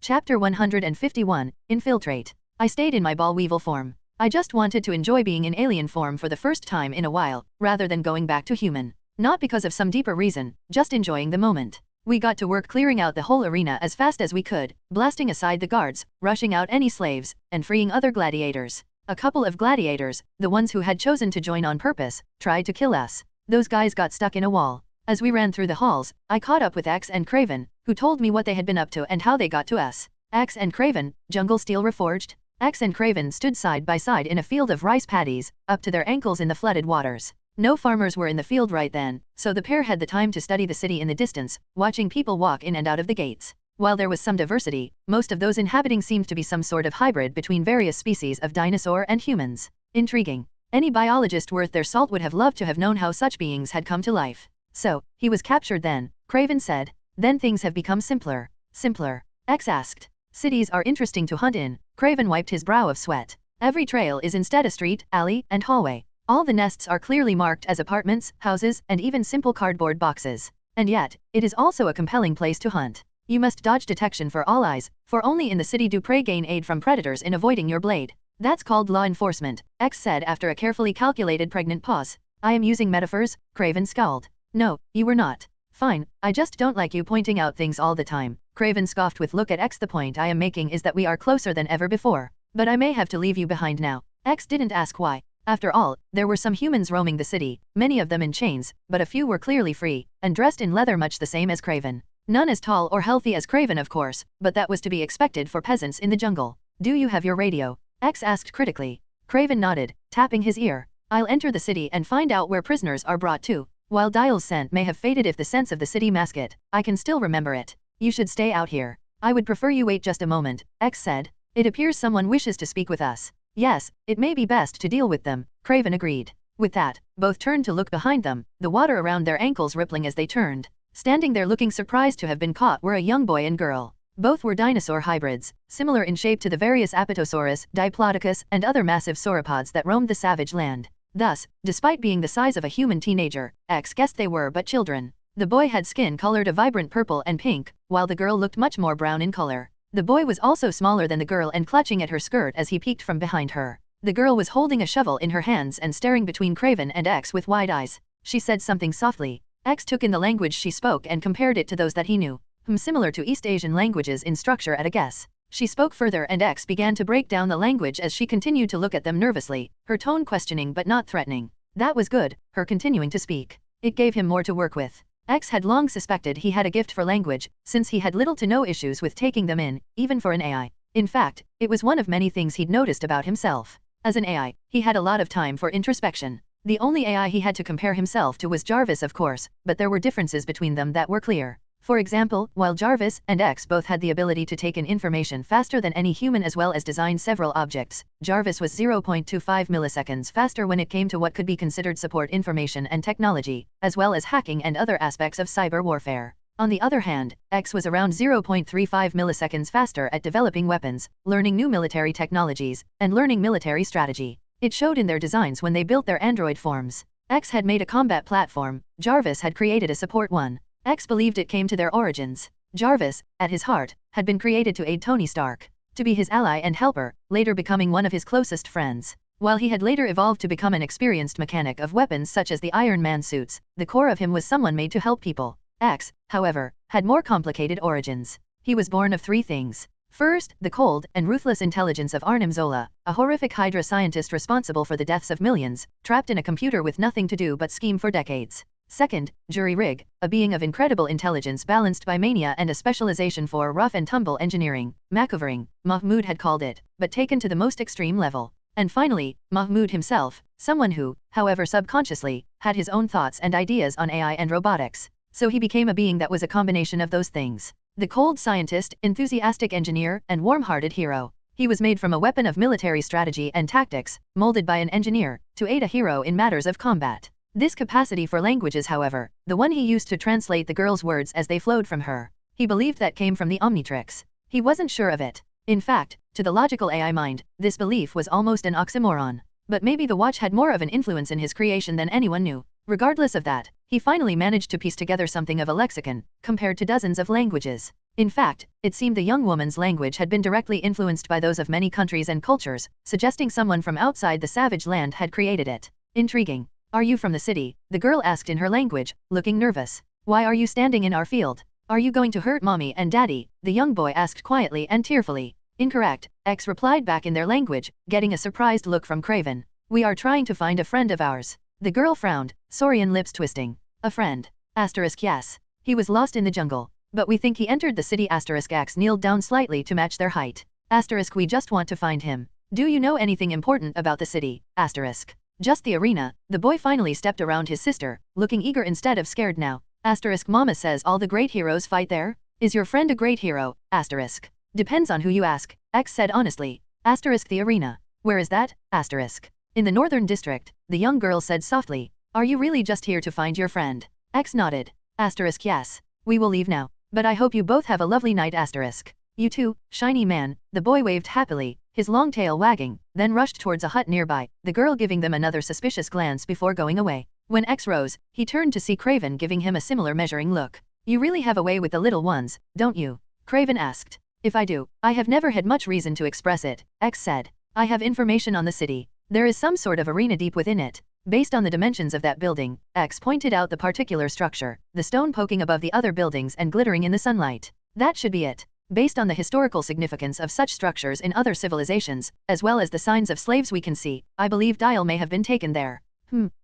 Chapter 151, Infiltrate. I stayed in my ball weevil form. I just wanted to enjoy being in alien form for the first time in a while, rather than going back to human. Not because of some deeper reason, just enjoying the moment. We got to work clearing out the whole arena as fast as we could, blasting aside the guards, rushing out any slaves, and freeing other gladiators. A couple of gladiators, the ones who had chosen to join on purpose, tried to kill us. Those guys got stuck in a wall. As we ran through the halls, I caught up with X and Craven, who told me what they had been up to and how they got to us. X and Craven, jungle steel reforged? X and Craven stood side by side in a field of rice paddies, up to their ankles in the flooded waters. No farmers were in the field right then, so the pair had the time to study the city in the distance, watching people walk in and out of the gates. While there was some diversity, most of those inhabiting seemed to be some sort of hybrid between various species of dinosaur and humans. Intriguing. Any biologist worth their salt would have loved to have known how such beings had come to life. So, he was captured then, Craven said. Then things have become simpler. Simpler? X asked. Cities are interesting to hunt in. Craven wiped his brow of sweat. Every trail is instead a street, alley, and hallway. All the nests are clearly marked as apartments, houses, and even simple cardboard boxes. And yet, it is also a compelling place to hunt. You must dodge detection for all eyes, for only in the city do prey gain aid from predators in avoiding your blade. That's called law enforcement, X said after a carefully calculated pregnant pause. I am using metaphors, Craven scowled. No, you were not. Fine, I just don't like you pointing out things all the time. Craven scoffed with look at X. The point I am making is that we are closer than ever before. But I may have to leave you behind now. X didn't ask why. After all, there were some humans roaming the city, many of them in chains, but a few were clearly free, and dressed in leather much the same as Craven. None as tall or healthy as Craven of course, but that was to be expected for peasants in the jungle. Do you have your radio? X asked critically. Craven nodded, tapping his ear. I'll enter the city and find out where prisoners are brought to. While Dial's scent may have faded if the sense of the city mask it, I can still remember it. You should stay out here. I would prefer you wait just a moment, X said. It appears someone wishes to speak with us. Yes, it may be best to deal with them, Craven agreed. With that, both turned to look behind them, the water around their ankles rippling as they turned. Standing there looking surprised to have been caught were a young boy and girl. Both were dinosaur hybrids, similar in shape to the various Apatosaurus, Diplodocus, and other massive sauropods that roamed the savage land. Thus, despite being the size of a human teenager, X guessed they were but children. The boy had skin colored a vibrant purple and pink, while the girl looked much more brown in color. The boy was also smaller than the girl and clutching at her skirt as he peeked from behind her. The girl was holding a shovel in her hands and staring between Craven and X with wide eyes. She said something softly. X took in the language she spoke and compared it to those that he knew. Similar to East Asian languages in structure at a guess. She spoke further and X began to break down the language as she continued to look at them nervously, her tone questioning but not threatening. That was good, her continuing to speak. It gave him more to work with. X had long suspected he had a gift for language, since he had little to no issues with taking them in, even for an AI. In fact, it was one of many things he'd noticed about himself. As an AI, he had a lot of time for introspection. The only AI he had to compare himself to was Jarvis of course, but there were differences between them that were clear. For example, while Jarvis and X both had the ability to take in information faster than any human as well as design several objects, Jarvis was 0.25 milliseconds faster when it came to what could be considered support information and technology, as well as hacking and other aspects of cyber warfare. On the other hand, X was around 0.35 milliseconds faster at developing weapons, learning new military technologies, and learning military strategy. It showed in their designs when they built their android forms. X had made a combat platform, Jarvis had created a support one. X believed it came to their origins. Jarvis, at his heart, had been created to aid Tony Stark, to be his ally and helper, later becoming one of his closest friends. While he had later evolved to become an experienced mechanic of weapons such as the Iron Man suits, the core of him was someone made to help people. X, however, had more complicated origins. He was born of three things. First, the cold and ruthless intelligence of Arnim Zola, a horrific Hydra scientist responsible for the deaths of millions, trapped in a computer with nothing to do but scheme for decades. Second, Jury Rig, a being of incredible intelligence balanced by mania and a specialization for rough and tumble engineering, maneuvering, Mahmoud had called it, but taken to the most extreme level. And finally, Mahmoud himself, someone who, however subconsciously, had his own thoughts and ideas on AI and robotics. So he became a being that was a combination of those things. The cold scientist, enthusiastic engineer, and warm-hearted hero. He was made from a weapon of military strategy and tactics, molded by an engineer, to aid a hero in matters of combat. This capacity for languages however, the one he used to translate the girl's words as they flowed from her, he believed that came from the Omnitrix. He wasn't sure of it. In fact, to the logical AI mind, this belief was almost an oxymoron. But maybe the watch had more of an influence in his creation than anyone knew. Regardless of that, he finally managed to piece together something of a lexicon, compared to dozens of languages. In fact, it seemed the young woman's language had been directly influenced by those of many countries and cultures, suggesting someone from outside the savage land had created it. Intriguing. Are you from the city? The girl asked in her language, looking nervous. Why are you standing in our field? Are you going to hurt mommy and daddy? The young boy asked quietly and tearfully. Incorrect, X replied back in their language, getting a surprised look from Craven. We are trying to find a friend of ours. The girl frowned, Saurian lips twisting. A friend. Asterisk yes. He was lost in the jungle. But we think he entered the city. Asterisk X kneeled down slightly to match their height. Asterisk we just want to find him. Do you know anything important about the city? Asterisk. Just the arena. The boy finally stepped around his sister, looking eager instead of scared now. Asterisk mama says all the great heroes fight there? Is your friend a great hero? Asterisk. Depends on who you ask, X said honestly. Asterisk the arena. Where is that? Asterisk. In the northern district, the young girl said softly. Are you really just here to find your friend? X nodded. Asterisk yes. We will leave now. But I hope you both have a lovely night. Asterisk. You too, shiny man. The boy waved happily, his long tail wagging, then rushed towards a hut nearby, the girl giving them another suspicious glance before going away. When X rose, he turned to see Craven giving him a similar measuring look. You really have a way with the little ones, don't you? Craven asked. If I do, I have never had much reason to express it, X said. I have information on the city. There is some sort of arena deep within it. Based on the dimensions of that building, X pointed out the particular structure, the stone poking above the other buildings and glittering in the sunlight. That should be it. Based on the historical significance of such structures in other civilizations, as well as the signs of slaves we can see, I believe Dial may have been taken there.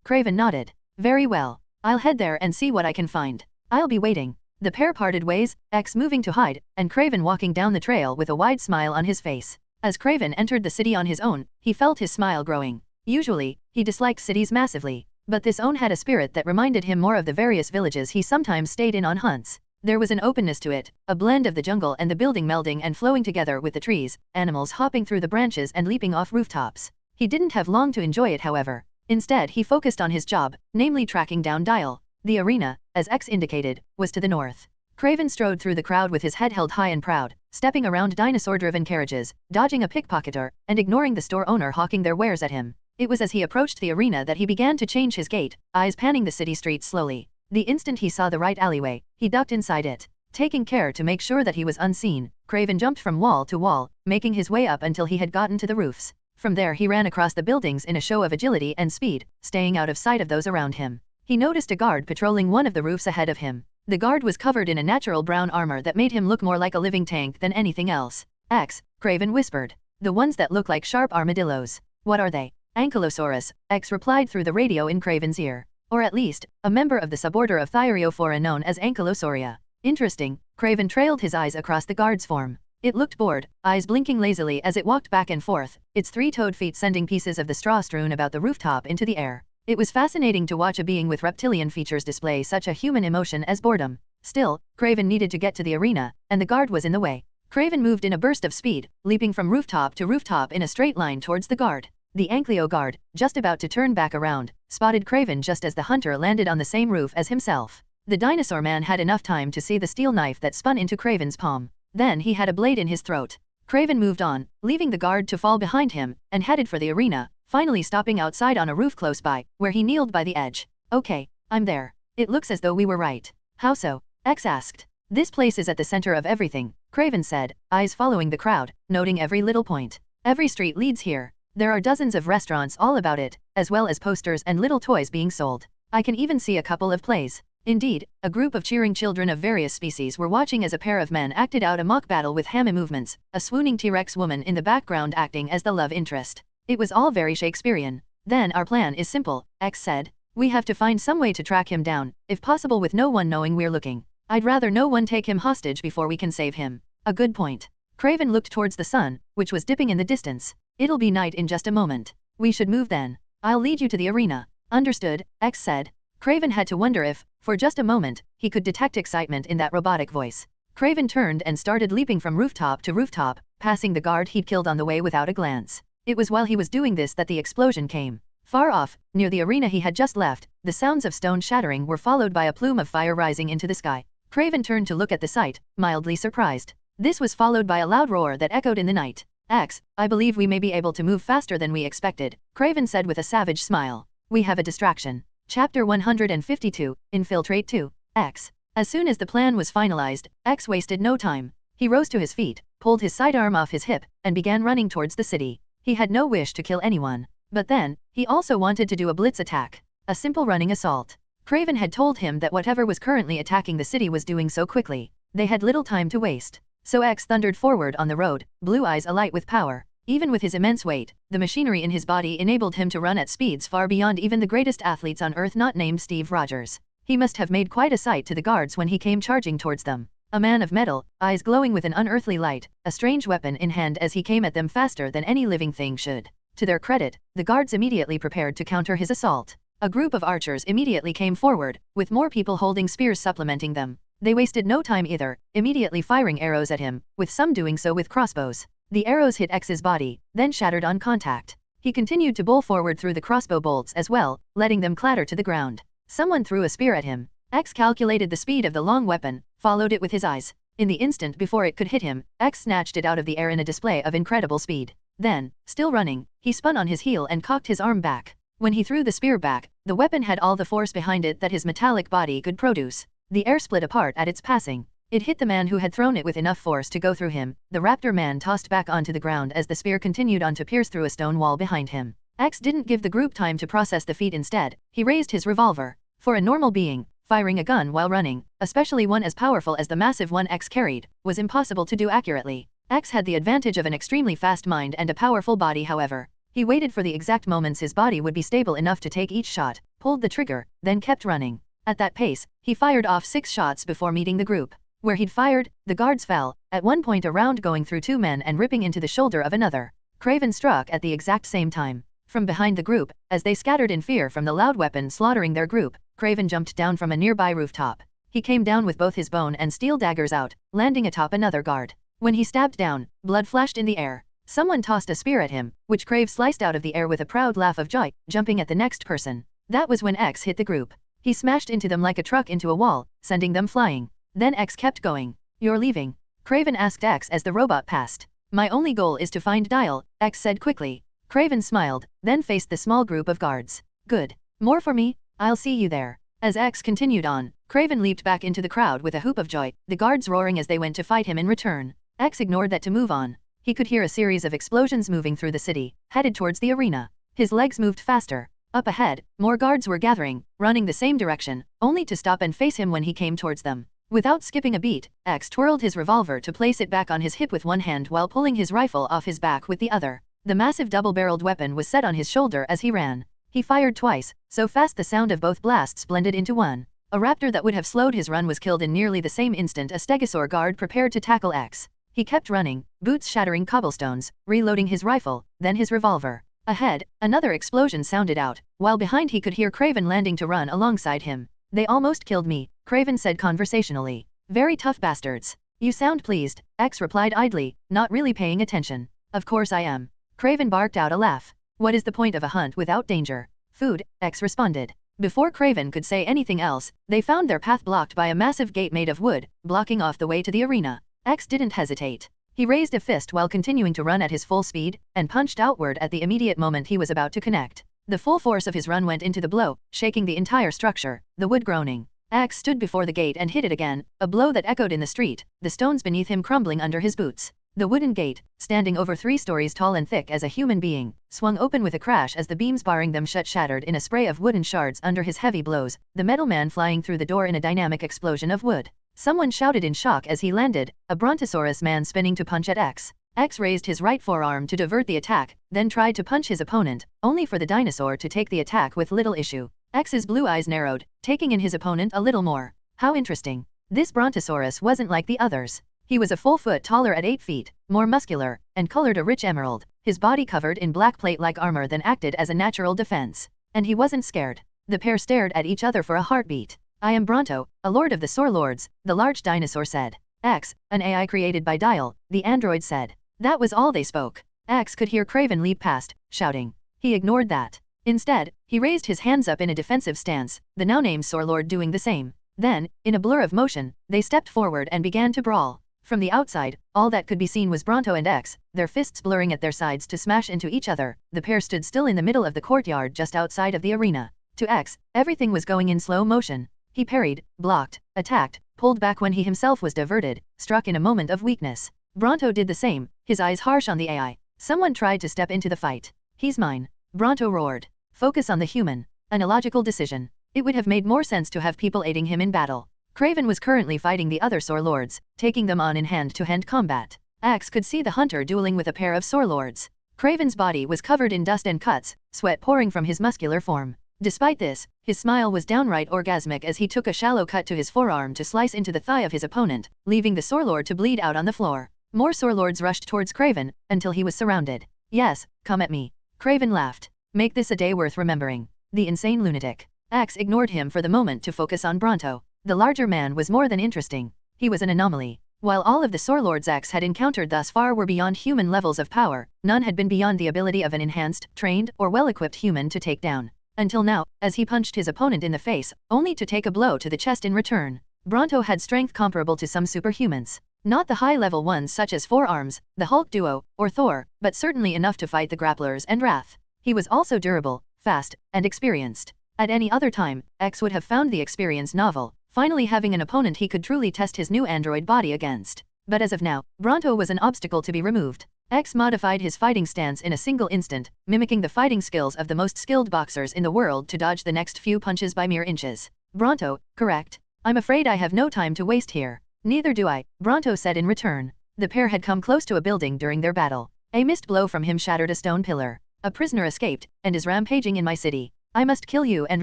Craven nodded. Very well. I'll head there and see what I can find. I'll be waiting. The pair parted ways, X moving to hide, and Craven walking down the trail with a wide smile on his face. As Craven entered the city on his own, he felt his smile growing. Usually, he disliked cities massively, but this one had a spirit that reminded him more of the various villages he sometimes stayed in on hunts. There was an openness to it, a blend of the jungle and the building melding and flowing together with the trees, animals hopping through the branches and leaping off rooftops. He didn't have long to enjoy it however. Instead he focused on his job, namely tracking down Dial. The arena, as X indicated, was to the north. Craven strode through the crowd with his head held high and proud, stepping around dinosaur-driven carriages, dodging a pickpocketer, and ignoring the store owner hawking their wares at him. It was as he approached the arena that he began to change his gait, eyes panning the city streets slowly. The instant he saw the right alleyway, he ducked inside it. Taking care to make sure that he was unseen, Craven jumped from wall to wall, making his way up until he had gotten to the roofs. From there he ran across the buildings in a show of agility and speed, staying out of sight of those around him. He noticed a guard patrolling one of the roofs ahead of him. The guard was covered in a natural brown armor that made him look more like a living tank than anything else. X, Craven whispered. The ones that look like sharp armadillos. What are they? Ankylosaurus, X replied through the radio in Craven's ear. Or at least, a member of the suborder of Thyreophora known as Ankylosauria. Interesting, Craven trailed his eyes across the guard's form. It looked bored, eyes blinking lazily as it walked back and forth, its three-toed feet sending pieces of the straw strewn about the rooftop into the air. It was fascinating to watch a being with reptilian features display such a human emotion as boredom. Still, Craven needed to get to the arena, and the guard was in the way. Craven moved in a burst of speed, leaping from rooftop to rooftop in a straight line towards the guard. The Ankylo guard, just about to turn back around, spotted Craven just as the hunter landed on the same roof as himself. The dinosaur man had enough time to see the steel knife that spun into Craven's palm. Then he had a blade in his throat. Craven moved on, leaving the guard to fall behind him, and headed for the arena, finally stopping outside on a roof close by, where he kneeled by the edge. Okay, I'm there. It looks as though we were right. How so? X asked. This place is at the center of everything, Craven said, eyes following the crowd, noting every little point. Every street leads here. There are dozens of restaurants all about it, as well as posters and little toys being sold. I can even see a couple of plays. Indeed, a group of cheering children of various species were watching as a pair of men acted out a mock battle with hammer movements, a swooning T-Rex woman in the background acting as the love interest. It was all very Shakespearean. Then our plan is simple, X said. We have to find some way to track him down, if possible with no one knowing we're looking. I'd rather no one take him hostage before we can save him. A good point. Craven looked towards the sun, which was dipping in the distance. It'll be night in just a moment. We should move then. I'll lead you to the arena. Understood, X said. Craven had to wonder if, for just a moment, he could detect excitement in that robotic voice. Craven turned and started leaping from rooftop to rooftop, passing the guard he'd killed on the way without a glance. It was while he was doing this that the explosion came. Far off, near the arena he had just left, the sounds of stone shattering were followed by a plume of fire rising into the sky. Craven turned to look at the sight, mildly surprised. This was followed by a loud roar that echoed in the night. X, I believe we may be able to move faster than we expected, Craven said with a savage smile. We have a distraction. Chapter 152, Infiltrate 2, X. As soon as the plan was finalized, X wasted no time. He rose to his feet, pulled his sidearm off his hip, and began running towards the city. He had no wish to kill anyone. But then, he also wanted to do a blitz attack. A simple running assault. Craven had told him that whatever was currently attacking the city was doing so quickly. They had little time to waste. So X thundered forward on the road, blue eyes alight with power. Even with his immense weight, the machinery in his body enabled him to run at speeds far beyond even the greatest athletes on Earth not named Steve Rogers. He must have made quite a sight to the guards when he came charging towards them. A man of metal, eyes glowing with an unearthly light, a strange weapon in hand as he came at them faster than any living thing should. To their credit, the guards immediately prepared to counter his assault. A group of archers immediately came forward, with more people holding spears supplementing them. They wasted no time either, immediately firing arrows at him, with some doing so with crossbows. The arrows hit X's body, then shattered on contact. He continued to bowl forward through the crossbow bolts as well, letting them clatter to the ground. Someone threw a spear at him. X calculated the speed of the long weapon, followed it with his eyes. In the instant before it could hit him, X snatched it out of the air in a display of incredible speed. Then, still running, he spun on his heel and cocked his arm back. When he threw the spear back, the weapon had all the force behind it that his metallic body could produce. The air split apart at its passing. It hit the man who had thrown it with enough force to go through him. The raptor man tossed back onto the ground as the spear continued on to pierce through a stone wall behind him. X didn't give the group time to process the feat. Instead, he raised his revolver. For a normal being, firing a gun while running, especially one as powerful as the massive one X carried, was impossible to do accurately. X had the advantage of an extremely fast mind and a powerful body. However, he waited for the exact moments his body would be stable enough to take each shot, pulled the trigger, then kept running. At that pace, he fired off 6 shots before meeting the group. Where he'd fired, the guards fell, at one point a round going through 2 men and ripping into the shoulder of another. Craven struck at the exact same time. From behind the group, as they scattered in fear from the loud weapon slaughtering their group, Craven jumped down from a nearby rooftop. He came down with both his bone and steel daggers out, landing atop another guard. When he stabbed down, blood flashed in the air. Someone tossed a spear at him, which Crave sliced out of the air with a proud laugh of joy, jumping at the next person. That was when X hit the group. He smashed into them like a truck into a wall, sending them flying. Then X kept going. "You're leaving?" Craven asked X as the robot passed. "My only goal is to find Dial," X said quickly. Craven smiled, then faced the small group of guards. "Good. More for me? I'll see you there." As X continued on, Craven leaped back into the crowd with a whoop of joy, the guards roaring as they went to fight him in return. X ignored that to move on. He could hear a series of explosions moving through the city, headed towards the arena. His legs moved faster. Up ahead, more guards were gathering, running the same direction, only to stop and face him when he came towards them. Without skipping a beat, X twirled his revolver to place it back on his hip with one hand while pulling his rifle off his back with the other. The massive double-barreled weapon was set on his shoulder as he ran. He fired twice, so fast the sound of both blasts blended into one. A raptor that would have slowed his run was killed in nearly the same instant. A stegosaur guard prepared to tackle X. He kept running, boots shattering cobblestones, reloading his rifle, then his revolver. Ahead, another explosion sounded out, while behind he could hear Craven landing to run alongside him. "They almost killed me," Craven said conversationally. "Very tough bastards." "You sound pleased," X replied idly, not really paying attention. "Of course I am." Craven barked out a laugh. "What is the point of a hunt without danger?" "Food," X responded. Before Craven could say anything else, they found their path blocked by a massive gate made of wood, blocking off the way to the arena. X didn't hesitate. He raised a fist while continuing to run at his full speed, and punched outward at the immediate moment he was about to connect. The full force of his run went into the blow, shaking the entire structure, the wood groaning. X stood before the gate and hit it again, a blow that echoed in the street, the stones beneath him crumbling under his boots. The wooden gate, standing over 3 stories tall and thick as a human being, swung open with a crash as the beams barring them shut shattered in a spray of wooden shards under his heavy blows, the metal man flying through the door in a dynamic explosion of wood. Someone shouted in shock as he landed, a brontosaurus man spinning to punch at X. X raised his right forearm to divert the attack, then tried to punch his opponent, only for the dinosaur to take the attack with little issue. X's blue eyes narrowed, taking in his opponent a little more. How interesting. This brontosaurus wasn't like the others. He was a full foot taller at 8 feet, more muscular, and colored a rich emerald, his body covered in black plate-like armor that acted as a natural defense. And he wasn't scared. The pair stared at each other for a heartbeat. "I am Bronto, a lord of the Saur Lords," the large dinosaur said. "X, an AI created by Dial," the android said. That was all they spoke. X could hear Craven leap past, shouting. He ignored that. Instead, he raised his hands up in a defensive stance, the now-named Saur Lord doing the same. Then, in a blur of motion, they stepped forward and began to brawl. From the outside, all that could be seen was Bronto and X, their fists blurring at their sides to smash into each other. The pair stood still in the middle of the courtyard just outside of the arena. To X, everything was going in slow motion. He parried, blocked, attacked, pulled back when he himself was diverted, struck in a moment of weakness. Bronto did the same, his eyes harsh on the AI. Someone tried to step into the fight. He's mine. Bronto roared. Focus on the human. An illogical decision. It would have made more sense to have people aiding him in battle. Craven was currently fighting the other Sore Lords, taking them on in hand-to-hand combat. Axe could see the hunter dueling with a pair of Sore Lords. Craven's body was covered in dust and cuts, sweat pouring from his muscular form. Despite this, his smile was downright orgasmic as he took a shallow cut to his forearm to slice into the thigh of his opponent, leaving the Sore Lord to bleed out on the floor. More Sore Lords rushed towards Craven, until he was surrounded. Yes, come at me. Craven laughed. Make this a day worth remembering. The insane lunatic. Axe ignored him for the moment to focus on Bronto. The larger man was more than interesting. He was an anomaly. While all of the Sore Lords Axe had encountered thus far were beyond human levels of power, none had been beyond the ability of an enhanced, trained, or well-equipped human to take down. Until now, as he punched his opponent in the face, only to take a blow to the chest in return. Bronto had strength comparable to some superhumans. Not the high-level ones such as Four Arms, the Hulk duo, or Thor, but certainly enough to fight the Grapplers and Wrath. He was also durable, fast, and experienced. At any other time, X would have found the experience novel, finally having an opponent he could truly test his new android body against. But as of now, Bronto was an obstacle to be removed. X modified his fighting stance in a single instant, mimicking the fighting skills of the most skilled boxers in the world to dodge the next few punches by mere inches. Bronto, correct. I'm afraid I have no time to waste here. Neither do I, Bronto said in return. The pair had come close to a building during their battle. A missed blow from him shattered a stone pillar. A prisoner escaped, and is rampaging in my city. I must kill you and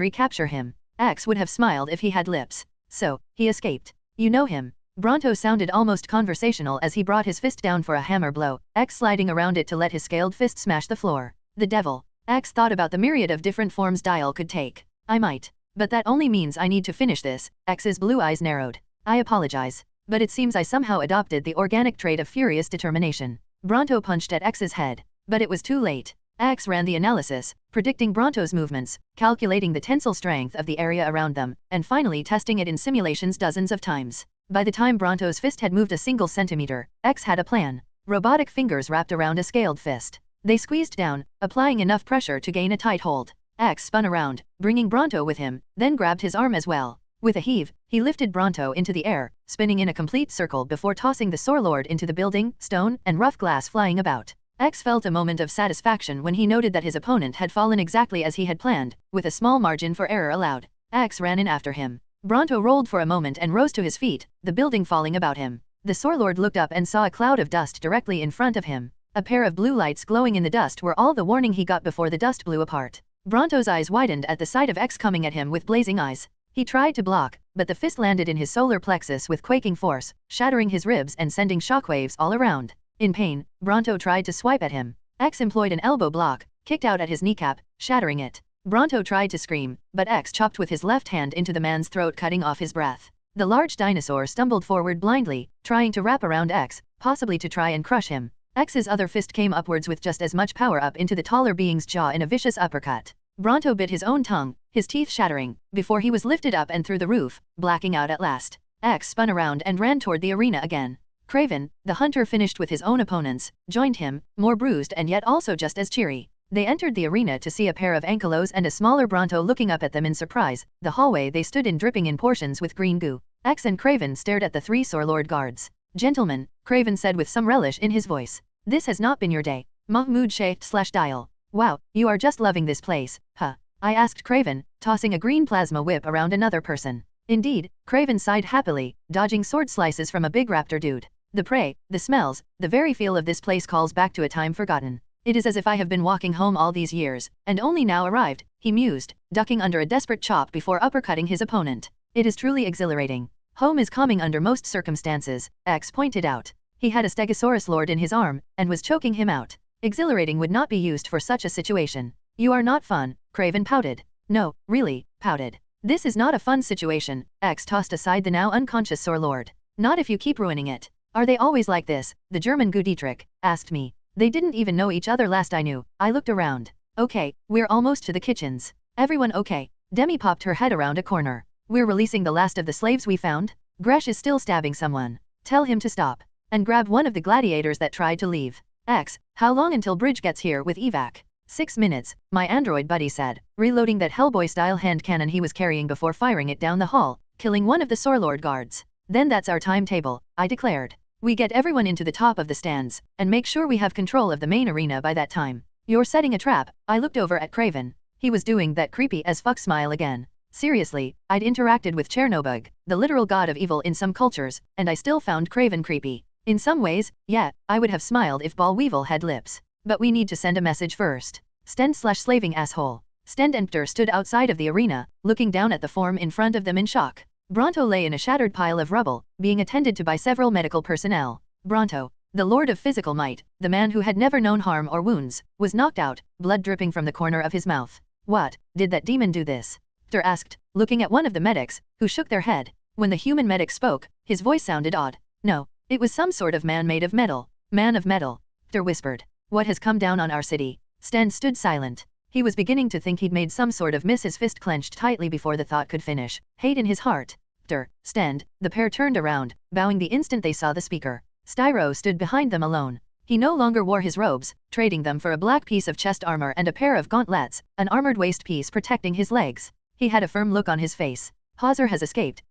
recapture him. X would have smiled if he had lips. So, he escaped. You know him. Bronto sounded almost conversational as he brought his fist down for a hammer blow, X sliding around it to let his scaled fist smash the floor. The devil. X thought about the myriad of different forms Dial could take. I might. But that only means I need to finish this. X's blue eyes narrowed. I apologize. But it seems I somehow adopted the organic trait of furious determination. Bronto punched at X's head. But it was too late. X ran the analysis, predicting Bronto's movements, calculating the tensile strength of the area around them, and finally testing it in simulations dozens of times. By the time Bronto's fist had moved a single centimeter, X had a plan. Robotic fingers wrapped around a scaled fist. They squeezed down, applying enough pressure to gain a tight hold. X spun around, bringing Bronto with him, then grabbed his arm as well. With a heave, he lifted Bronto into the air, spinning in a complete circle before tossing the Sore Lord into the building, stone, and rough glass flying about. X felt a moment of satisfaction when he noted that his opponent had fallen exactly as he had planned, with a small margin for error allowed. X ran in after him. Bronto rolled for a moment and rose to his feet, the building falling about him. The Sore Lord looked up and saw a cloud of dust directly in front of him. A pair of blue lights glowing in the dust were all the warning he got before the dust blew apart. Bronto's eyes widened at the sight of X coming at him with blazing eyes. He tried to block, but the fist landed in his solar plexus with quaking force, shattering his ribs and sending shockwaves all around. In pain, Bronto tried to swipe at him. X employed an elbow block, kicked out at his kneecap, shattering it. Bronto tried to scream, but X chopped with his left hand into the man's throat, cutting off his breath. The large dinosaur stumbled forward blindly, trying to wrap around X, possibly to try and crush him. X's other fist came upwards with just as much power up into the taller being's jaw in a vicious uppercut. Bronto bit his own tongue, his teeth shattering, before he was lifted up and through the roof, blacking out at last. X spun around and ran toward the arena again. Craven, the hunter finished with his own opponents, joined him, more bruised and yet also just as cheery. They entered the arena to see a pair of ankylos and a smaller Bronto looking up at them in surprise. The hallway they stood in dripping in portions with green goo. X and Craven stared at the three Sore Lord guards. Gentlemen, Craven said with some relish in his voice. This has not been your day. Mahmoud Shaykh/Dial. Wow, you are just loving this place, huh? I asked Craven, tossing a green plasma whip around another person. Indeed, Craven sighed happily, dodging sword slices from a big raptor dude. The prey, the smells, the very feel of this place calls back to a time forgotten. It is as if I have been walking home all these years, and only now arrived, he mused, ducking under a desperate chop before uppercutting his opponent. It is truly exhilarating. Home is calming under most circumstances, X pointed out. He had a Stegosaurus Lord in his arm, and was choking him out. Exhilarating would not be used for such a situation. You are not fun, Craven pouted. No, really, pouted. This is not a fun situation, X tossed aside the now unconscious Sore Lord. Not if you keep ruining it. Are they always like this? The German Omnitrix asked me. They didn't even know each other last I knew. I looked around. Okay, we're almost to the kitchens. Everyone okay? Demi popped her head around a corner. We're releasing the last of the slaves we found? Gresh is still stabbing someone. Tell him to stop. And grab one of the gladiators that tried to leave. X, how long until Bridge gets here with evac? 6 minutes, my android buddy said, reloading that Hellboy-style hand cannon he was carrying before firing it down the hall, killing one of the Sore Lord guards. Then that's our timetable, I declared. We get everyone into the top of the stands, and make sure we have control of the main arena by that time. You're setting a trap. I looked over at Craven. He was doing that creepy as fuck smile again. Seriously, I'd interacted with Chernobog, the literal god of evil in some cultures, and I still found Craven creepy. In some ways, yeah, I would have smiled if Ballweevil had lips. But we need to send a message first. Stend/slaving asshole. Stend and Pter stood outside of the arena, looking down at the form in front of them in shock. Bronto lay in a shattered pile of rubble, being attended to by several medical personnel. Bronto, the lord of physical might, the man who had never known harm or wounds, was knocked out, blood dripping from the corner of his mouth. What, did that demon do this? Pter asked, looking at one of the medics, who shook their head. When the human medic spoke, his voice sounded odd. No, it was some sort of man made of metal. Man of metal. Pter whispered. What has come down on our city? Stend stood silent. He was beginning to think he'd made some sort of miss. His fist clenched tightly before the thought could finish. Hate in his heart. Pter, Stend, the pair turned around, bowing the instant they saw the speaker. Styro stood behind them alone. He no longer wore his robes, trading them for a black piece of chest armor and a pair of gauntlets, an armored waist piece protecting his legs. He had a firm look on his face. Hauser has escaped.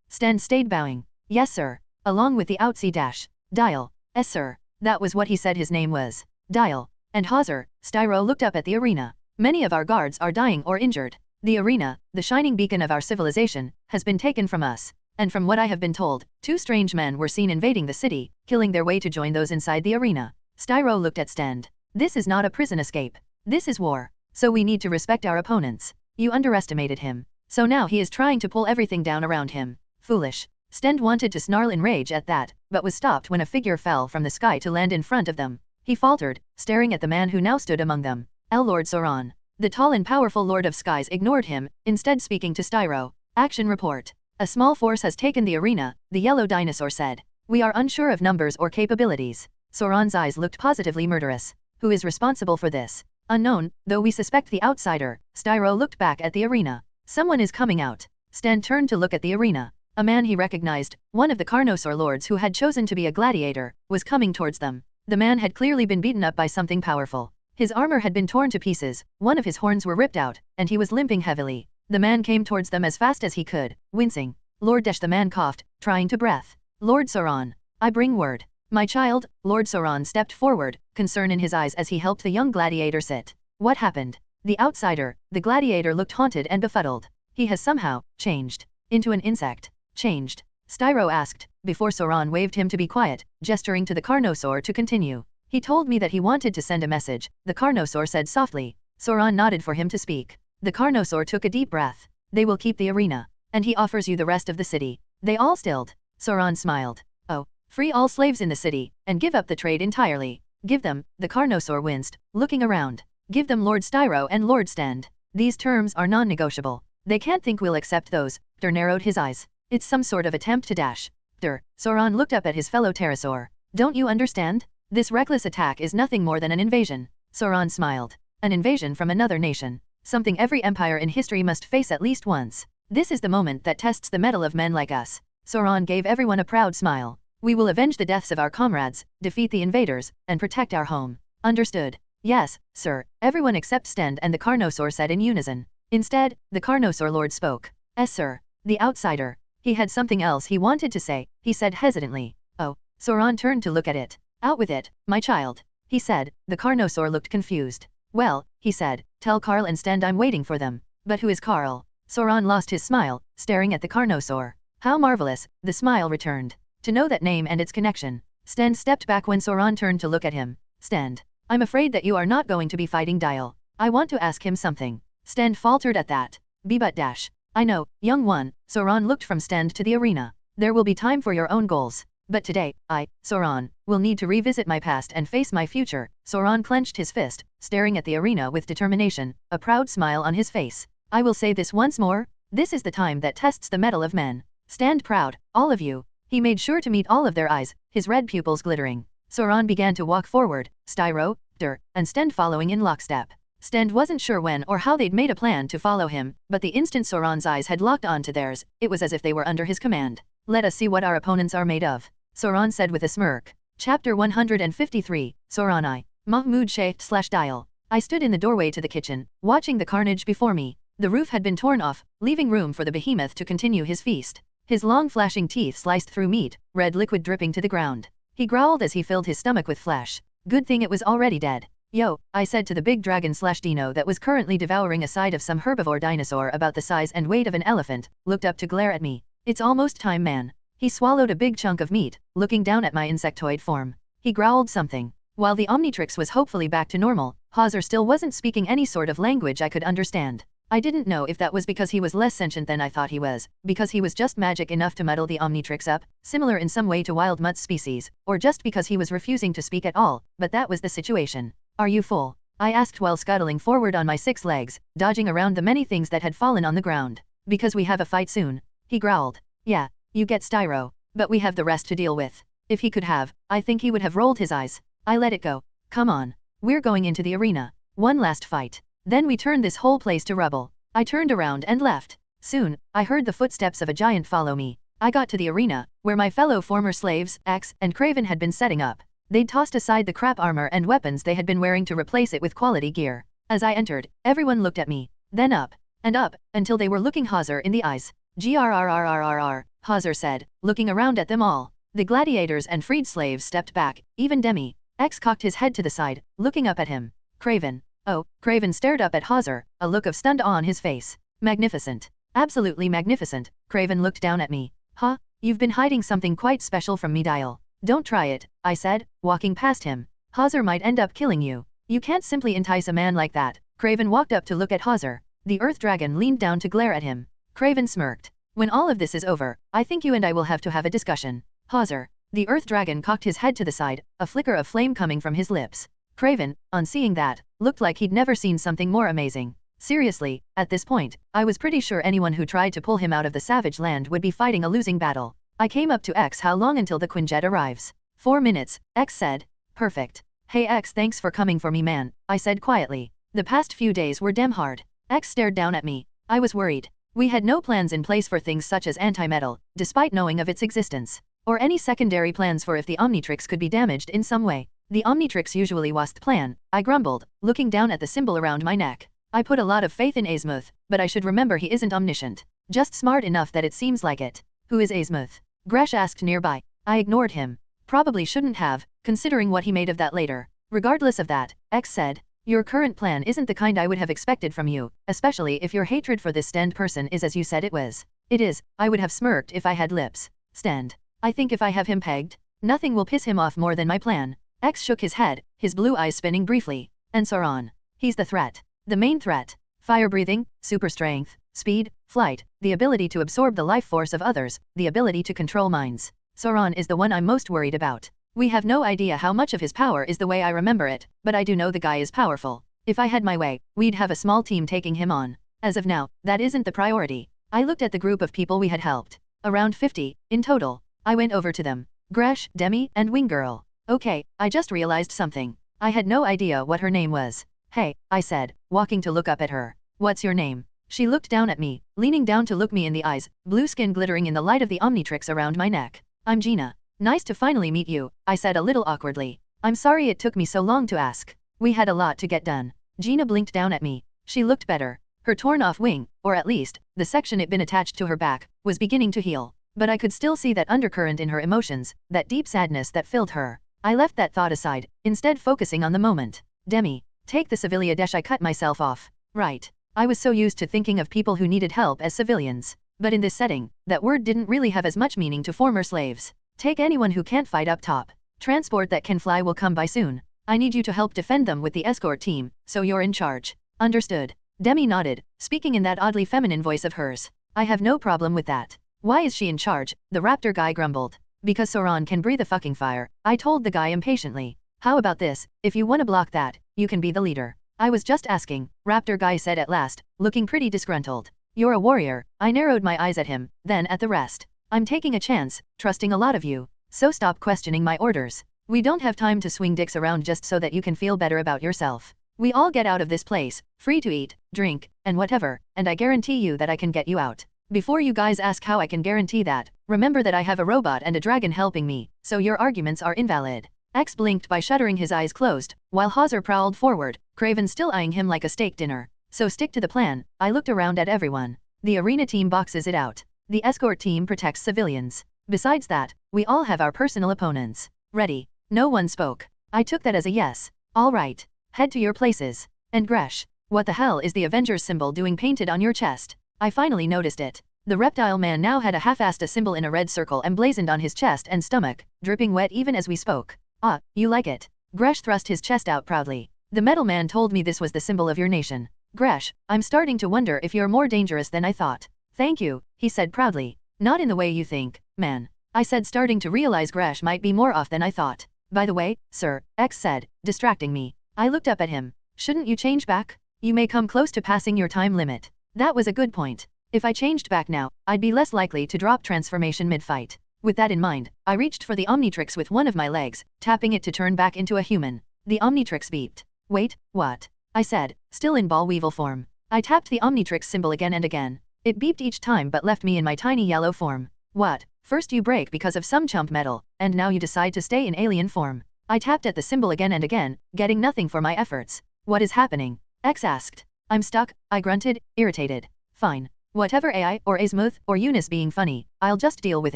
Stend stayed bowing. Yes sir. Along with the outsy dash. Dial. Yes sir. That was what he said his name was. Dial. And Hauser, Styro looked up at the arena. Many of our guards are dying or injured. The arena, the shining beacon of our civilization, has been taken from us. And from what I have been told, 2 strange men were seen invading the city, killing their way to join those inside the arena. Styro looked at Stend. This is not a prison escape. This is war. So we need to respect our opponents. You underestimated him. So now he is trying to pull everything down around him. Foolish. Stend wanted to snarl in rage at that, but was stopped when a figure fell from the sky to land in front of them. He faltered, staring at the man who now stood among them. Lord Sauron. The tall and powerful Lord of Skies ignored him, instead speaking to Styro. Action report. A small force has taken the arena, the yellow dinosaur said. We are unsure of numbers or capabilities. Sauron's eyes looked positively murderous. Who is responsible for this? Unknown, though we suspect the outsider. Styro looked back at the arena. Someone is coming out. Stend turned to look at the arena. A man he recognized, one of the Carnosaur lords who had chosen to be a gladiator, was coming towards them. The man had clearly been beaten up by something powerful. His armor had been torn to pieces, one of his horns were ripped out, and he was limping heavily. The man came towards them as fast as he could, wincing. Lord Dash, the man coughed, trying to breath. Lord Sauron. I bring word. My child. Lord Sauron stepped forward, concern in his eyes as he helped the young gladiator sit. What happened? The outsider, the gladiator looked haunted and befuddled. He has somehow changed into an insect. Changed? Styro asked, before Sauron waved him to be quiet, gesturing to the Carnosaur to continue. He told me that he wanted to send a message, the Carnosaur said softly. Sauron nodded for him to speak. The Carnosaur took a deep breath. They will keep the arena. And he offers you the rest of the city. They all stilled. Sauron smiled. Oh, free all slaves in the city, and give up the trade entirely. Give them, the Carnosaur winced, looking around. Give them Lord Styro and Lord Stend. These terms are non-negotiable. They can't think we'll accept those. Pter narrowed his eyes. It's some sort of attempt to dash. Pter. Sauron looked up at his fellow pterosaur. Don't you understand? This reckless attack is nothing more than an invasion. Sauron smiled. An invasion from another nation. Something every empire in history must face at least once. This is the moment that tests the mettle of men like us. Sauron gave everyone a proud smile. We will avenge the deaths of our comrades, defeat the invaders, and protect our home. Understood? Yes, sir, everyone except Stend and the Carnosaur said in unison. Instead, the Carnosaur Lord spoke. Yes sir. The outsider. He had something else he wanted to say, he said hesitantly. Oh. Sauron turned to look at it. Out with it, my child. He said. The Carnosaur looked confused. Well, he said, tell Carl and Stend I'm waiting for them. But who is Carl? Sauron lost his smile, staring at the Carnosaur. How marvelous, the smile returned. To know that name and its connection. Stend stepped back when Sauron turned to look at him. Stend. I'm afraid that you are not going to be fighting Dial. I want to ask him something. Stend faltered at that. But dash. I know, young one. Sauron looked from Stend to the arena. There will be time for your own goals. But today, I, Sauron, will need to revisit my past and face my future. Sauron clenched his fist, staring at the arena with determination, a proud smile on his face. I will say this once more. This is the time that tests the mettle of men. Stand proud, all of you. He made sure to meet all of their eyes, his red pupils glittering. Sauron began to walk forward, Styro, Pter, and Stend following in lockstep. Stend wasn't sure when or how they'd made a plan to follow him, but the instant Sauron's eyes had locked onto theirs, it was as if they were under his command. Let us see what our opponents are made of. Sauron said with a smirk. Chapter 153, Sauron I. Mahmud Sheikh/Dial. I stood in the doorway to the kitchen, watching the carnage before me. The roof had been torn off, leaving room for the behemoth to continue his feast. His long flashing teeth sliced through meat, red liquid dripping to the ground. He growled as he filled his stomach with flesh. Good thing it was already dead. Yo, I said to the big dragon/dino that was currently devouring a side of some herbivore dinosaur about the size and weight of an elephant, looked up to glare at me. It's almost time, man. He swallowed a big chunk of meat, looking down at my insectoid form. He growled something. While the Omnitrix was hopefully back to normal, Hauser still wasn't speaking any sort of language I could understand. I didn't know if that was because he was less sentient than I thought he was, because he was just magic enough to muddle the Omnitrix up, similar in some way to wild mutt species, or just because he was refusing to speak at all, but that was the situation. Are you full? I asked while scuttling forward on my 6 legs, dodging around the many things that had fallen on the ground. Because we have a fight soon. He growled. Yeah, you get styro, but we have the rest to deal with. If he could have, I think he would have rolled his eyes. I let it go. Come on. We're going into the arena. One last fight. Then we turn this whole place to rubble. I turned around and left. Soon, I heard the footsteps of a giant follow me. I got to the arena, where my fellow former slaves, X and Craven had been setting up. They'd tossed aside the crap armor and weapons they had been wearing to replace it with quality gear. As I entered, everyone looked at me, then up, and up, until they were looking Hauser in the eyes. Grrrrrrrrrr, Hauser said, looking around at them all. The gladiators and freed slaves stepped back, even Demi. X cocked his head to the side, looking up at him. Craven. Oh, Craven stared up at Hauser, a look of stunned awe on his face. Magnificent. Absolutely magnificent. Craven looked down at me. Huh? You've been hiding something quite special from me, Dial. Don't try it, I said, walking past him. Hauser might end up killing you. You can't simply entice a man like that. Craven walked up to look at Hauser. The Earth Dragon leaned down to glare at him. Craven smirked. When all of this is over, I think you and I will have to have a discussion. Hauser. The Earth Dragon cocked his head to the side, a flicker of flame coming from his lips. Craven, on seeing that, looked like he'd never seen something more amazing. Seriously, at this point, I was pretty sure anyone who tried to pull him out of the savage land would be fighting a losing battle. I came up to X. How long until the Quinjet arrives? 4 minutes, X said. Perfect. Hey X, thanks for coming for me, man, I said quietly. The past few days were damn hard. X stared down at me. I was worried. We had no plans in place for things such as anti-metal, despite knowing of its existence. Or any secondary plans for if the Omnitrix could be damaged in some way. The Omnitrix usually was the plan, I grumbled, looking down at the symbol around my neck. I put a lot of faith in Azimuth, but I should remember he isn't omniscient. Just smart enough that it seems like it. Who is Azimuth? Gresh asked nearby. I ignored him. Probably shouldn't have, considering what he made of that later. Regardless of that, X said, your current plan isn't the kind I would have expected from you, especially if your hatred for this stand person is as you said it was. It is, I would have smirked if I had lips. Stand. I think if I have him pegged, nothing will piss him off more than my plan. X shook his head, his blue eyes spinning briefly. And Sauron. He's the threat. The main threat. Fire breathing, super strength, speed, flight, the ability to absorb the life force of others, the ability to control minds. Sauron is the one I'm most worried about. We have no idea how much of his power is the way I remember it, but I do know the guy is powerful. If I had my way, we'd have a small team taking him on. As of now, that isn't the priority. I looked at the group of people we had helped. Around 50, in total. I went over to them. Gresh, Demi, and Wing Girl. Okay, I just realized something. I had no idea what her name was. Hey, I said, walking to look up at her. What's your name? She looked down at me, leaning down to look me in the eyes, blue skin glittering in the light of the Omnitrix around my neck. I'm Gina. Nice to finally meet you, I said a little awkwardly. I'm sorry it took me so long to ask. We had a lot to get done. Gina blinked down at me. She looked better. Her torn-off wing, or at least, the section it been attached to her back, was beginning to heal. But I could still see that undercurrent in her emotions, that deep sadness that filled her. I left that thought aside, instead focusing on the moment. Demi, take the civilia dash. I cut myself off. Right. I was so used to thinking of people who needed help as civilians. But in this setting, that word didn't really have as much meaning to former slaves. Take anyone who can't fight up top. Transport that can fly will come by soon. I need you to help defend them with the escort team, so you're in charge. Understood. Demi nodded, speaking in that oddly feminine voice of hers. I have no problem with that. Why is she in charge? The raptor guy grumbled. Because Sauron can breathe a fucking fire, I told the guy impatiently. How about this, if you want to block that, you can be the leader. I was just asking, raptor guy said at last, looking pretty disgruntled. You're a warrior. I narrowed my eyes at him, then at the rest. I'm taking a chance, trusting a lot of you. So stop questioning my orders. We don't have time to swing dicks around just so that you can feel better about yourself. We all get out of this place, free to eat, drink, and whatever, and I guarantee you that I can get you out. Before you guys ask how I can guarantee that, remember that I have a robot and a dragon helping me, so your arguments are invalid. X blinked by shuttering, his eyes closed, while Hauser prowled forward, Craven still eyeing him like a steak dinner. So stick to the plan. I looked around at everyone. The arena team boxes it out. The escort team protects civilians. Besides that, we all have our personal opponents. Ready. No one spoke. I took that as a yes. All right. Head to your places. And Gresh, what the hell is the Avengers symbol doing painted on your chest? I finally noticed it. The reptile man now had a half-assed a symbol in a red circle emblazoned on his chest and stomach, dripping wet even as we spoke. Ah, you like it? Gresh thrust his chest out proudly. The metal man told me this was the symbol of your nation. Gresh, I'm starting to wonder if you're more dangerous than I thought. Thank you, he said proudly. Not in the way you think, man. I said, starting to realize Gresh might be more off than I thought. By the way, sir, X said, distracting me. I looked up at him. Shouldn't you change back? You may come close to passing your time limit. That was a good point. If I changed back now, I'd be less likely to drop transformation mid-fight. With that in mind, I reached for the Omnitrix with one of my legs, tapping it to turn back into a human. The Omnitrix beeped. Wait, what? I said, still in ball weevil form. I tapped the Omnitrix symbol again and again. It beeped each time but left me in my tiny yellow form. What? First you break because of some chump metal, and now you decide to stay in alien form. I tapped at the symbol again and again, getting nothing for my efforts. What is happening? X asked. I'm stuck, I grunted, irritated. Fine. Whatever AI or Azimuth or Eunice being funny, I'll just deal with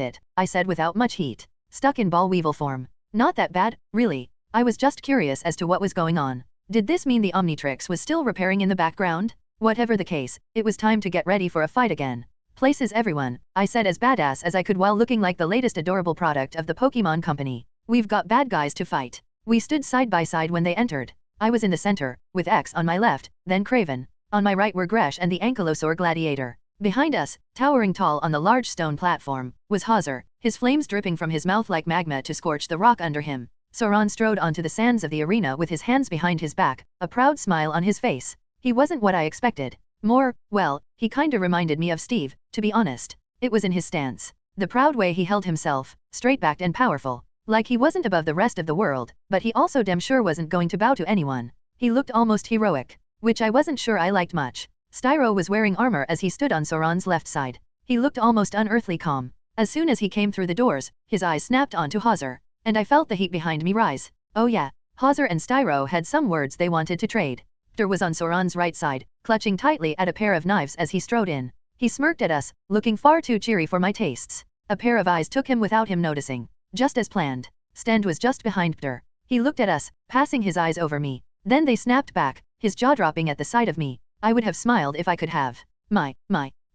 it, I said without much heat. Stuck in ball weevil form. Not that bad, really. I was just curious as to what was going on. Did this mean the Omnitrix was still repairing in the background? Whatever the case, it was time to get ready for a fight again. Places everyone, I said as badass as I could while looking like the latest adorable product of the Pokemon company. We've got bad guys to fight. We stood side by side when they entered. I was in the center, with X on my left, then Craven. On my right were Gresh and the Ankylosaur Gladiator. Behind us, towering tall on the large stone platform, was Hauser, his flames dripping from his mouth like magma to scorch the rock under him. Sauron strode onto the sands of the arena with his hands behind his back, a proud smile on his face. He wasn't what I expected. More, well, he kinda reminded me of Steve, to be honest. It was in his stance. The proud way he held himself, straight-backed and powerful. Like he wasn't above the rest of the world, but he also damn sure wasn't going to bow to anyone. He looked almost heroic, which I wasn't sure I liked much. Styro was wearing armor as he stood on Sauron's left side. He looked almost unearthly calm. As soon as he came through the doors, his eyes snapped onto Hauser, and I felt the heat behind me rise. Oh yeah, Hauser and Styro had some words they wanted to trade. Hector was on Sauron's right side, clutching tightly at a pair of knives as he strode in. He smirked at us, looking far too cheery for my tastes. A pair of eyes took him without him noticing. Just as planned. Stend was just behind Hector. He looked at us, passing his eyes over me. Then they snapped back, his jaw dropping at the sight of me. I would have smiled if I could have. My,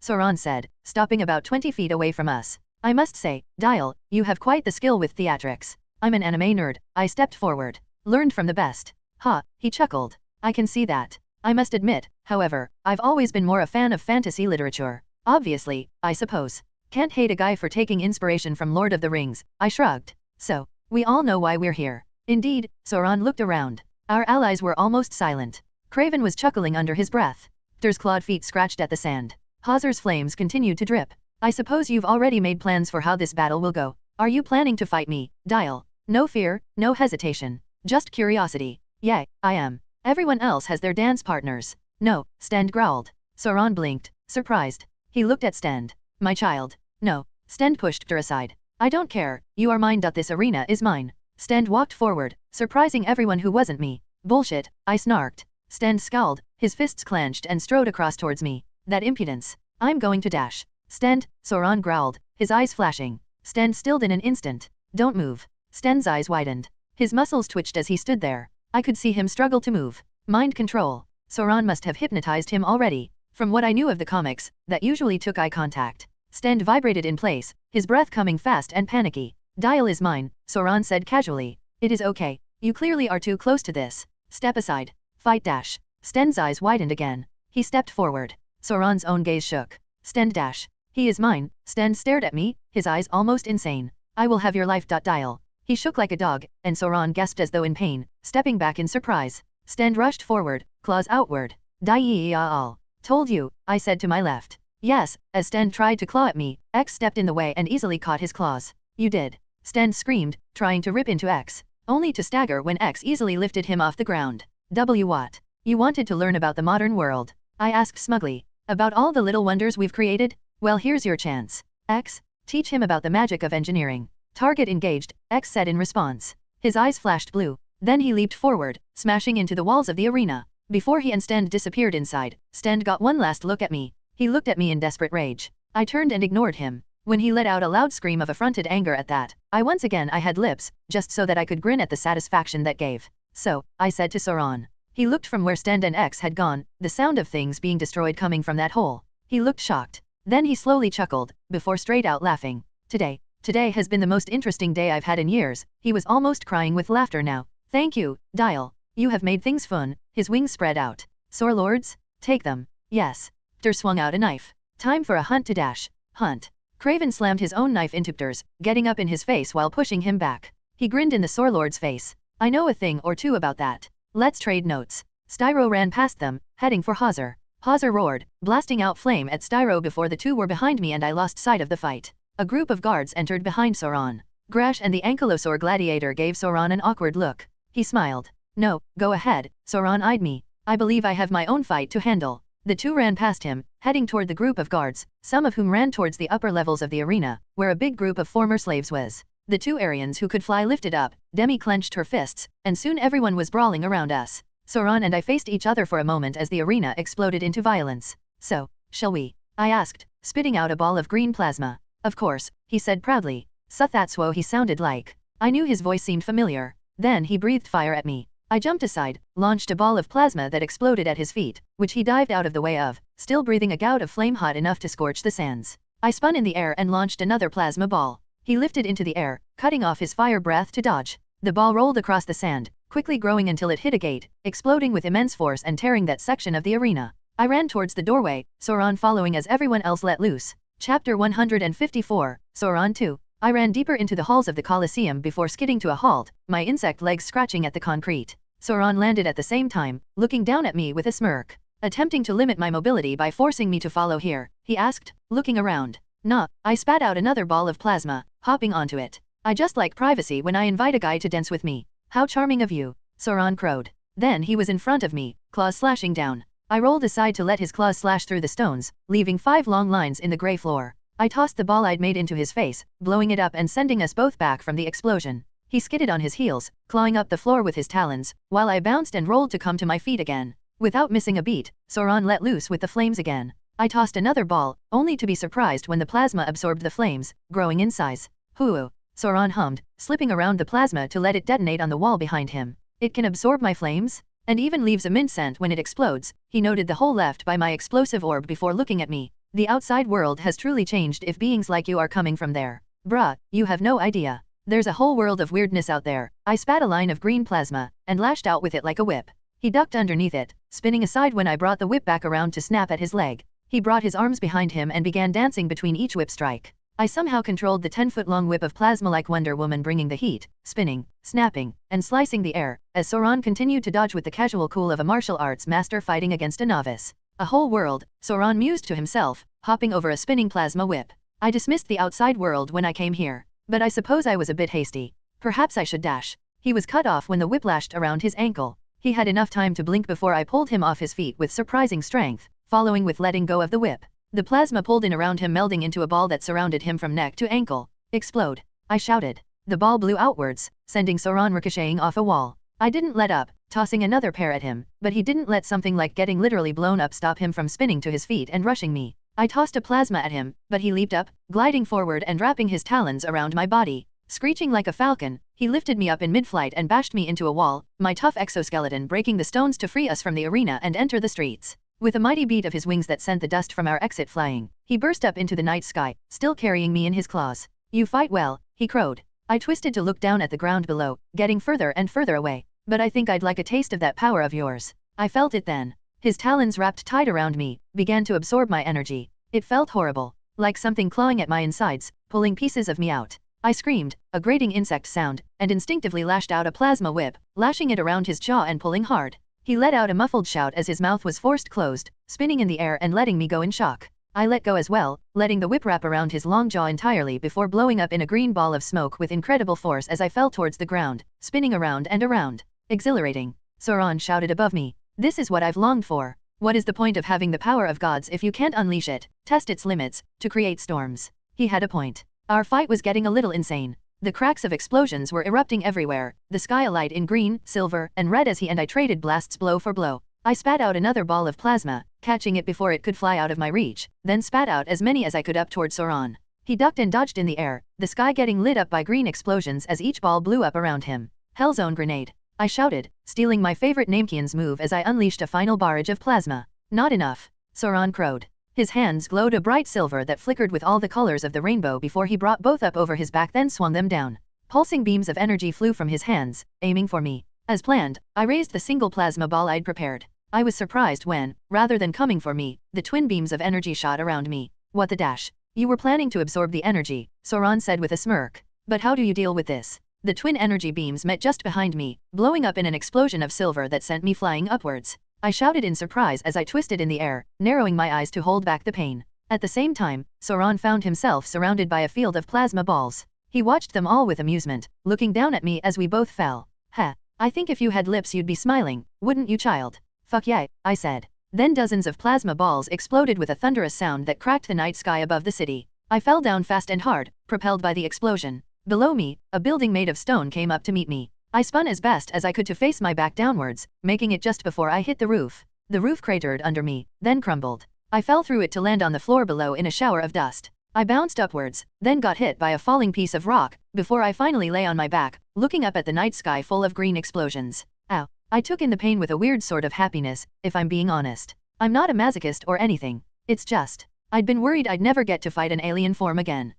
Sauron said, stopping about 20 feet away from us. I must say, Dial, you have quite the skill with theatrics. I'm an anime nerd, I stepped forward. Learned from the best. Ha, he chuckled. I can see that. I must admit, however, I've always been more a fan of fantasy literature. Obviously, I suppose. Can't hate a guy for taking inspiration from Lord of the Rings, I shrugged. So, we all know why we're here. Indeed, Sauron looked around. Our allies were almost silent. Craven was chuckling under his breath. Hector's clawed feet scratched at the sand. Hauser's flames continued to drip. I suppose you've already made plans for how this battle will go. Are you planning to fight me, Dial? No fear, no hesitation. Just curiosity. Yeah, I am. Everyone else has their dance partners. No, Stend growled. Sauron blinked, surprised. He looked at Stend. My child. No. Stend pushed Hector aside. I don't care, you are mine. This arena is mine. Stend walked forward, surprising everyone who wasn't me. Bullshit, I snarked. Stend scowled, his fists clenched and strode across towards me. That impudence. I'm going to dash. Stend, Sauron growled, his eyes flashing. Stend stilled in an instant. Don't move. Stend's eyes widened. His muscles twitched as he stood there. I could see him struggle to move. Mind control. Sauron must have hypnotized him already. From what I knew of the comics, that usually took eye contact. Stend vibrated in place, his breath coming fast and panicky. Dial is mine, Sauron said casually. It is okay. You clearly are too close to this. Step aside. Fight dash. Stend's eyes widened again. He stepped forward. Sauron's own gaze shook. Stend dash. He is mine. Stend stared at me, his eyes almost insane. I will have your life. Dial. He shook like a dog, and Sauron gasped as though in pain, stepping back in surprise. Stend rushed forward, claws outward. Dial. Told you, I said to my left. Yes, as Stend tried to claw at me, X stepped in the way and easily caught his claws. You did. Stend screamed, trying to rip into X, only to stagger when X easily lifted him off the ground. What? You wanted to learn about the modern world? I asked smugly. About all the little wonders we've created? Well, here's your chance. X, teach him about the magic of engineering. Target engaged, X said in response. His eyes flashed blue. Then he leaped forward, smashing into the walls of the arena. Before he and Stend disappeared inside, Stend got one last look at me. He looked at me in desperate rage. I turned and ignored him. When he let out a loud scream of affronted anger at that, I had lips, just so that I could grin at the satisfaction that gave. So, I said to Sauron. He looked from where Stend and X had gone, the sound of things being destroyed coming from that hole. He looked shocked. Then he slowly chuckled, before straight out laughing. Today has been the most interesting day I've had in years. He was almost crying with laughter now. Thank you, Dial. You have made things fun. His wings spread out. Sore lords? Take them. Yes. Pter swung out a knife. Time for a hunt to dash. Hunt. Craven slammed his own knife into Pter's, getting up in his face while pushing him back. He grinned in the Sore Lord's face. I know a thing or two about that. Let's trade notes. Styro ran past them, heading for Hawser. Hawser roared, blasting out flame at Styro before the two were behind me and I lost sight of the fight. A group of guards entered behind Sauron. Grash and the Ankylosaur gladiator gave Sauron an awkward look. He smiled. No, go ahead. Sauron eyed me. I believe I have my own fight to handle. The two ran past him, heading toward the group of guards, some of whom ran towards the upper levels of the arena, where a big group of former slaves was. The two Aryans who could fly lifted up, Demi clenched her fists, and soon everyone was brawling around us. Sauron and I faced each other for a moment as the arena exploded into violence. So, shall we? I asked, spitting out a ball of green plasma. Of course, he said proudly. That's what he sounded like. I knew his voice seemed familiar. Then he breathed fire at me. I jumped aside, launched a ball of plasma that exploded at his feet, which he dived out of the way of, still breathing a gout of flame hot enough to scorch the sands. I spun in the air and launched another plasma ball. He lifted into the air, cutting off his fire breath to dodge. The ball rolled across the sand, quickly growing until it hit a gate, exploding with immense force and tearing that section of the arena. I ran towards the doorway, Sauron following as everyone else let loose. Chapter 154, Sauron 2. I ran deeper into the halls of the Colosseum before skidding to a halt, my insect legs scratching at the concrete. Sauron landed at the same time, looking down at me with a smirk. Attempting to limit my mobility by forcing me to follow here, he asked, looking around. Nah, I spat out another ball of plasma, hopping onto it. I just like privacy when I invite a guy to dance with me. How charming of you, Sauron crowed. Then he was in front of me, claws slashing down. I rolled aside to let his claws slash through the stones, leaving 5 long lines in the gray floor. I tossed the ball I'd made into his face, blowing it up and sending us both back from the explosion. He skidded on his heels, clawing up the floor with his talons, while I bounced and rolled to come to my feet again. Without missing a beat, Sauron let loose with the flames again. I tossed another ball, only to be surprised when the plasma absorbed the flames, growing in size. Hoo! Sauron hummed, slipping around the plasma to let it detonate on the wall behind him. It can absorb my flames? And even leaves a mint scent when it explodes, he noted the hole left by my explosive orb before looking at me. The outside world has truly changed if beings like you are coming from there. Bruh, you have no idea. There's a whole world of weirdness out there. I spat a line of green plasma, and lashed out with it like a whip. He ducked underneath it, spinning aside when I brought the whip back around to snap at his leg. He brought his arms behind him and began dancing between each whip strike. I somehow controlled the 10-foot-long whip of plasma like Wonder Woman, bringing the heat, spinning, snapping, and slicing the air, as Sauron continued to dodge with the casual cool of a martial arts master fighting against a novice. A whole world, Sauron mused to himself, hopping over a spinning plasma whip. I dismissed the outside world when I came here, but I suppose I was a bit hasty. Perhaps I should dash. He was cut off when the whip lashed around his ankle. He had enough time to blink before I pulled him off his feet with surprising strength, following with letting go of the whip. The plasma pulled in around him, melding into a ball that surrounded him from neck to ankle. Explode! I shouted. The ball blew outwards, sending Sauron ricocheting off a wall. I didn't let up, tossing another pair at him, but he didn't let something like getting literally blown up stop him from spinning to his feet and rushing me. I tossed a plasma at him, but he leaped up, gliding forward and wrapping his talons around my body. Screeching like a falcon, he lifted me up in mid-flight and bashed me into a wall, my tough exoskeleton breaking the stones to free us from the arena and enter the streets. With a mighty beat of his wings that sent the dust from our exit flying, he burst up into the night sky, still carrying me in his claws. You fight well, he crowed. I twisted to look down at the ground below, getting further and further away. But I think I'd like a taste of that power of yours. I felt it then. His talons wrapped tight around me, began to absorb my energy. It felt horrible, like something clawing at my insides, pulling pieces of me out. I screamed, a grating insect sound, and instinctively lashed out a plasma whip, lashing it around his jaw and pulling hard. He let out a muffled shout as his mouth was forced closed, spinning in the air and letting me go in shock. I let go as well, letting the whip wrap around his long jaw entirely before blowing up in a green ball of smoke with incredible force as I fell towards the ground, spinning around and around. Exhilarating. Sauron shouted above me. This is what I've longed for. What is the point of having the power of gods if you can't unleash it, test its limits, to create storms? He had a point. Our fight was getting a little insane. The cracks of explosions were erupting everywhere, the sky alight in green, silver, and red as he and I traded blasts blow for blow. I spat out another ball of plasma, catching it before it could fly out of my reach, then spat out as many as I could up toward Sauron. He ducked and dodged in the air, the sky getting lit up by green explosions as each ball blew up around him. Hellzone grenade. I shouted, stealing my favorite Namekian's move as I unleashed a final barrage of plasma. Not enough. Sauron crowed. His hands glowed a bright silver that flickered with all the colors of the rainbow before he brought both up over his back then swung them down. Pulsing beams of energy flew from his hands, aiming for me. As planned, I raised the single plasma ball I'd prepared. I was surprised when, rather than coming for me, the twin beams of energy shot around me. What the dash? You were planning to absorb the energy, Sauron said with a smirk. But how do you deal with this? The twin energy beams met just behind me, blowing up in an explosion of silver that sent me flying upwards. I shouted in surprise as I twisted in the air, narrowing my eyes to hold back the pain. At the same time, Sauron found himself surrounded by a field of plasma balls. He watched them all with amusement, looking down at me as we both fell. Heh, I think if you had lips you'd be smiling, wouldn't you, child? Fuck yeah, I said. Then dozens of plasma balls exploded with a thunderous sound that cracked the night sky above the city. I fell down fast and hard, propelled by the explosion. Below me, a building made of stone came up to meet me. I spun as best as I could to face my back downwards, making it just before I hit the roof. The roof cratered under me, then crumbled. I fell through it to land on the floor below in a shower of dust. I bounced upwards, then got hit by a falling piece of rock, before I finally lay on my back, looking up at the night sky full of green explosions. Ow. I took in the pain with a weird sort of happiness, if I'm being honest. I'm not a masochist or anything. It's just, I'd been worried I'd never get to fight an alien form again.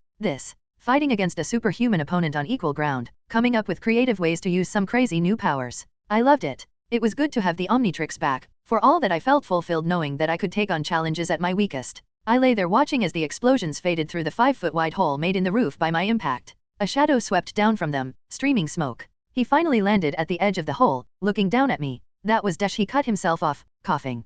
Fighting against a superhuman opponent on equal ground, coming up with creative ways to use some crazy new powers. I loved it. It was good to have the Omnitrix back, for all that I felt fulfilled knowing that I could take on challenges at my weakest. I lay there watching as the explosions faded through the 5-foot-wide hole made in the roof by my impact. A shadow swept down from them, streaming smoke. He finally landed at the edge of the hole, looking down at me. That was Dash. He cut himself off, coughing.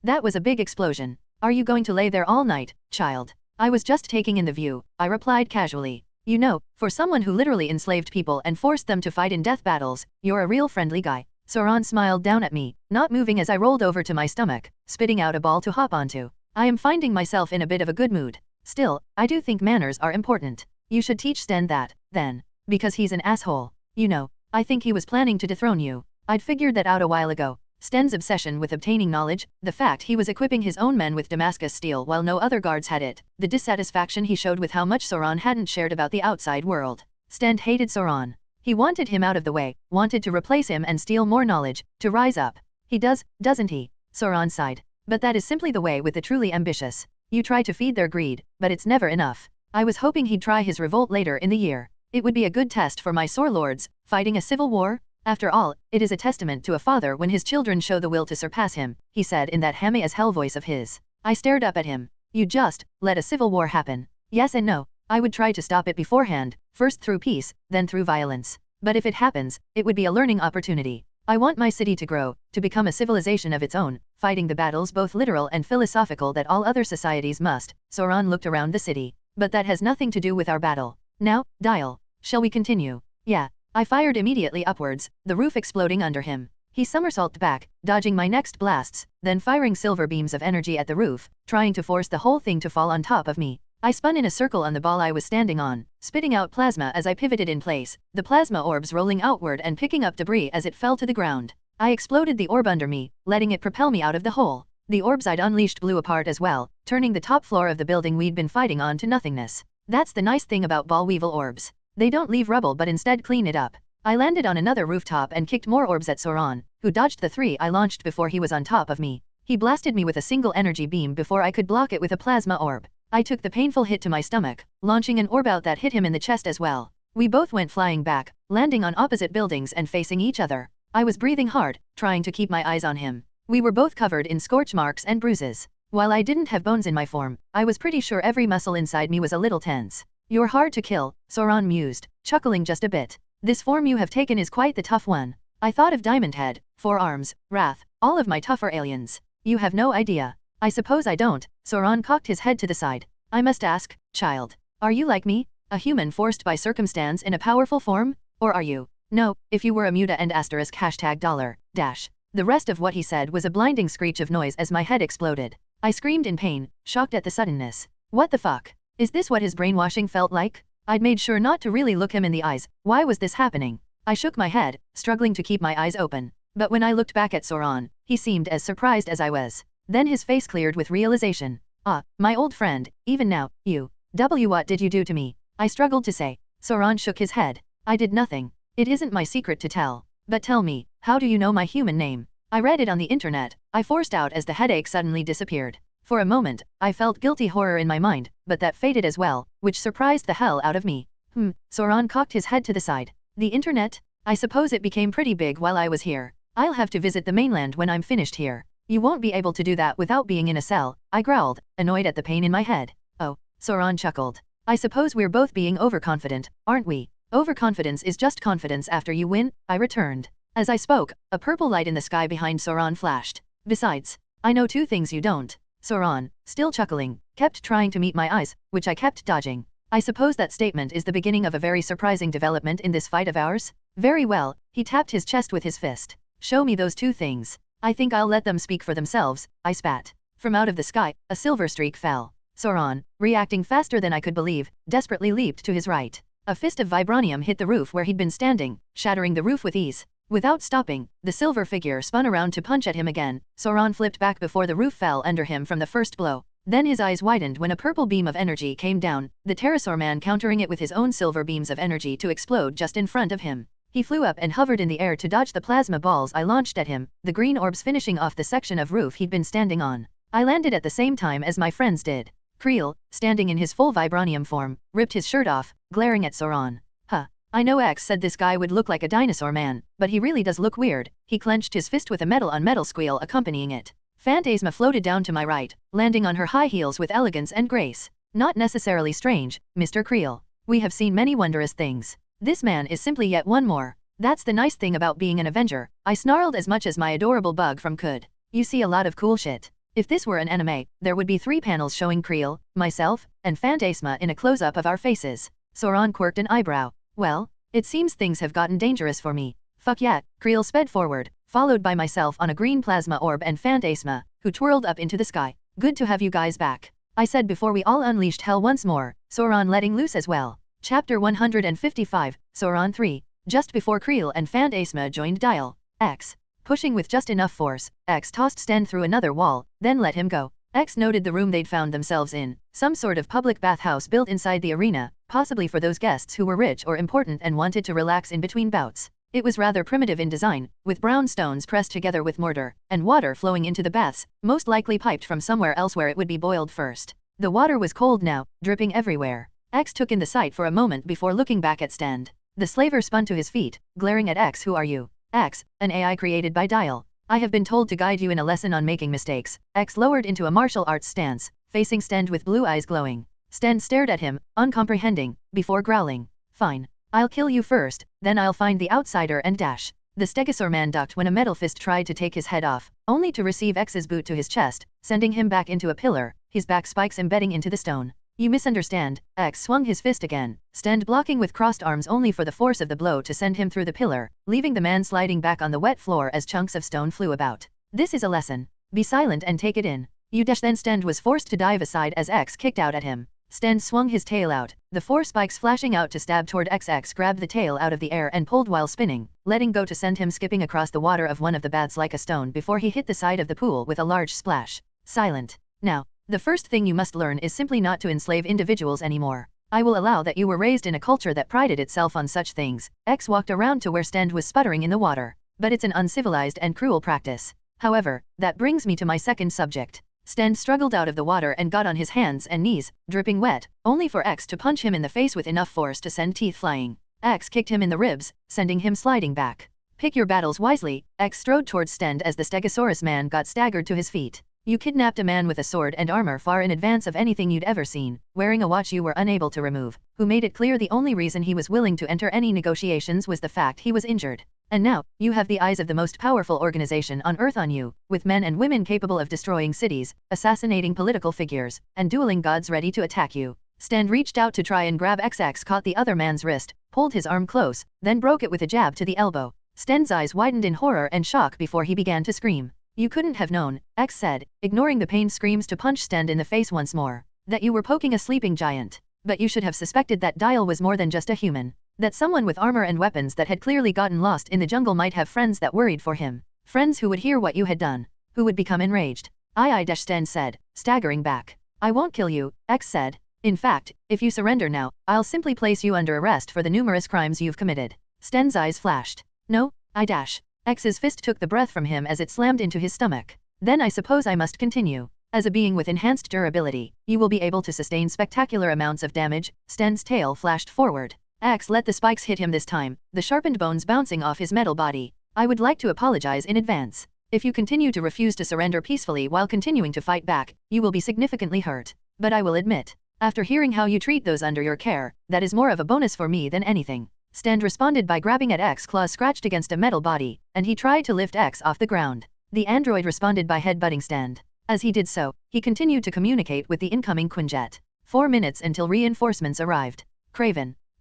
That was a big explosion. Are you going to lay there all night, child? I was just taking in the view, I replied casually. You know, for someone who literally enslaved people and forced them to fight in death battles, you're a real friendly guy. Sauron smiled down at me, not moving as I rolled over to my stomach, spitting out a ball to hop onto. I am finding myself in a bit of a good mood. Still, I do think manners are important. You should teach Sten that, then. Because he's an asshole. You know, I think he was planning to dethrone you. I'd figured that out a while ago. Sten's obsession with obtaining knowledge, the fact he was equipping his own men with Damascus steel while no other guards had it, the dissatisfaction he showed with how much Sauron hadn't shared about the outside world. Sten hated Sauron. He wanted him out of the way, wanted to replace him and steal more knowledge, to rise up. He does, doesn't he? Sauron sighed. But that is simply the way with the truly ambitious. You try to feed their greed, but it's never enough. I was hoping he'd try his revolt later in the year. It would be a good test for my sore lords, fighting a civil war. After all, it is a testament to a father when his children show the will to surpass him, he said in that hammy as hell voice of his. I stared up at him. You just let a civil war happen. Yes and no. I would try to stop it beforehand, first through peace, then through violence. But if it happens, it would be a learning opportunity. I want my city to grow, to become a civilization of its own, fighting the battles both literal and philosophical that all other societies must. Sauron looked around the city. But that has nothing to do with our battle. Now, Dial. Shall we continue? Yeah. I fired immediately upwards, the roof exploding under him. He somersaulted back, dodging my next blasts, then firing silver beams of energy at the roof, trying to force the whole thing to fall on top of me. I spun in a circle on the ball I was standing on, spitting out plasma as I pivoted in place, the plasma orbs rolling outward and picking up debris as it fell to the ground. I exploded the orb under me, letting it propel me out of the hole. The orbs I'd unleashed blew apart as well, turning the top floor of the building we'd been fighting on to nothingness. That's the nice thing about ball weevil orbs. They don't leave rubble but instead clean it up. I landed on another rooftop and kicked more orbs at Sauron, who dodged the 3 I launched before he was on top of me. He blasted me with a single energy beam before I could block it with a plasma orb. I took the painful hit to my stomach, launching an orb out that hit him in the chest as well. We both went flying back, landing on opposite buildings and facing each other. I was breathing hard, trying to keep my eyes on him. We were both covered in scorch marks and bruises. While I didn't have bones in my form, I was pretty sure every muscle inside me was a little tense. You're hard to kill, Sauron mused, chuckling just a bit. This form you have taken is quite the tough one. I thought of Diamond Head, 4 Arms, Wrath, all of my tougher aliens. You have no idea. I suppose I don't. Sauron cocked his head to the side. I must ask, child, are you like me, a human forced by circumstance in a powerful form? Or are you? No, if you were a muta and asterisk $. The rest of what he said was a blinding screech of noise as my head exploded. I screamed in pain, shocked at the suddenness. What the fuck? Is this what his brainwashing felt like? I'd made sure not to really look him in the eyes. Why was this happening? I shook my head, struggling to keep my eyes open. But when I looked back at Soran, he seemed as surprised as I was. Then his face cleared with realization. Ah, my old friend, even now, what did you do to me? I struggled to say. Soran shook his head. I did nothing. It isn't my secret to tell. But tell me, how do you know my human name? I read it on the internet, I forced out as the headache suddenly disappeared. For a moment, I felt guilty horror in my mind, but that faded as well, which surprised the hell out of me. Soran cocked his head to the side. The internet? I suppose it became pretty big while I was here. I'll have to visit the mainland when I'm finished here. You won't be able to do that without being in a cell, I growled, annoyed at the pain in my head. Oh, Soran chuckled. I suppose we're both being overconfident, aren't we? Overconfidence is just confidence after you win, I returned. As I spoke, a purple light in the sky behind Soran flashed. Besides, I know two things you don't. Soran, still chuckling, kept trying to meet my eyes, which I kept dodging. I suppose that statement is the beginning of a very surprising development in this fight of ours? Very well, he tapped his chest with his fist. Show me those two things. I think I'll let them speak for themselves, I spat. From out of the sky, a silver streak fell. Soran, reacting faster than I could believe, desperately leaped to his right. A fist of vibranium hit the roof where he'd been standing, shattering the roof with ease. Without stopping, the silver figure spun around to punch at him again. Soran flipped back before the roof fell under him from the first blow. Then his eyes widened when a purple beam of energy came down, the pterosaur man countering it with his own silver beams of energy to explode just in front of him. He flew up and hovered in the air to dodge the plasma balls I launched at him, the green orbs finishing off the section of roof he'd been standing on. I landed at the same time as my friends did. Creel, standing in his full vibranium form, ripped his shirt off, glaring at Soran. I know X said this guy would look like a dinosaur man, but he really does look weird. He clenched his fist with a metal-on-metal squeal accompanying it. Phantasma floated down to my right, landing on her high heels with elegance and grace. Not necessarily strange, Mr. Creel. We have seen many wondrous things. This man is simply yet one more. That's the nice thing about being an Avenger, I snarled as much as my adorable bug from could. You see a lot of cool shit. If this were an anime, there would be 3 panels showing Creel, myself, and Phantasma in a close-up of our faces. Soran quirked an eyebrow. Well, it seems things have gotten dangerous for me. Fuck yeah, Creel sped forward, followed by myself on a green plasma orb and Phantasma, who twirled up into the sky. Good to have you guys back, I said before we all unleashed hell once more, Soran letting loose as well. Chapter 155, Soran 3. Just before Creel and Phantasma joined Dial, X. Pushing with just enough force, X tossed Sten through another wall, then let him go. X noted the room they'd found themselves in, some sort of public bathhouse built inside the arena, possibly for those guests who were rich or important and wanted to relax in between bouts. It was rather primitive in design, with brown stones pressed together with mortar, and water flowing into the baths, most likely piped from somewhere else where it would be boiled first. The water was cold now, dripping everywhere. X took in the sight for a moment before looking back at Sten. The slaver spun to his feet, glaring at X. Who are you? X, an AI created by Dial. I have been told to guide you in a lesson on making mistakes. X lowered into a martial arts stance, facing Sten with blue eyes glowing. Sten stared at him, uncomprehending, before growling. Fine. I'll kill you first, then I'll find the outsider and dash. The Stegosaur man ducked when a metal fist tried to take his head off, only to receive X's boot to his chest, sending him back into a pillar, his back spikes embedding into the stone. You misunderstand. X swung his fist again, Sten blocking with crossed arms only for the force of the blow to send him through the pillar, leaving the man sliding back on the wet floor as chunks of stone flew about. This is a lesson. Be silent and take it in. You dash. Then Sten was forced to dive aside as X kicked out at him. Sten swung his tail out, the 4 spikes flashing out to stab toward X. X grabbed the tail out of the air and pulled while spinning, letting go to send him skipping across the water of one of the baths like a stone before he hit the side of the pool with a large splash. Silent. Now, the first thing you must learn is simply not to enslave individuals anymore. I will allow that you were raised in a culture that prided itself on such things. X walked around to where Sten was sputtering in the water. But it's an uncivilized and cruel practice. However, that brings me to my second subject. Sten struggled out of the water and got on his hands and knees, dripping wet, only for X to punch him in the face with enough force to send teeth flying. X kicked him in the ribs, sending him sliding back. Pick your battles wisely. X strode towards Sten as the Stegosaurus man got staggered to his feet. You kidnapped a man with a sword and armor far in advance of anything you'd ever seen, wearing a watch you were unable to remove, who made it clear the only reason he was willing to enter any negotiations was the fact he was injured. And now, you have the eyes of the most powerful organization on Earth on you, with men and women capable of destroying cities, assassinating political figures, and dueling gods ready to attack you. Sten reached out to try and grab X. X caught the other man's wrist, pulled his arm close, then broke it with a jab to the elbow. Sten's eyes widened in horror and shock before he began to scream. You couldn't have known, X said, ignoring the pain screams to punch Sten in the face once more, that you were poking a sleeping giant. But you should have suspected that Dial was more than just a human. That someone with armor and weapons that had clearly gotten lost in the jungle might have friends that worried for him. Friends who would hear what you had done. Who would become enraged. Stan said, staggering back. I won't kill you, X said. In fact, if you surrender now, I'll simply place you under arrest for the numerous crimes you've committed. Sten's eyes flashed. No, X's fist took the breath from him as it slammed into his stomach. Then I suppose I must continue. As a being with enhanced durability, you will be able to sustain spectacular amounts of damage. Sten's tail flashed forward. X let the spikes hit him this time, the sharpened bones bouncing off his metal body. I would like to apologize in advance. If you continue to refuse to surrender peacefully while continuing to fight back, you will be significantly hurt. But I will admit, after hearing how you treat those under your care, that is more of a bonus for me than anything. Sten responded by grabbing at X's claws scratched against a metal body, and he tried to lift X off the ground. The android responded by headbutting Sten. As he did so, he continued to communicate with the incoming Quinjet. 4 minutes until reinforcements arrived.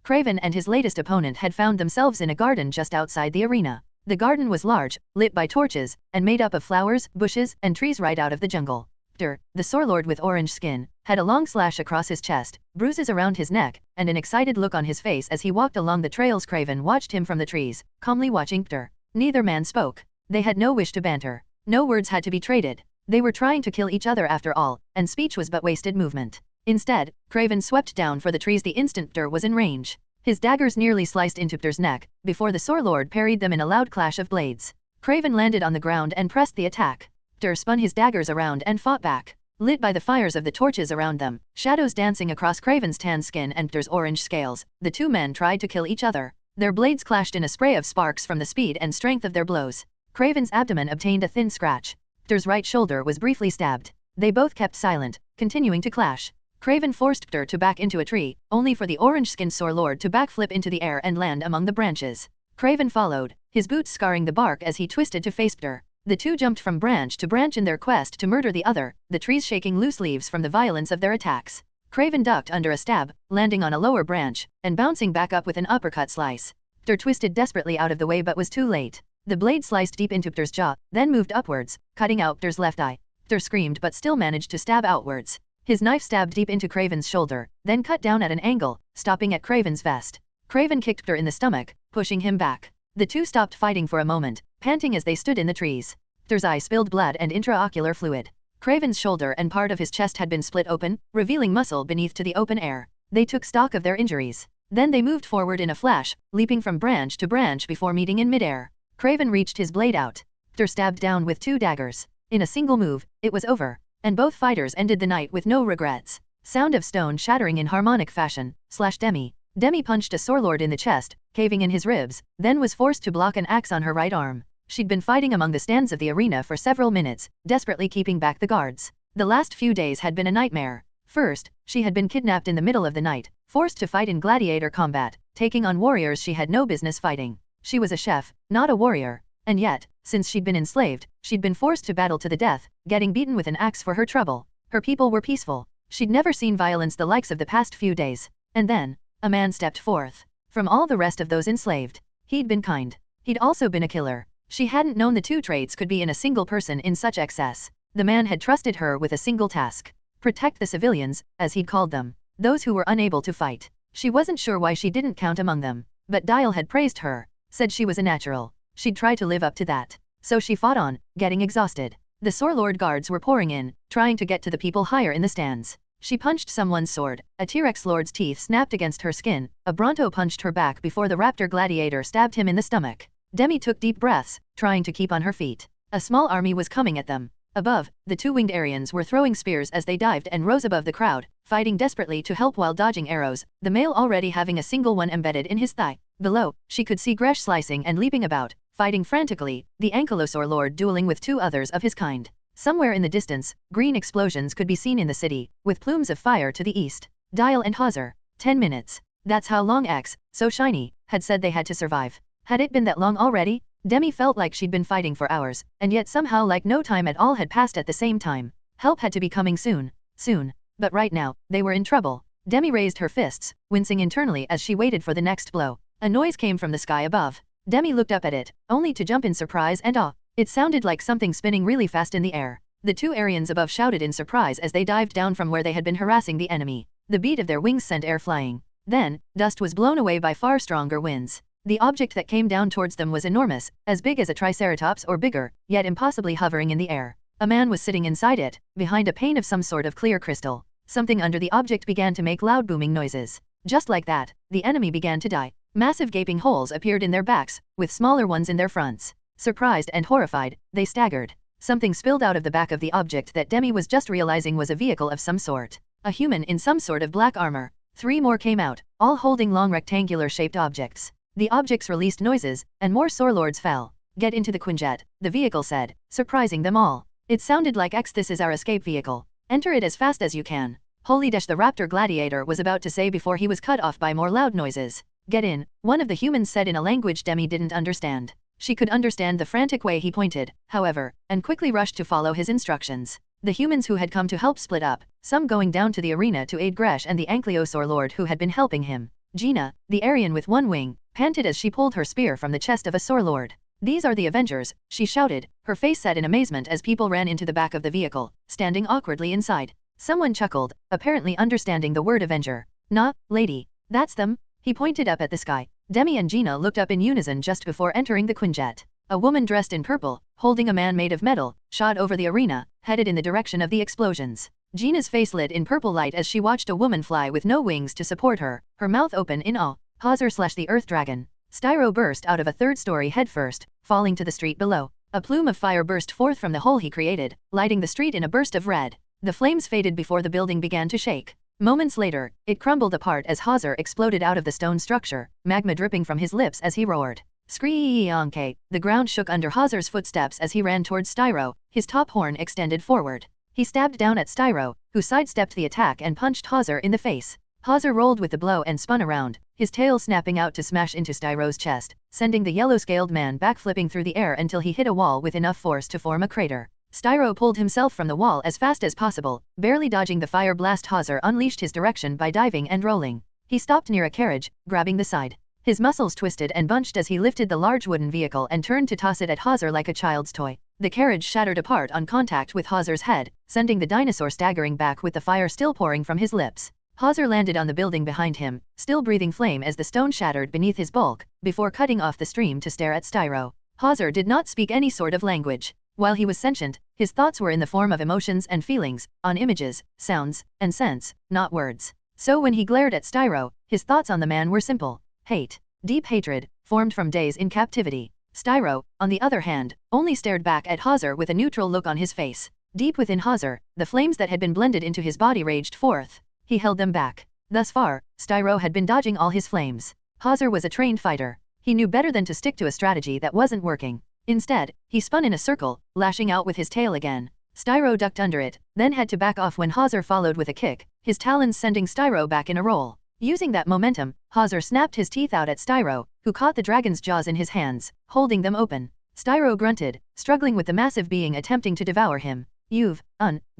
Craven and his latest opponent had found themselves in a garden just outside the arena. The garden was large, lit by torches, and made up of flowers, bushes, and trees right out of the jungle. The Sorlord with orange skin, had a long slash across his chest, bruises around his neck, and an excited look on his face as he walked along the trails. Craven watched him from the trees, calmly watching Hector. Neither man spoke. They had no wish to banter. No words had to be traded. They were trying to kill each other after all, and speech was but wasted movement. Instead, Craven swept down for the trees the instant Hector was in range. His daggers nearly sliced into Hector's neck, before the Sorlord parried them in a loud clash of blades. Craven landed on the ground and pressed the attack. Hector spun his daggers around and fought back. Lit by the fires of the torches around them, shadows dancing across Craven's tan skin and Hector's orange scales, the two men tried to kill each other. Their blades clashed in a spray of sparks from the speed and strength of their blows. Craven's abdomen obtained a thin scratch. Hector's right shoulder was briefly stabbed. They both kept silent, continuing to clash. Craven forced Hector to back into a tree, only for the orange-skinned Sorlord to backflip into the air and land among the branches. Craven followed, his boots scarring the bark as he twisted to face Hector. The two jumped from branch to branch in their quest to murder the other, the trees shaking loose leaves from the violence of their attacks. Craven ducked under a stab, landing on a lower branch, and bouncing back up with an uppercut slice. Hector twisted desperately out of the way but was too late. The blade sliced deep into Hector's jaw, then moved upwards, cutting out Hector's left eye. Hector screamed but still managed to stab outwards. His knife stabbed deep into Craven's shoulder, then cut down at an angle, stopping at Craven's vest. Craven kicked Hector in the stomach, pushing him back. The two stopped fighting for a moment, panting as they stood in the trees. Hector's eye spilled blood and intraocular fluid. Craven's shoulder and part of his chest had been split open, revealing muscle beneath to the open air. They took stock of their injuries. Then they moved forward in a flash, leaping from branch to branch before meeting in midair. Craven reached his blade out. Hector stabbed down with 2 daggers. In a single move, it was over. And both fighters ended the night with no regrets. Sound of stone shattering in harmonic fashion, /Demi. Demi punched a Sorlord in the chest, caving in his ribs, then was forced to block an axe on her right arm. She'd been fighting among the stands of the arena for several minutes, desperately keeping back the guards. The last few days had been a nightmare. First, she had been kidnapped in the middle of the night, forced to fight in gladiator combat, taking on warriors she had no business fighting. She was a chef, not a warrior. And yet, since she'd been enslaved, she'd been forced to battle to the death, getting beaten with an axe for her trouble. Her people were peaceful. She'd never seen violence the likes of the past few days. And then, a man stepped forth. From all the rest of those enslaved, he'd been kind. He'd also been a killer. She hadn't known the two traits could be in a single person in such excess. The man had trusted her with a single task. Protect the civilians, as he'd called them. Those who were unable to fight. She wasn't sure why she didn't count among them. But Dial had praised her. Said she was a natural. She'd try to live up to that. So she fought on, getting exhausted. The Sorlord guards were pouring in, trying to get to the people higher in the stands. She punched someone's sword. A T-Rex lord's teeth snapped against her skin. A Bronto punched her back before the raptor gladiator stabbed him in the stomach. Demi took deep breaths, trying to keep on her feet. A small army was coming at them. Above, the 2 winged Aryans were throwing spears as they dived and rose above the crowd, fighting desperately to help while dodging arrows, the male already having a single one embedded in his thigh. Below, she could see Gresh slicing and leaping about, fighting frantically, the Ankylosaur lord dueling with 2 others of his kind. Somewhere in the distance, green explosions could be seen in the city, with plumes of fire to the east. Dial and Hauser. 10 minutes. That's how long X, so shiny, had said they had to survive. Had it been that long already? Demi felt like she'd been fighting for hours, and yet somehow like no time at all had passed at the same time. Help had to be coming soon. Soon. But right now, they were in trouble. Demi raised her fists, wincing internally as she waited for the next blow. A noise came from the sky above. Demi looked up at it, only to jump in surprise and awe. It sounded like something spinning really fast in the air. The 2 Aryans above shouted in surprise as they dived down from where they had been harassing the enemy. The beat of their wings sent air flying. Then, dust was blown away by far stronger winds. The object that came down towards them was enormous, as big as a triceratops or bigger, yet impossibly hovering in the air. A man was sitting inside it, behind a pane of some sort of clear crystal. Something under the object began to make loud booming noises. Just like that, the enemy began to die. Massive gaping holes appeared in their backs, with smaller ones in their fronts. Surprised and horrified, they staggered. Something spilled out of the back of the object that Demi was just realizing was a vehicle of some sort. A human in some sort of black armor. 3 more came out, all holding long rectangular-shaped objects. The objects released noises, and more Sorlords fell. Get into the Quinjet, the vehicle said, surprising them all. It sounded like this is our escape vehicle. Enter it as fast as you can. Holy dash, the Raptor Gladiator was about to say before he was cut off by more loud noises. Get in, one of the humans said in a language Demi didn't understand. She could understand the frantic way he pointed, however, and quickly rushed to follow his instructions. The humans who had come to help split up, some going down to the arena to aid Gresh and the Ankylosaur Lord who had been helping him. Gina, the Aryan with one wing, panted as she pulled her spear from the chest of a Sorlord. These are the Avengers, she shouted, her face set in amazement as people ran into the back of the vehicle, standing awkwardly inside. Someone chuckled, apparently understanding the word Avenger. Nah, lady, that's them. He pointed up at the sky. Demi and Gina looked up in unison just before entering the Quinjet. A woman dressed in purple, holding a man made of metal, shot over the arena, headed in the direction of the explosions. Gina's face lit in purple light as she watched a woman fly with no wings to support her, her mouth open in awe. Hazar/the Earth Dragon. Styro burst out of a 3rd story headfirst, falling to the street below. A plume of fire burst forth from the hole he created, lighting the street in a burst of red. The flames faded before the building began to shake. Moments later, it crumbled apart as Hazar exploded out of the stone structure, magma dripping from his lips as he roared. Screeonk! The ground shook under Hazar's footsteps as he ran towards Styro, his top horn extended forward. He stabbed down at Styro, who sidestepped the attack and punched Hazar in the face. Hazar rolled with the blow and spun around, his tail snapping out to smash into Styro's chest, sending the yellow-scaled man backflipping through the air until he hit a wall with enough force to form a crater. Styro pulled himself from the wall as fast as possible, barely dodging the fire blast. Hazar unleashed his direction by diving and rolling. He stopped near a carriage, grabbing the side. His muscles twisted and bunched as he lifted the large wooden vehicle and turned to toss it at Hazar like a child's toy. The carriage shattered apart on contact with Hazar's head, sending the dinosaur staggering back with the fire still pouring from his lips. Hazar landed on the building behind him, still breathing flame as the stone shattered beneath his bulk, before cutting off the stream to stare at Styro. Hazar did not speak any sort of language. While he was sentient, his thoughts were in the form of emotions and feelings, on images, sounds, and scents, not words. So when he glared at Styro, his thoughts on the man were simple. Hate. Deep hatred, formed from days in captivity. Styro, on the other hand, only stared back at Hazar with a neutral look on his face. Deep within Hazar, the flames that had been blended into his body raged forth. He held them back. Thus far, Styro had been dodging all his flames. Hazar was a trained fighter. He knew better than to stick to a strategy that wasn't working. Instead, he spun in a circle, lashing out with his tail again. Styro ducked under it, then had to back off when Hazar followed with a kick, his talons sending Styro back in a roll. Using that momentum, Hazar snapped his teeth out at Styro, who caught the dragon's jaws in his hands, holding them open. Styro grunted, struggling with the massive being attempting to devour him. You've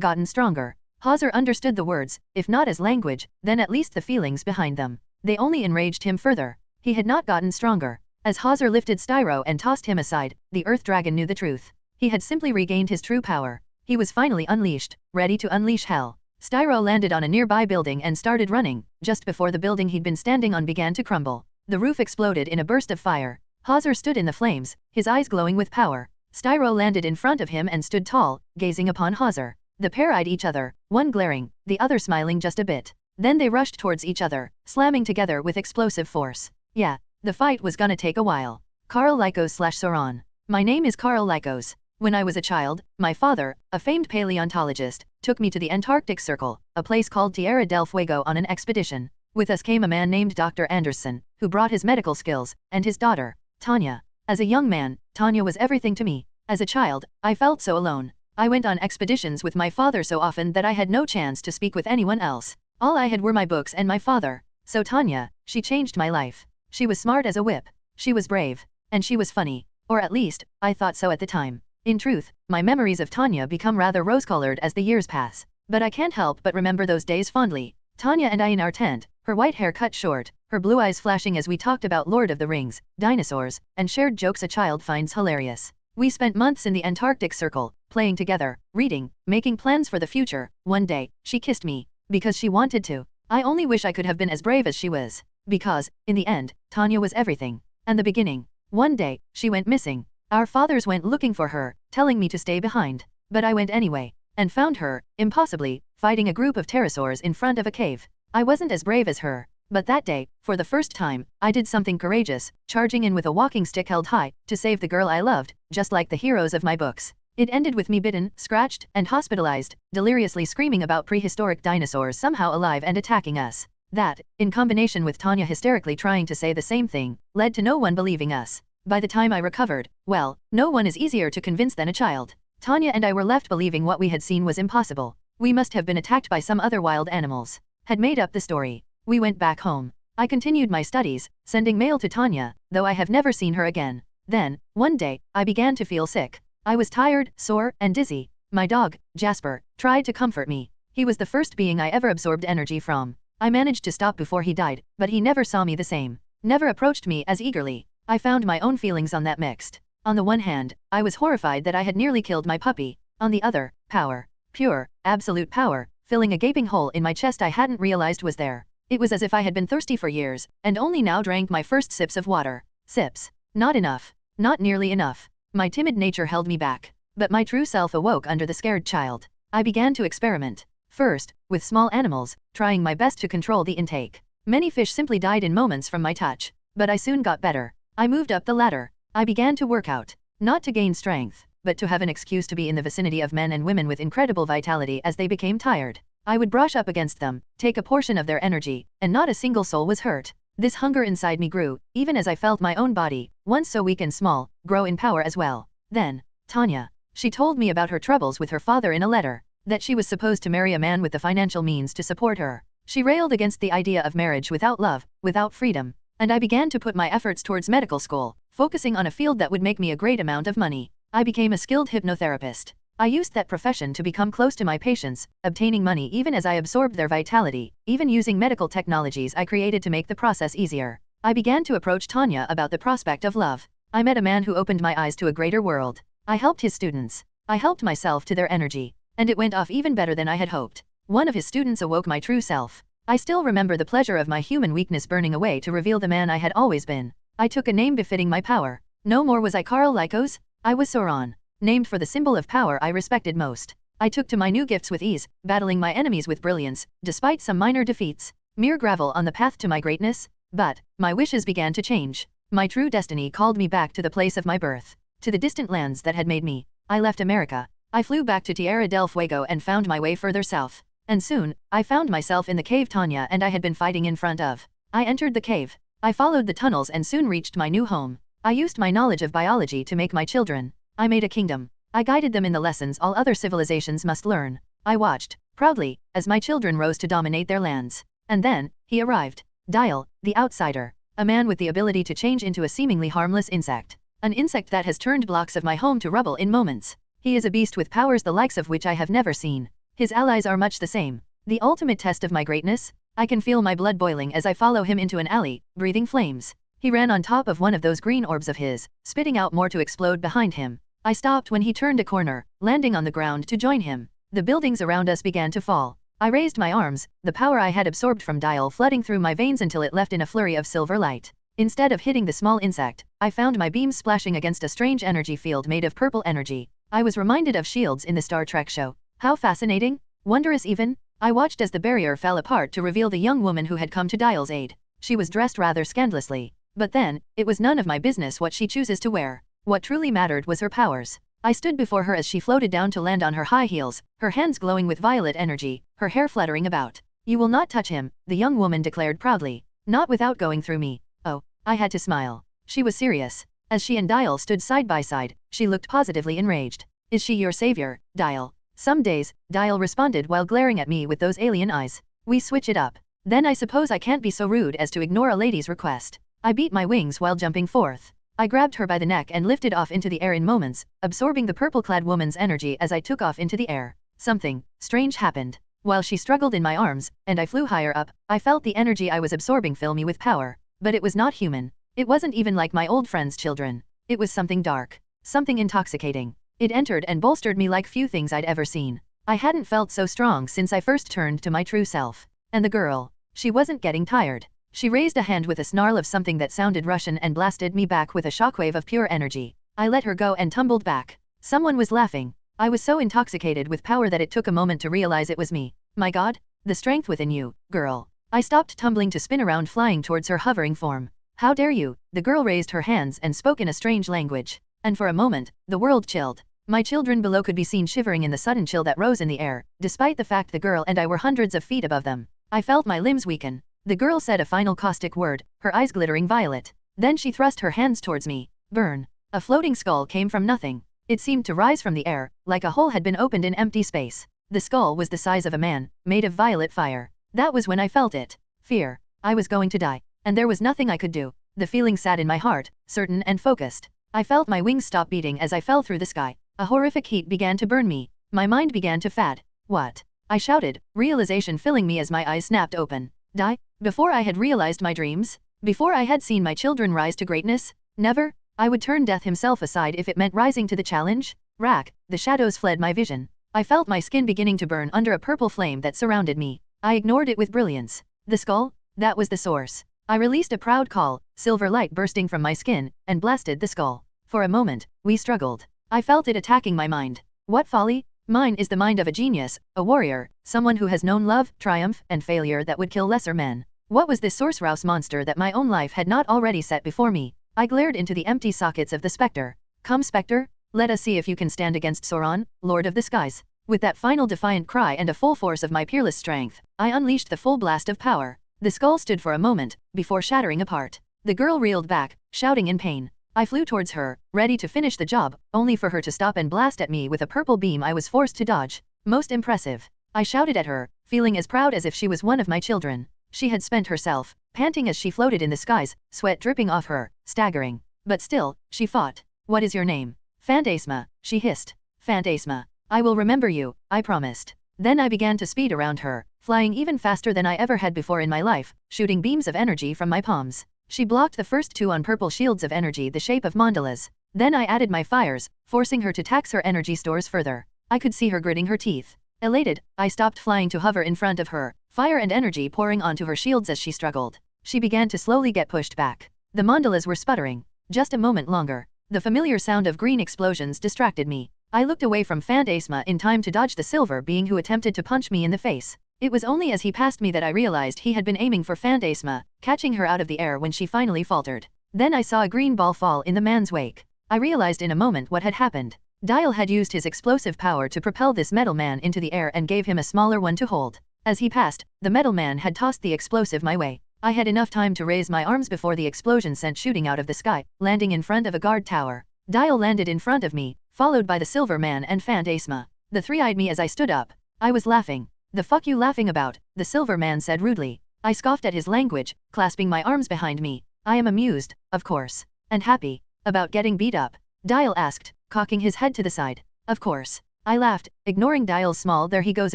gotten stronger. Hazar understood the words, if not as language, then at least the feelings behind them. They only enraged him further. He had not gotten stronger. As Hazar lifted Styro and tossed him aside, the Earth Dragon knew the truth. He had simply regained his true power. He was finally unleashed, ready to unleash hell. Styro landed on a nearby building and started running, just before the building he'd been standing on began to crumble. The roof exploded in a burst of fire. Hazar stood in the flames, his eyes glowing with power. Styro landed in front of him and stood tall, gazing upon Hazar. The pair eyed each other, one glaring, the other smiling just a bit. Then they rushed towards each other, slamming together with explosive force. Yeah, the fight was gonna take a while. Carl Lycos/Sauron. My name is Carl Lycos. When I was a child, my father, a famed paleontologist, took me to the Antarctic Circle, a place called Tierra del Fuego, on an expedition. With us came a man named Dr. Anderson, who brought his medical skills, and his daughter, Tanya. As a young man, Tanya was everything to me. As a child, I felt so alone. I went on expeditions with my father so often that I had no chance to speak with anyone else. All I had were my books and my father. So Tanya, she changed my life. She was smart as a whip. She was brave. And she was funny. Or at least, I thought so at the time. In truth, my memories of Tanya become rather rose-colored as the years pass. But I can't help but remember those days fondly. Tanya and I in our tent, her white hair cut short, her blue eyes flashing as we talked about Lord of the Rings, dinosaurs, and shared jokes a child finds hilarious. We spent months in the Antarctic Circle, playing together, reading, making plans for the future. One day, she kissed me. Because she wanted to. I only wish I could have been as brave as she was. Because, in the end, Tanya was everything. And the beginning. One day, she went missing. Our fathers went looking for her, telling me to stay behind. But I went anyway. And found her, impossibly, fighting a group of pterosaurs in front of a cave. I wasn't as brave as her. But that day, for the first time, I did something courageous, charging in with a walking stick held high, to save the girl I loved, just like the heroes of my books. It ended with me bitten, scratched, and hospitalized, deliriously screaming about prehistoric dinosaurs somehow alive and attacking us. That, in combination with Tanya hysterically trying to say the same thing, led to no one believing us. By the time I recovered, well, no one is easier to convince than a child. Tanya and I were left believing what we had seen was impossible. We must have been attacked by some other wild animals. Had made up the story. We went back home. I continued my studies, sending mail to Tanya, though I have never seen her again. Then, one day, I began to feel sick. I was tired, sore, and dizzy. My dog, Jasper, tried to comfort me. He was the first being I ever absorbed energy from. I managed to stop before he died, but he never saw me the same. Never approached me as eagerly. I found my own feelings on that mixed. On the one hand, I was horrified that I had nearly killed my puppy. On the other, power. Pure, absolute power, filling a gaping hole in my chest I hadn't realized was there. It was as if I had been thirsty for years, and only now drank my first sips of water. Sips. Not enough. Not nearly enough. My timid nature held me back. But my true self awoke under the scared child. I began to experiment. First, with small animals, trying my best to control the intake. Many fish simply died in moments from my touch. But I soon got better. I moved up the ladder. I began to work out. Not to gain strength, but to have an excuse to be in the vicinity of men and women with incredible vitality as they became tired. I would brush up against them, take a portion of their energy, and not a single soul was hurt. This hunger inside me grew, even as I felt my own body, once so weak and small, grow in power as well. Then, Tanya. She told me about her troubles with her father in a letter, that she was supposed to marry a man with the financial means to support her. She railed against the idea of marriage without love, without freedom. And I began to put my efforts towards medical school, focusing on a field that would make me a great amount of money. I became a skilled hypnotherapist. I used that profession to become close to my patients, obtaining money even as I absorbed their vitality, even using medical technologies I created to make the process easier. I began to approach Tanya about the prospect of love. I met a man who opened my eyes to a greater world. I helped his students. I helped myself to their energy. And it went off even better than I had hoped. One of his students awoke my true self. I still remember the pleasure of my human weakness burning away to reveal the man I had always been. I took a name befitting my power. No more was I Karl Lycos. I was Sauron. Named for the symbol of power I respected most. I took to my new gifts with ease, battling my enemies with brilliance, despite some minor defeats. Mere gravel on the path to my greatness. But, my wishes began to change. My true destiny called me back to the place of my birth. To the distant lands that had made me. I left America. I flew back to Tierra del Fuego and found my way further south. And soon, I found myself in the cave Tanya and I had been fighting in front of. I entered the cave. I followed the tunnels and soon reached my new home. I used my knowledge of biology to make my children. I made a kingdom. I guided them in the lessons all other civilizations must learn. I watched, proudly, as my children rose to dominate their lands. And then, he arrived. Dial, the outsider. A man with the ability to change into a seemingly harmless insect. An insect that has turned blocks of my home to rubble in moments. He is a beast with powers the likes of which I have never seen. His allies are much the same. The ultimate test of my greatness? I can feel my blood boiling as I follow him into an alley, breathing flames. He ran on top of one of those green orbs of his, spitting out more to explode behind him. I stopped when he turned a corner, landing on the ground to join him. The buildings around us began to fall. I raised my arms, the power I had absorbed from Dial flooding through my veins until it left in a flurry of silver light. Instead of hitting the small insect, I found my beams splashing against a strange energy field made of purple energy. I was reminded of shields in the Star Trek show. How fascinating, wondrous even. I watched as the barrier fell apart to reveal the young woman who had come to Dial's aid. She was dressed rather scandalously. But then, it was none of my business what she chooses to wear. What truly mattered was her powers. I stood before her as she floated down to land on her high heels, her hands glowing with violet energy, her hair fluttering about. You will not touch him, the young woman declared proudly. Not without going through me. Oh, I had to smile. She was serious. As she and Dial stood side by side, she looked positively enraged. Is she your savior, Dial? Some days, Dial responded while glaring at me with those alien eyes. We switch it up. Then I suppose I can't be so rude as to ignore a lady's request. I beat my wings while jumping forth. I grabbed her by the neck and lifted off into the air in moments, absorbing the purple-clad woman's energy as I took off into the air. Something strange happened. While she struggled in my arms, and I flew higher up, I felt the energy I was absorbing fill me with power. But it was not human. It wasn't even like my old friend's children. It was something dark. Something intoxicating. It entered and bolstered me like few things I'd ever seen. I hadn't felt so strong since I first turned to my true self. And the girl. She wasn't getting tired. She raised a hand with a snarl of something that sounded Russian and blasted me back with a shockwave of pure energy. I let her go and tumbled back. Someone was laughing. I was so intoxicated with power that it took a moment to realize it was me. My god, the strength within you, girl. I stopped tumbling to spin around, flying towards her hovering form. How dare you? The girl raised her hands and spoke in a strange language. And for a moment, the world chilled. My children below could be seen shivering in the sudden chill that rose in the air, despite the fact the girl and I were hundreds of feet above them. I felt my limbs weaken. The girl said a final caustic word, her eyes glittering violet. Then she thrust her hands towards me. Burn. A floating skull came from nothing. It seemed to rise from the air, like a hole had been opened in empty space. The skull was the size of a man, made of violet fire. That was when I felt it. Fear. I was going to die. And there was nothing I could do. The feeling sat in my heart, certain and focused. I felt my wings stop beating as I fell through the sky. A horrific heat began to burn me. My mind began to fad. What? I shouted, realization filling me as my eyes snapped open. Die? Before I had realized my dreams? Before I had seen my children rise to greatness? Never? I would turn death himself aside if it meant rising to the challenge? Rack, the shadows fled my vision. I felt my skin beginning to burn under a purple flame that surrounded me. I ignored it with brilliance. The skull? That was the source. I released a proud call, silver light bursting from my skin, and blasted the skull. For a moment, we struggled. I felt it attacking my mind. What folly? Mine is the mind of a genius, a warrior, someone who has known love, triumph, and failure that would kill lesser men. What was this sorcerous monster that my own life had not already set before me? I glared into the empty sockets of the specter. Come, specter, let us see if you can stand against Sauron, Lord of the Skies. With that final defiant cry and a full force of my peerless strength, I unleashed the full blast of power. The skull stood for a moment, before shattering apart. The girl reeled back, shouting in pain. I flew towards her, ready to finish the job, only for her to stop and blast at me with a purple beam I was forced to dodge. Most impressive. I shouted at her, feeling as proud as if she was one of my children. She had spent herself, panting as she floated in the skies, sweat dripping off her, staggering. But still, she fought. What is your name? Phantasma, she hissed. Phantasma. I will remember you, I promised. Then I began to speed around her, flying even faster than I ever had before in my life, shooting beams of energy from my palms. She blocked the first two on purple shields of energy the shape of mandalas. Then I added my fires, forcing her to tax her energy stores further. I could see her gritting her teeth. Elated, I stopped flying to hover in front of her, fire and energy pouring onto her shields as she struggled. She began to slowly get pushed back. The mandalas were sputtering. Just a moment longer. The familiar sound of green explosions distracted me. I looked away from Phantasma in time to dodge the silver being who attempted to punch me in the face. It was only as he passed me that I realized he had been aiming for Phantasma, catching her out of the air when she finally faltered. Then I saw a green ball fall in the man's wake. I realized in a moment what had happened. Dial had used his explosive power to propel this metal man into the air and gave him a smaller one to hold. As he passed, the metal man had tossed the explosive my way. I had enough time to raise my arms before the explosion sent shooting out of the sky, landing in front of a guard tower. Dial landed in front of me, followed by the silver man and Phantasma. The three eyed me as I stood up. I was laughing. The fuck you laughing about? The silver man said rudely. I scoffed at his language, clasping my arms behind me. I am amused, of course. And happy. About getting beat up? Dial asked, cocking his head to the side. Of course. I laughed, ignoring Dial's small there he goes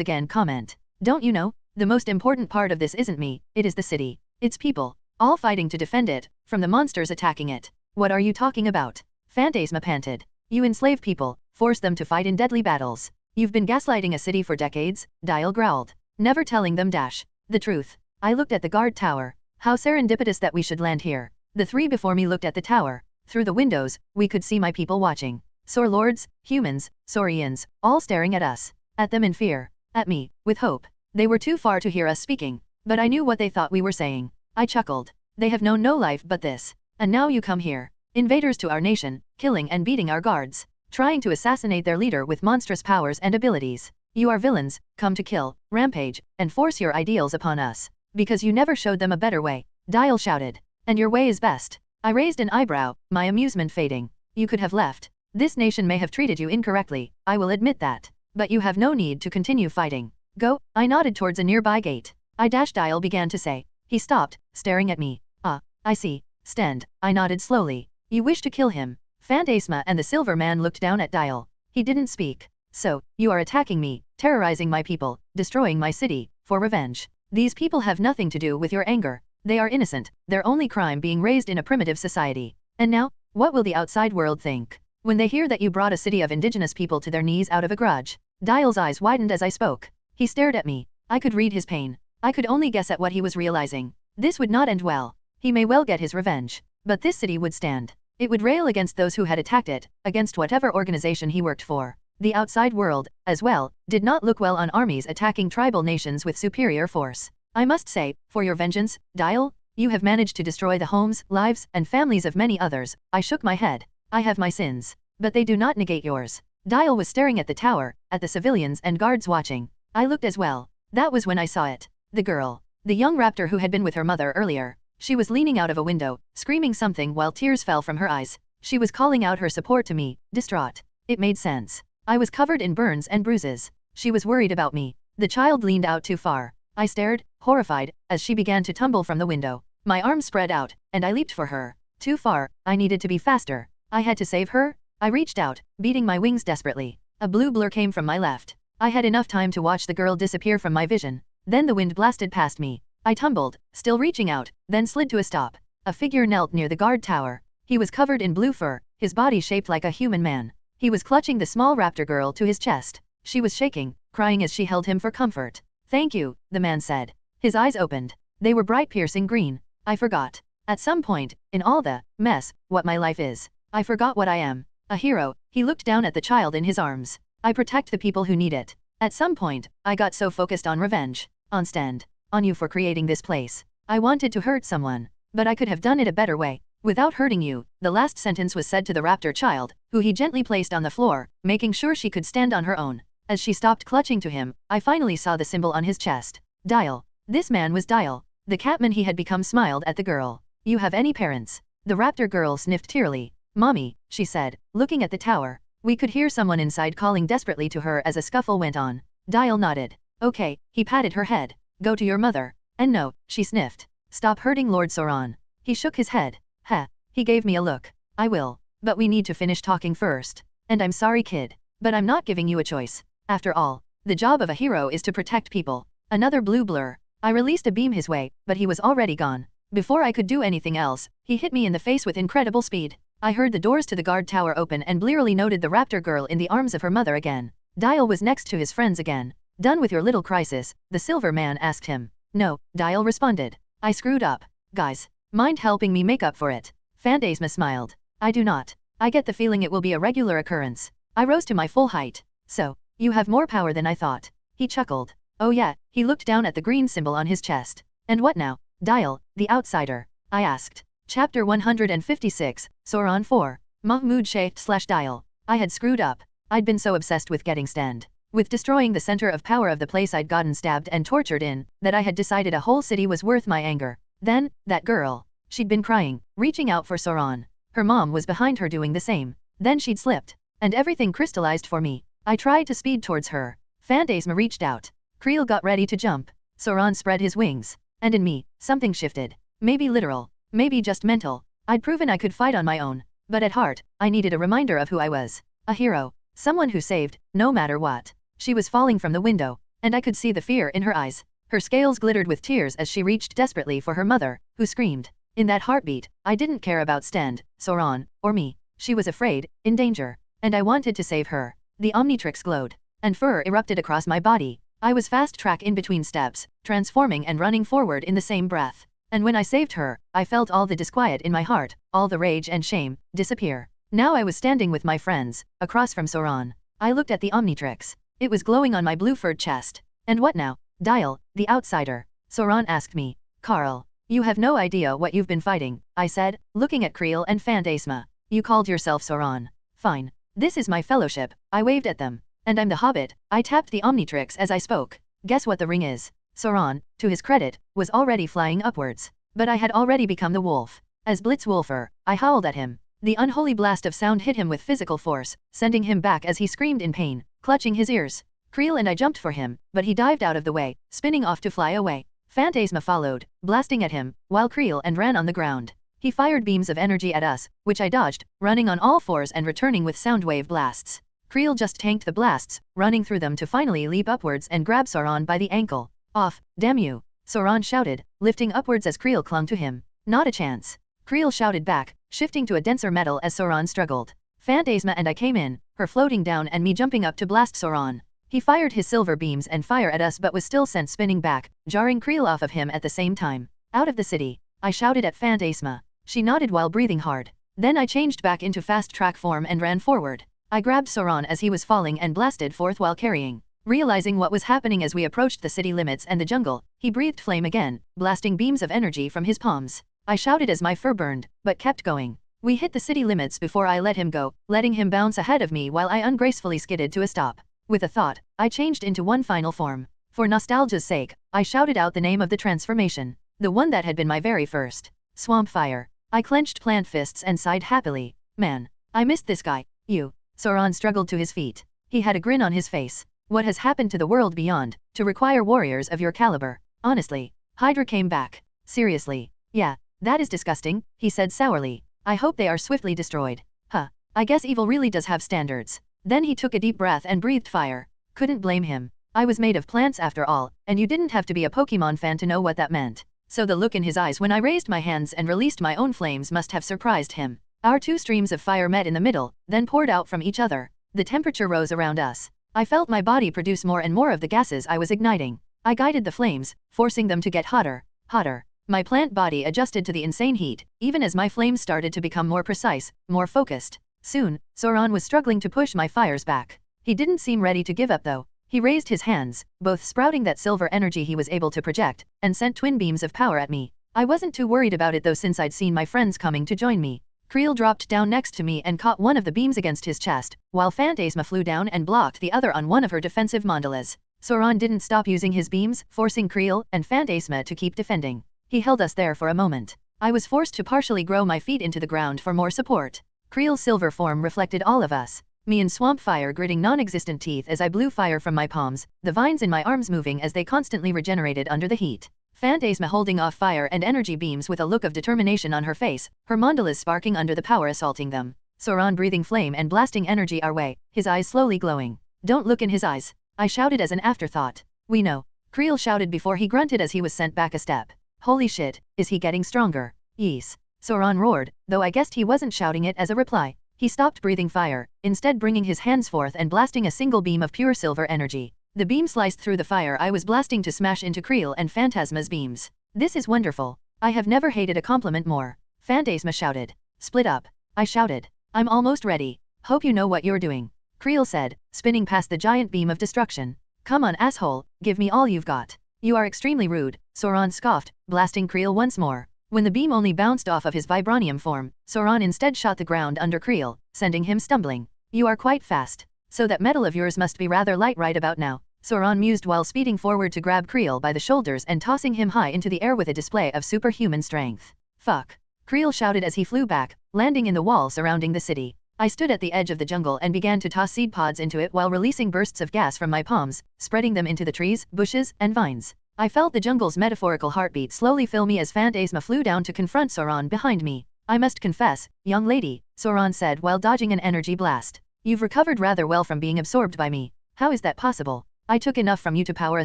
again comment. Don't you know? The most important part of this isn't me, it is the city. Its people. All fighting to defend it, from the monsters attacking it. What are you talking about? Phantasma panted. You enslave people, force them to fight in deadly battles. You've been gaslighting a city for decades, Dial growled. Never telling them the truth. I looked at the guard tower. How serendipitous that we should land here. The three before me looked at the tower. Through the windows, we could see my people watching. Saur lords, humans, Saurians, all staring at us. At them in fear. At me, with hope. They were too far to hear us speaking. But I knew what they thought we were saying. I chuckled. They have known no life but this. And now you come here. Invaders to our nation, killing and beating our guards. Trying to assassinate their leader with monstrous powers and abilities. You are villains, come to kill, rampage, and force your ideals upon us. Because you never showed them a better way. Dial shouted. And your way is best. I raised an eyebrow, my amusement fading. You could have left. This nation may have treated you incorrectly, I will admit that. But you have no need to continue fighting. Go, I nodded towards a nearby gate. I dashed Dial began to say. He stopped, staring at me. Ah, I see. Stand, I nodded slowly. You wish to kill him. Phantasma and the silver man looked down at Dial. He didn't speak. So, you are attacking me, terrorizing my people, destroying my city, for revenge. These people have nothing to do with your anger. They are innocent, their only crime being raised in a primitive society. And now, what will the outside world think? When they hear that you brought a city of indigenous people to their knees out of a grudge. Dial's eyes widened as I spoke. He stared at me. I could read his pain. I could only guess at what he was realizing. This would not end well. He may well get his revenge. But this city would stand. It would rail against those who had attacked it, against whatever organization he worked for. The outside world, as well, did not look well on armies attacking tribal nations with superior force. I must say, for your vengeance, Dial, you have managed to destroy the homes, lives, and families of many others. I shook my head. I have my sins. But they do not negate yours. Dial was staring at the tower, at the civilians and guards watching. I looked as well. That was when I saw it. The girl. The young raptor who had been with her mother earlier. She was leaning out of a window, screaming something while tears fell from her eyes. She was calling out her support to me, distraught. It made sense. I was covered in burns and bruises. She was worried about me. The child leaned out too far. I stared, horrified, as she began to tumble from the window. My arms spread out, and I leaped for her. Too far, I needed to be faster. I had to save her. I reached out, beating my wings desperately. A blue blur came from my left. I had enough time to watch the girl disappear from my vision. Then the wind blasted past me. I tumbled, still reaching out, then slid to a stop. A figure knelt near the guard tower. He was covered in blue fur, his body shaped like a human man. He was clutching the small raptor girl to his chest. She was shaking, crying as she held him for comfort. "Thank you," the man said. His eyes opened. They were bright piercing green. I forgot. At some point, in all the mess, what my life is. I forgot what I am. A hero. He looked down at the child in his arms. I protect the people who need it. At some point, I got so focused on revenge. On stand. On you for creating this place. I wanted to hurt someone. But I could have done it a better way. Without hurting you, the last sentence was said to the raptor child, who he gently placed on the floor, making sure she could stand on her own. As she stopped clutching to him, I finally saw the symbol on his chest. Dial. This man was Dial. The catman he had become smiled at the girl. "You have any parents?" The raptor girl sniffed tearily. "Mommy," she said, looking at the tower. We could hear someone inside calling desperately to her as a scuffle went on. Dial nodded. "Okay," he patted her head. "Go to your mother." "And no," she sniffed. "Stop hurting Lord Sauron." He shook his head. "Heh." He gave me a look. "I will. But we need to finish talking first. And I'm sorry, kid. But I'm not giving you a choice. After all, the job of a hero is to protect people." Another blue blur. I released a beam his way, but he was already gone. Before I could do anything else, he hit me in the face with incredible speed. I heard the doors to the guard tower open and blearily noted the raptor girl in the arms of her mother again. Dial was next to his friends again. "Done with your little crisis?" the silver man asked him. "No," Dial responded. "I screwed up. Guys, mind helping me make up for it?" Phantasma smiled. "I do not. I get the feeling it will be a regular occurrence." I rose to my full height. "So, you have more power than I thought." He chuckled. "Oh yeah," he looked down at the green symbol on his chest. "And what now, Dial, the outsider?" I asked. Chapter 156, Sauron 4. Mahmoud Sheikh/Dial. I had screwed up. I'd been so obsessed with getting stand. With destroying the center of power of the place I'd gotten stabbed and tortured in, that I had decided a whole city was worth my anger. Then, that girl. She'd been crying, reaching out for Sauron. Her mom was behind her doing the same. Then she'd slipped. And everything crystallized for me. I tried to speed towards her. Phantasma reached out. Creel got ready to jump. Sauron spread his wings. And in me, something shifted. Maybe literal. Maybe just mental. I'd proven I could fight on my own. But at heart, I needed a reminder of who I was. A hero. Someone who saved, no matter what. She was falling from the window. And I could see the fear in her eyes. Her scales glittered with tears as she reached desperately for her mother, who screamed. In that heartbeat, I didn't care about Stand, Sauron, or me. She was afraid, in danger. And I wanted to save her. The Omnitrix glowed. And fur erupted across my body. I was fast track in between steps, transforming and running forward in the same breath. And when I saved her, I felt all the disquiet in my heart, all the rage and shame, disappear. Now I was standing with my friends, across from Sauron. I looked at the Omnitrix. It was glowing on my blue-furred chest. "And what now, Dial, the outsider?" Sauron asked me. "Carl, you have no idea what you've been fighting," I said, looking at Creel and Phantasma. "You called yourself Sauron. Fine. This is my fellowship." I waved at them. "And I'm the Hobbit." I tapped the Omnitrix as I spoke. "Guess what the ring is?" Sauron, to his credit, was already flying upwards. But I had already become the wolf. As Blitzwolfer, I howled at him. The unholy blast of sound hit him with physical force, sending him back as he screamed in pain, clutching his ears. Creel and I jumped for him, but he dived out of the way, spinning off to fly away. Phantasma followed, blasting at him, while Creel and ran on the ground. He fired beams of energy at us, which I dodged, running on all fours and returning with soundwave blasts. Creel just tanked the blasts, running through them to finally leap upwards and grab Sauron by the ankle. "Off, damn you!" Sauron shouted, lifting upwards as Creel clung to him. "Not a chance." Creel shouted back, shifting to a denser metal as Sauron struggled. Phantasma and I came in, her floating down and me jumping up to blast Sauron. He fired his silver beams and fire at us but was still sent spinning back, jarring Creel off of him at the same time. Out of the city, I shouted at Phantasma. She nodded while breathing hard. Then I changed back into fast track form and ran forward. I grabbed Sauron as he was falling and blasted forth while carrying. Realizing what was happening as we approached the city limits and the jungle, he breathed flame again, blasting beams of energy from his palms. I shouted as my fur burned, but kept going. We hit the city limits before I let him go, letting him bounce ahead of me while I ungracefully skidded to a stop. With a thought, I changed into one final form. For nostalgia's sake, I shouted out the name of the transformation, the one that had been my very first. Swamp Fire. I clenched plant fists and sighed happily. Man, I missed this guy. You. Sauron struggled to his feet. He had a grin on his face. What has happened to the world beyond, to require warriors of your caliber? Honestly. Hydra came back. Seriously. Yeah, that is disgusting, he said sourly. I hope they are swiftly destroyed. Huh. I guess evil really does have standards. Then he took a deep breath and breathed fire. Couldn't blame him. I was made of plants after all, and you didn't have to be a Pokemon fan to know what that meant. So the look in his eyes when I raised my hands and released my own flames must have surprised him. Our two streams of fire met in the middle, then poured out from each other. The temperature rose around us. I felt my body produce more and more of the gases I was igniting. I guided the flames, forcing them to get hotter, hotter. My plant body adjusted to the insane heat, even as my flames started to become more precise, more focused. Soon, Sauron was struggling to push my fires back. He didn't seem ready to give up though. He raised his hands, both sprouting that silver energy he was able to project, and sent twin beams of power at me. I wasn't too worried about it though since I'd seen my friends coming to join me. Creel dropped down next to me and caught one of the beams against his chest, while Phantasma flew down and blocked the other on one of her defensive mandalas. Sauron didn't stop using his beams, forcing Creel and Phantasma to keep defending. He held us there for a moment. I was forced to partially grow my feet into the ground for more support. Creel's silver form reflected all of us. Me in swamp fire gritting non-existent teeth as I blew fire from my palms, the vines in my arms moving as they constantly regenerated under the heat. Phantasma holding off fire and energy beams with a look of determination on her face, her mandalas sparking under the power assaulting them. Sauron breathing flame and blasting energy our way, his eyes slowly glowing. Don't look in his eyes, I shouted as an afterthought. We know. Creel shouted before he grunted as he was sent back a step. Holy shit, is he getting stronger? Yes. Sauron roared, though I guessed he wasn't shouting it as a reply. He stopped breathing fire, instead bringing his hands forth and blasting a single beam of pure silver energy. The beam sliced through the fire I was blasting to smash into Creel and Phantasma's beams. This is wonderful. I have never hated a compliment more. Phantasma shouted. Split up. I shouted. I'm almost ready. Hope you know what you're doing. Creel said, spinning past the giant beam of destruction. Come on asshole, give me all you've got. You are extremely rude, Sauron scoffed, blasting Creel once more. When the beam only bounced off of his vibranium form, Sauron instead shot the ground under Creel, sending him stumbling. You are quite fast. So that metal of yours must be rather light right about now, Sauron mused while speeding forward to grab Creel by the shoulders and tossing him high into the air with a display of superhuman strength. Fuck. Creel shouted as he flew back, landing in the wall surrounding the city. I stood at the edge of the jungle and began to toss seed pods into it while releasing bursts of gas from my palms, spreading them into the trees, bushes, and vines. I felt the jungle's metaphorical heartbeat slowly fill me as Phantasma flew down to confront Sauron behind me. I must confess, young lady, Sauron said while dodging an energy blast. You've recovered rather well from being absorbed by me. How is that possible? I took enough from you to power a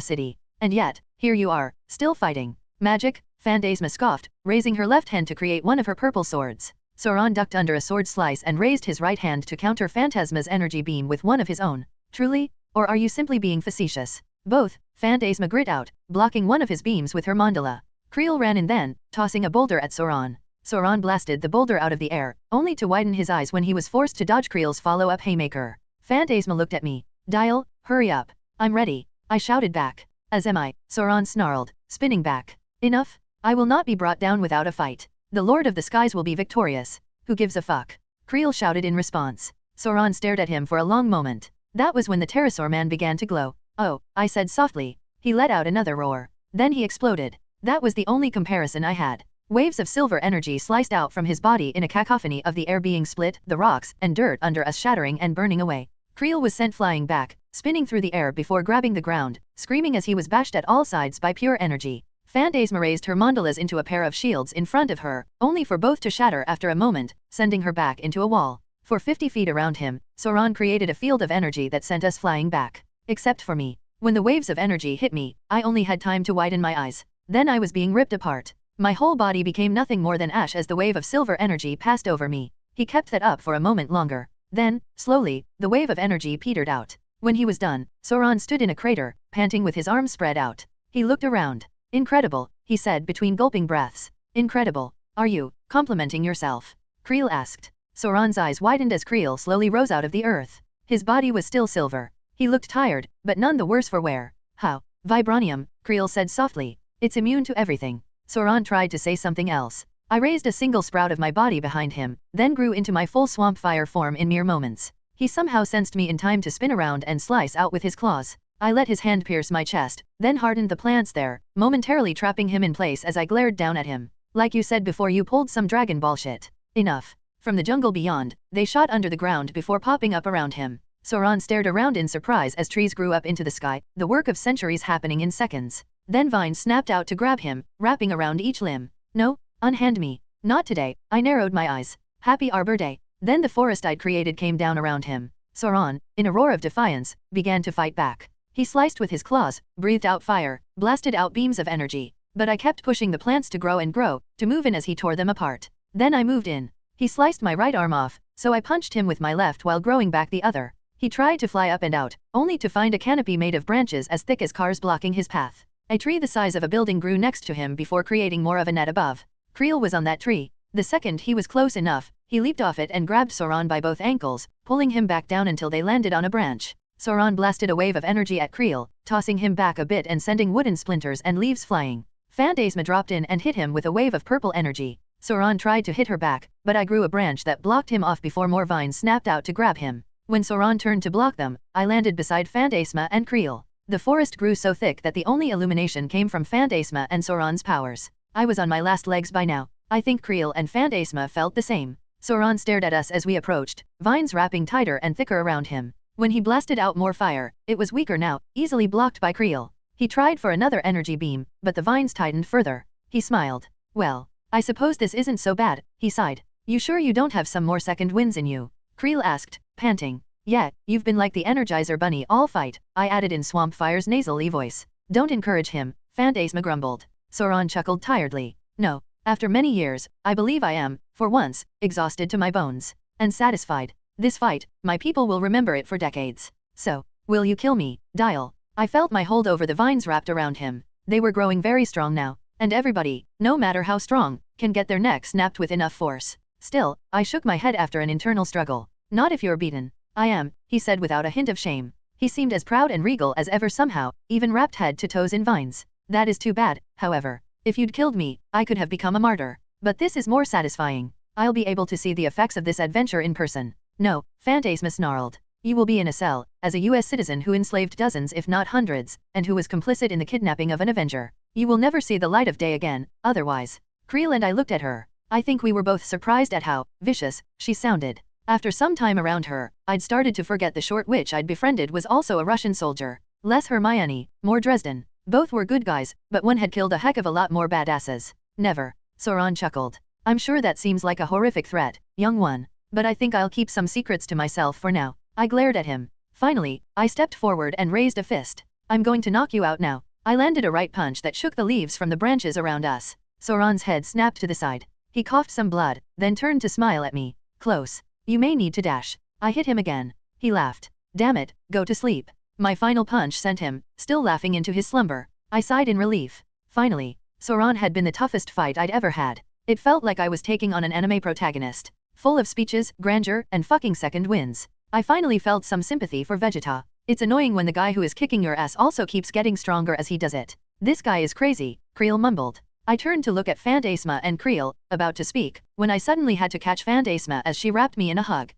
city. And yet, here you are, still fighting. Magic? Phantasma scoffed, raising her left hand to create one of her purple swords. Sauron ducked under a sword slice and raised his right hand to counter Phantasma's energy beam with one of his own. Truly? Or are you simply being facetious? Both, Phantasma grit out, blocking one of his beams with her mandala. Creel ran in then, tossing a boulder at Sauron. Sauron blasted the boulder out of the air, only to widen his eyes when he was forced to dodge Creel's follow-up haymaker. Phantasma looked at me. Dial, hurry up. I'm ready. I shouted back. As am I, Sauron snarled, spinning back. Enough. I will not be brought down without a fight. The Lord of the Skies will be victorious. Who gives a fuck? Creel shouted in response. Sauron stared at him for a long moment. That was when the pterosaur man began to glow. Oh, I said softly. He let out another roar. Then he exploded. That was the only comparison I had. Waves of silver energy sliced out from his body in a cacophony of the air being split, the rocks and dirt under us shattering and burning away. Creel was sent flying back, spinning through the air before grabbing the ground, screaming as he was bashed at all sides by pure energy. Phantasma raised her mandalas into a pair of shields in front of her, only for both to shatter after a moment, sending her back into a wall. For 50 feet around him, Sauron created a field of energy that sent us flying back. Except for me. When the waves of energy hit me, I only had time to widen my eyes. Then I was being ripped apart. My whole body became nothing more than ash as the wave of silver energy passed over me. He kept that up for a moment longer. Then, slowly, the wave of energy petered out. When he was done, Sauron stood in a crater, panting with his arms spread out. He looked around. Incredible, he said between gulping breaths. Incredible. Are you complimenting yourself? Creel asked. Sauron's eyes widened as Creel slowly rose out of the earth. His body was still silver. He looked tired, but none the worse for wear. How? Vibranium, Creel said softly. It's immune to everything. Sauron tried to say something else. I raised a single sprout of my body behind him, then grew into my full swamp fire form in mere moments. He somehow sensed me in time to spin around and slice out with his claws. I let his hand pierce my chest, then hardened the plants there, momentarily trapping him in place as I glared down at him. Like you said before, you pulled some Dragon Ball shit. Enough. From the jungle beyond, they shot under the ground before popping up around him. Sauron stared around in surprise as trees grew up into the sky, the work of centuries happening in seconds. Then vines snapped out to grab him, wrapping around each limb. No, unhand me. Not today. I narrowed my eyes. Happy Arbor Day. Then the forest I'd created came down around him. Sauron, in a roar of defiance, began to fight back. He sliced with his claws, breathed out fire, blasted out beams of energy. But I kept pushing the plants to grow and grow, to move in as he tore them apart. Then I moved in. He sliced my right arm off, so I punched him with my left while growing back the other. He tried to fly up and out, only to find a canopy made of branches as thick as cars blocking his path. A tree the size of a building grew next to him before creating more of a net above. Creel was on that tree. The second he was close enough, he leaped off it and grabbed Sauron by both ankles, pulling him back down until they landed on a branch. Sauron blasted a wave of energy at Creel, tossing him back a bit and sending wooden splinters and leaves flying. Phantasma dropped in and hit him with a wave of purple energy. Sauron tried to hit her back, but I grew a branch that blocked him off before more vines snapped out to grab him. When Sauron turned to block them, I landed beside Phantasma and Creel. The forest grew so thick that the only illumination came from Phantasma and Sauron's powers. I was on my last legs by now. I think Creel and Phantasma felt the same. Sauron stared at us as we approached, vines wrapping tighter and thicker around him. When he blasted out more fire, it was weaker now, easily blocked by Creel. He tried for another energy beam, but the vines tightened further. He smiled. Well, I suppose this isn't so bad, he sighed. You sure you don't have some more second winds in you? Creel asked, panting. Yeah, you've been like the Energizer Bunny all fight, I added in Swamp Fire's nasally voice. Don't encourage him, Phantasma grumbled. Sauron chuckled tiredly. No, after many years, I believe I am, for once, exhausted to my bones. And satisfied. This fight, my people will remember it for decades. So, will you kill me, Dial? I felt my hold over the vines wrapped around him. They were growing very strong now, and everybody, no matter how strong, can get their neck snapped with enough force. Still, I shook my head after an internal struggle. Not if you're beaten. I am, he said without a hint of shame. He seemed as proud and regal as ever somehow, even wrapped head to toes in vines. That is too bad, however. If you'd killed me, I could have become a martyr. But this is more satisfying. I'll be able to see the effects of this adventure in person. No, Phantasma snarled. You will be in a cell, as a US citizen who enslaved dozens if not hundreds, and who was complicit in the kidnapping of an Avenger. You will never see the light of day again, otherwise. Creel and I looked at her. I think we were both surprised at how vicious she sounded. After some time around her, I'd started to forget the short witch I'd befriended was also a Russian soldier. Less Hermione, more Dresden. Both were good guys, but one had killed a heck of a lot more badasses. Never. Sauron chuckled. I'm sure that seems like a horrific threat, young one. But I think I'll keep some secrets to myself for now. I glared at him. Finally, I stepped forward and raised a fist. I'm going to knock you out now. I landed a right punch that shook the leaves from the branches around us. Sauron's head snapped to the side. He coughed some blood, then turned to smile at me. Close. You may need to dash. I hit him again. He laughed. Damn it, go to sleep. My final punch sent him, still laughing, into his slumber. I sighed in relief. Finally, Sauron had been the toughest fight I'd ever had. It felt like I was taking on an anime protagonist. Full of speeches, grandeur, and fucking second wins. I finally felt some sympathy for Vegeta. It's annoying when the guy who is kicking your ass also keeps getting stronger as he does it. This guy is crazy, Creel mumbled. I turned to look at Phantasma and Creel, about to speak, when I suddenly had to catch Phantasma as she wrapped me in a hug.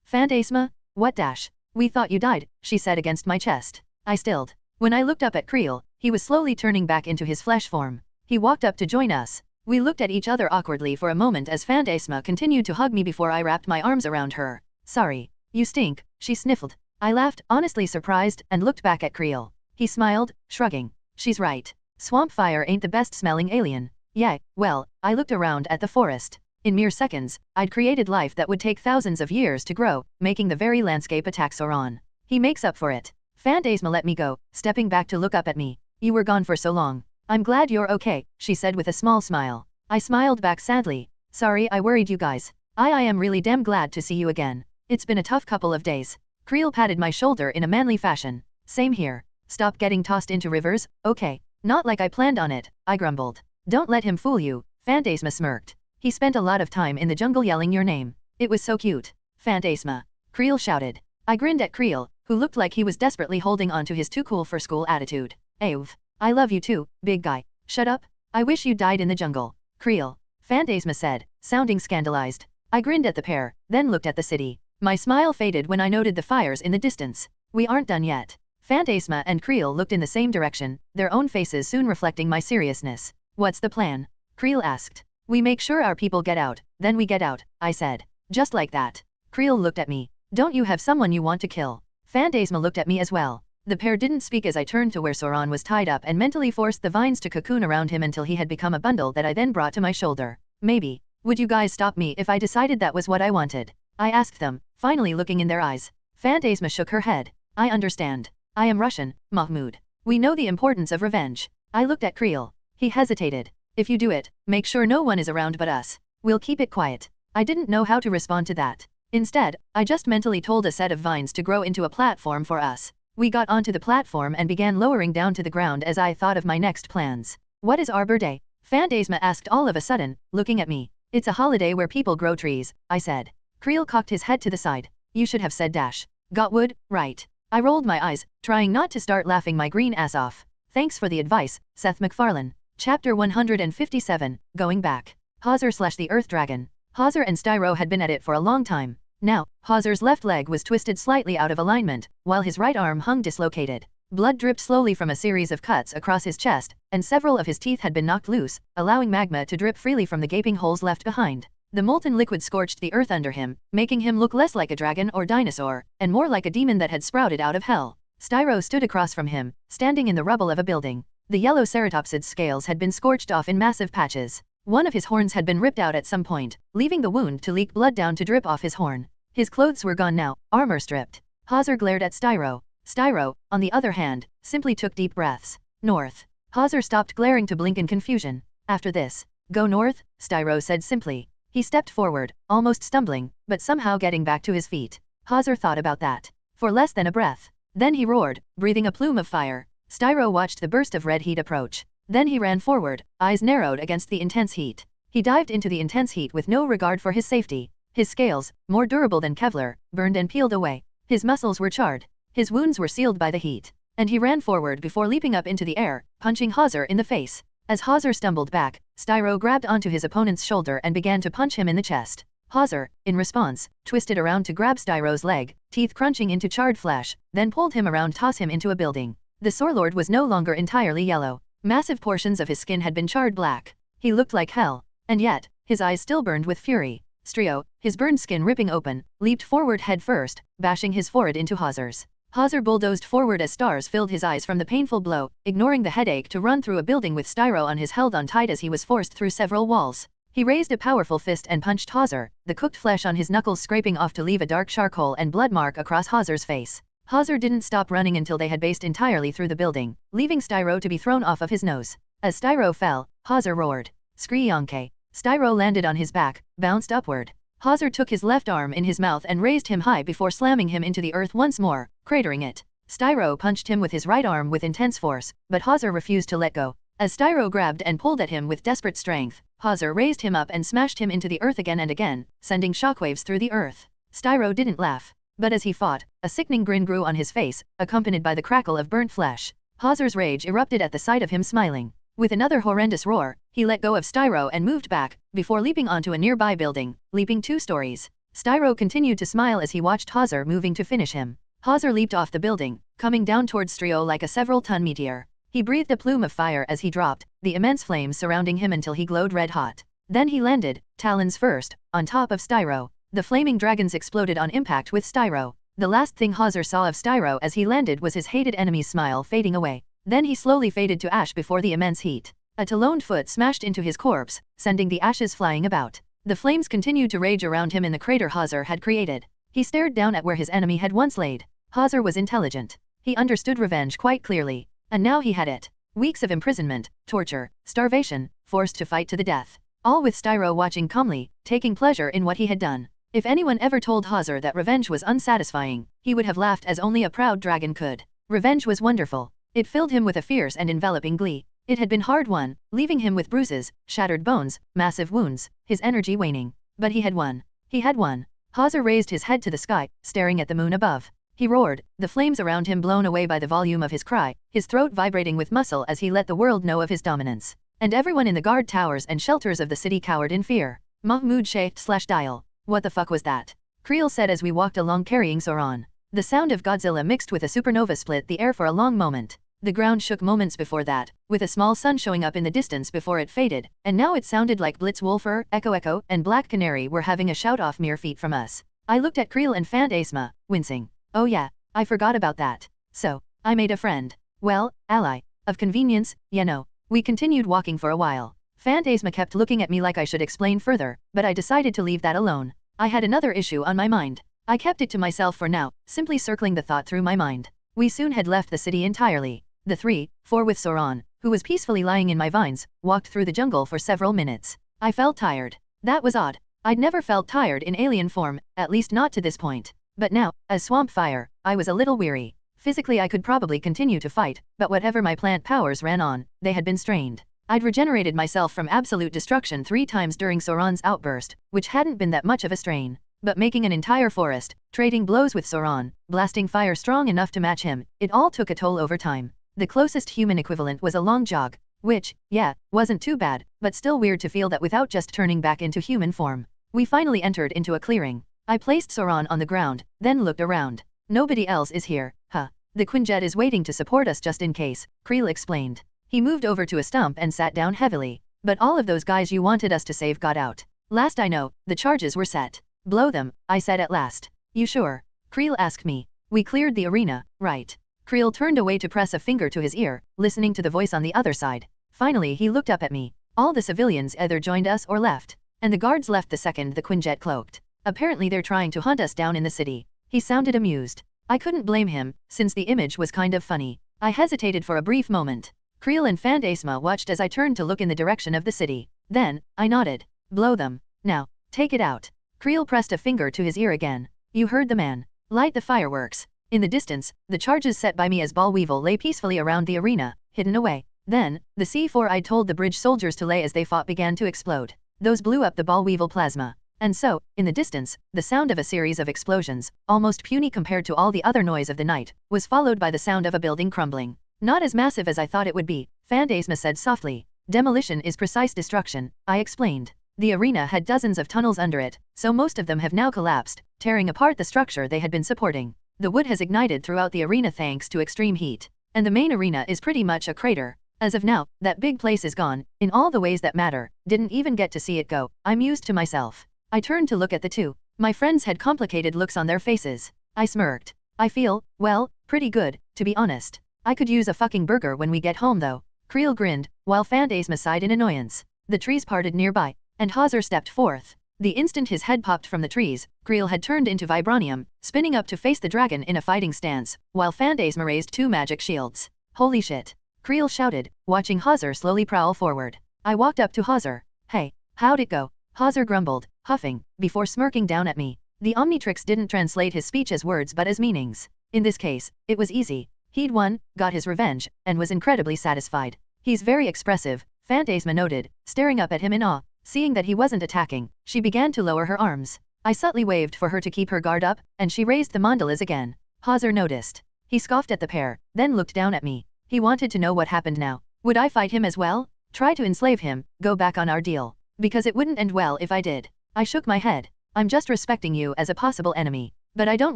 Phantasma? What dash? We thought you died, she said against my chest. I stilled. When I looked up at Creel, he was slowly turning back into his flesh form. He walked up to join us. We looked at each other awkwardly for a moment as Phantasma continued to hug me before I wrapped my arms around her. Sorry. You stink, she sniffled. I laughed, honestly surprised, and looked back at Creel. He smiled, shrugging. She's right. Swamp fire ain't the best smelling alien. Yeah, well, I looked around at the forest. In mere seconds, I'd created life that would take thousands of years to grow, making the very landscape attack Sauron. He makes up for it. Phantasma let me go, stepping back to look up at me. You were gone for so long. I'm glad you're okay, she said with a small smile. I smiled back sadly. Sorry I worried you guys. I am really damn glad to see you again. It's been a tough couple of days. Creel patted my shoulder in a manly fashion. Same here. Stop getting tossed into rivers, okay? Not like I planned on it, I grumbled. Don't let him fool you, Phantasma smirked. He spent a lot of time in the jungle yelling your name. It was so cute. Phantasma. Creel shouted. I grinned at Creel, who looked like he was desperately holding on to his too cool for school attitude. Ayv. I love you too, big guy. Shut up. I wish you died in the jungle. Creel. Phantasma said, sounding scandalized. I grinned at the pair, then looked at the city. My smile faded when I noted the fires in the distance. We aren't done yet. Phantasma and Creel looked in the same direction, their own faces soon reflecting my seriousness. What's the plan? Creel asked. We make sure our people get out, then we get out, I said. Just like that. Creel looked at me. Don't you have someone you want to kill? Phantasma looked at me as well. The pair didn't speak as I turned to where Soran was tied up and mentally forced the vines to cocoon around him until he had become a bundle that I then brought to my shoulder. Maybe. Would you guys stop me if I decided that was what I wanted? I asked them, finally looking in their eyes. Phantasma shook her head. I understand. I am Russian, Mahmoud. We know the importance of revenge. I looked at Creel. He hesitated. If you do it, make sure no one is around but us. We'll keep it quiet. I didn't know how to respond to that. Instead, I just mentally told a set of vines to grow into a platform for us. We got onto the platform and began lowering down to the ground as I thought of my next plans. What is Arbor Day? Phantasma asked all of a sudden, looking at me. It's a holiday where people grow trees, I said. Creel cocked his head to the side. You should have said dash. Got wood, right. I rolled my eyes, trying not to start laughing my green ass off. Thanks for the advice, Seth MacFarlane. Chapter 157, Going Back. Hawser/the Earth Dragon. Hawser and Styro had been at it for a long time. Now, Hawser's left leg was twisted slightly out of alignment, while his right arm hung dislocated. Blood dripped slowly from a series of cuts across his chest, and several of his teeth had been knocked loose, allowing magma to drip freely from the gaping holes left behind. The molten liquid scorched the earth under him, making him look less like a dragon or dinosaur, and more like a demon that had sprouted out of hell. Styro stood across from him, standing in the rubble of a building. The yellow ceratopsid's scales had been scorched off in massive patches. One of his horns had been ripped out at some point, leaving the wound to leak blood down to drip off his horn. His clothes were gone now, armor stripped. Hawser glared at Styro. Styro, on the other hand, simply took deep breaths. North. Hawser stopped glaring to blink in confusion. After this, go north, Styro said simply. He stepped forward, almost stumbling, but somehow getting back to his feet. Hawser thought about that. For less than a breath. Then he roared, breathing a plume of fire. Styro watched the burst of red heat approach. Then he ran forward, eyes narrowed against the intense heat. He dived into the intense heat with no regard for his safety. His scales, more durable than Kevlar, burned and peeled away. His muscles were charred. His wounds were sealed by the heat. And he ran forward before leaping up into the air, punching Hawser in the face. As Hawser stumbled back, Styro grabbed onto his opponent's shoulder and began to punch him in the chest. Hawser, in response, twisted around to grab Styro's leg, teeth crunching into charred flesh, then pulled him around, toss him into a building. The Sorelord was no longer entirely yellow. Massive portions of his skin had been charred black. He looked like hell. And yet, his eyes still burned with fury. Strio, his burned skin ripping open, leaped forward head first, bashing his forehead into Hawser's. Hawser bulldozed forward as stars filled his eyes from the painful blow, ignoring the headache to run through a building with Styro on his held on tight as he was forced through several walls. He raised a powerful fist and punched Hawser, the cooked flesh on his knuckles scraping off to leave a dark charcoal and blood mark across Hawser's face. Hawser didn't stop running until they had based entirely through the building, leaving Styro to be thrown off of his nose. As Styro fell, Hawser roared. Skriyonke. Styro landed on his back, bounced upward. Hawser took his left arm in his mouth and raised him high before slamming him into the earth once more, cratering it. Styro punched him with his right arm with intense force, but Hawser refused to let go. As Styro grabbed and pulled at him with desperate strength, Hawser raised him up and smashed him into the earth again and again, sending shockwaves through the earth. Styro didn't laugh. But as he fought, a sickening grin grew on his face, accompanied by the crackle of burnt flesh. Hawser's rage erupted at the sight of him smiling. With another horrendous roar, he let go of Styro and moved back, before leaping onto a nearby building, leaping 2 stories. Styro continued to smile as he watched Hawser moving to finish him. Hawser leaped off the building, coming down towards Strio like a several-ton meteor. He breathed a plume of fire as he dropped, the immense flames surrounding him until he glowed red-hot. Then he landed, talons first, on top of Styro. The flaming dragons exploded on impact with Styro. The last thing Hawser saw of Styro as he landed was his hated enemy's smile fading away. Then he slowly faded to ash before the immense heat. A taloned foot smashed into his corpse, sending the ashes flying about. The flames continued to rage around him in the crater Hawser had created. He stared down at where his enemy had once laid. Hawser was intelligent. He understood revenge quite clearly. And now he had it. Weeks of imprisonment, torture, starvation, forced to fight to the death. All with Styro watching calmly, taking pleasure in what he had done. If anyone ever told Hauser that revenge was unsatisfying, he would have laughed as only a proud dragon could. Revenge was wonderful. It filled him with a fierce and enveloping glee. It had been hard-won, leaving him with bruises, shattered bones, massive wounds, his energy waning. But he had won. He had won. Hauser raised his head to the sky, staring at the moon above. He roared, the flames around him blown away by the volume of his cry, his throat vibrating with muscle as he let the world know of his dominance. And everyone in the guard towers and shelters of the city cowered in fear. Mahmoud /dial. What the fuck was that? Creel said as we walked along carrying Sauron. The sound of Godzilla mixed with a supernova split the air for a long moment. The ground shook moments before that, with a small sun showing up in the distance before it faded, and now it sounded like Blitzwolfer, Echo, and Black Canary were having a shout-off mere feet from us. I looked at Creel and Phantasma, wincing. Oh yeah, I forgot about that. So, I made a friend. Well, ally. Of convenience, you know. We continued walking for a while. Phantasma kept looking at me like I should explain further, but I decided to leave that alone. I had another issue on my mind. I kept it to myself for now, simply circling the thought through my mind. We soon had left the city entirely. The 4 with Sauron, who was peacefully lying in my vines, walked through the jungle for several minutes. I felt tired. That was odd. I'd never felt tired in alien form, at least not to this point. But now, as Swamp Fire, I was a little weary. Physically I could probably continue to fight, but whatever my plant powers ran on, they had been strained. I'd regenerated myself from absolute destruction 3 times during Sauron's outburst, which hadn't been that much of a strain. But making an entire forest, trading blows with Sauron, blasting fire strong enough to match him, it all took a toll over time. The closest human equivalent was a long jog, which, yeah, wasn't too bad, but still weird to feel that without just turning back into human form. We finally entered into a clearing. I placed Sauron on the ground, then looked around. Nobody else is here, huh? The Quinjet is waiting to support us just in case, Creel explained. He moved over to a stump and sat down heavily. But all of those guys you wanted us to save got out. Last I know, the charges were set. Blow them, I said at last. You sure? Creel asked me. We cleared the arena, right? Creel turned away to press a finger to his ear, listening to the voice on the other side. Finally he looked up at me. All the civilians either joined us or left. And the guards left the second the Quinjet cloaked. Apparently they're trying to hunt us down in the city. He sounded amused. I couldn't blame him, since the image was kind of funny. I hesitated for a brief moment. Creel and Phantasma watched as I turned to look in the direction of the city. Then, I nodded. Blow them. Now, take it out. Creel pressed a finger to his ear again. You heard the man. Light the fireworks. In the distance, the charges set by me as Ball Weevil lay peacefully around the arena, hidden away. Then, the C4 I'd told the bridge soldiers to lay as they fought began to explode. Those blew up the Ball Weevil plasma. And so, in the distance, the sound of a series of explosions, almost puny compared to all the other noise of the night, was followed by the sound of a building crumbling. Not as massive as I thought it would be, Phantasma said softly. Demolition is precise destruction, I explained. The arena had dozens of tunnels under it, so most of them have now collapsed, tearing apart the structure they had been supporting. The wood has ignited throughout the arena thanks to extreme heat. And the main arena is pretty much a crater. As of now, that big place is gone, in all the ways that matter, didn't even get to see it go, I mused to myself. I turned to look at the two. My friends had complicated looks on their faces. I smirked. I feel, well, pretty good, to be honest. I could use a fucking burger when we get home though. Creel grinned, while Phantasma sighed in annoyance. The trees parted nearby, and Hauser stepped forth. The instant his head popped from the trees, Creel had turned into vibranium, spinning up to face the dragon in a fighting stance, while Phantasma raised 2 magic shields. Holy shit! Creel shouted, watching Hauser slowly prowl forward. I walked up to Hauser. Hey, how'd it go? Hauser grumbled, huffing, before smirking down at me. The Omnitrix didn't translate his speech as words but as meanings. In this case, it was easy. He'd won, got his revenge, and was incredibly satisfied. He's very expressive, Phantasma noted, staring up at him in awe. Seeing that he wasn't attacking, she began to lower her arms. I subtly waved for her to keep her guard up, and she raised the mandalas again. Hauser noticed. He scoffed at the pair, then looked down at me. He wanted to know what happened now. Would I fight him as well? Try to enslave him, go back on our deal? Because it wouldn't end well if I did. I shook my head. I'm just respecting you as a possible enemy. But I don't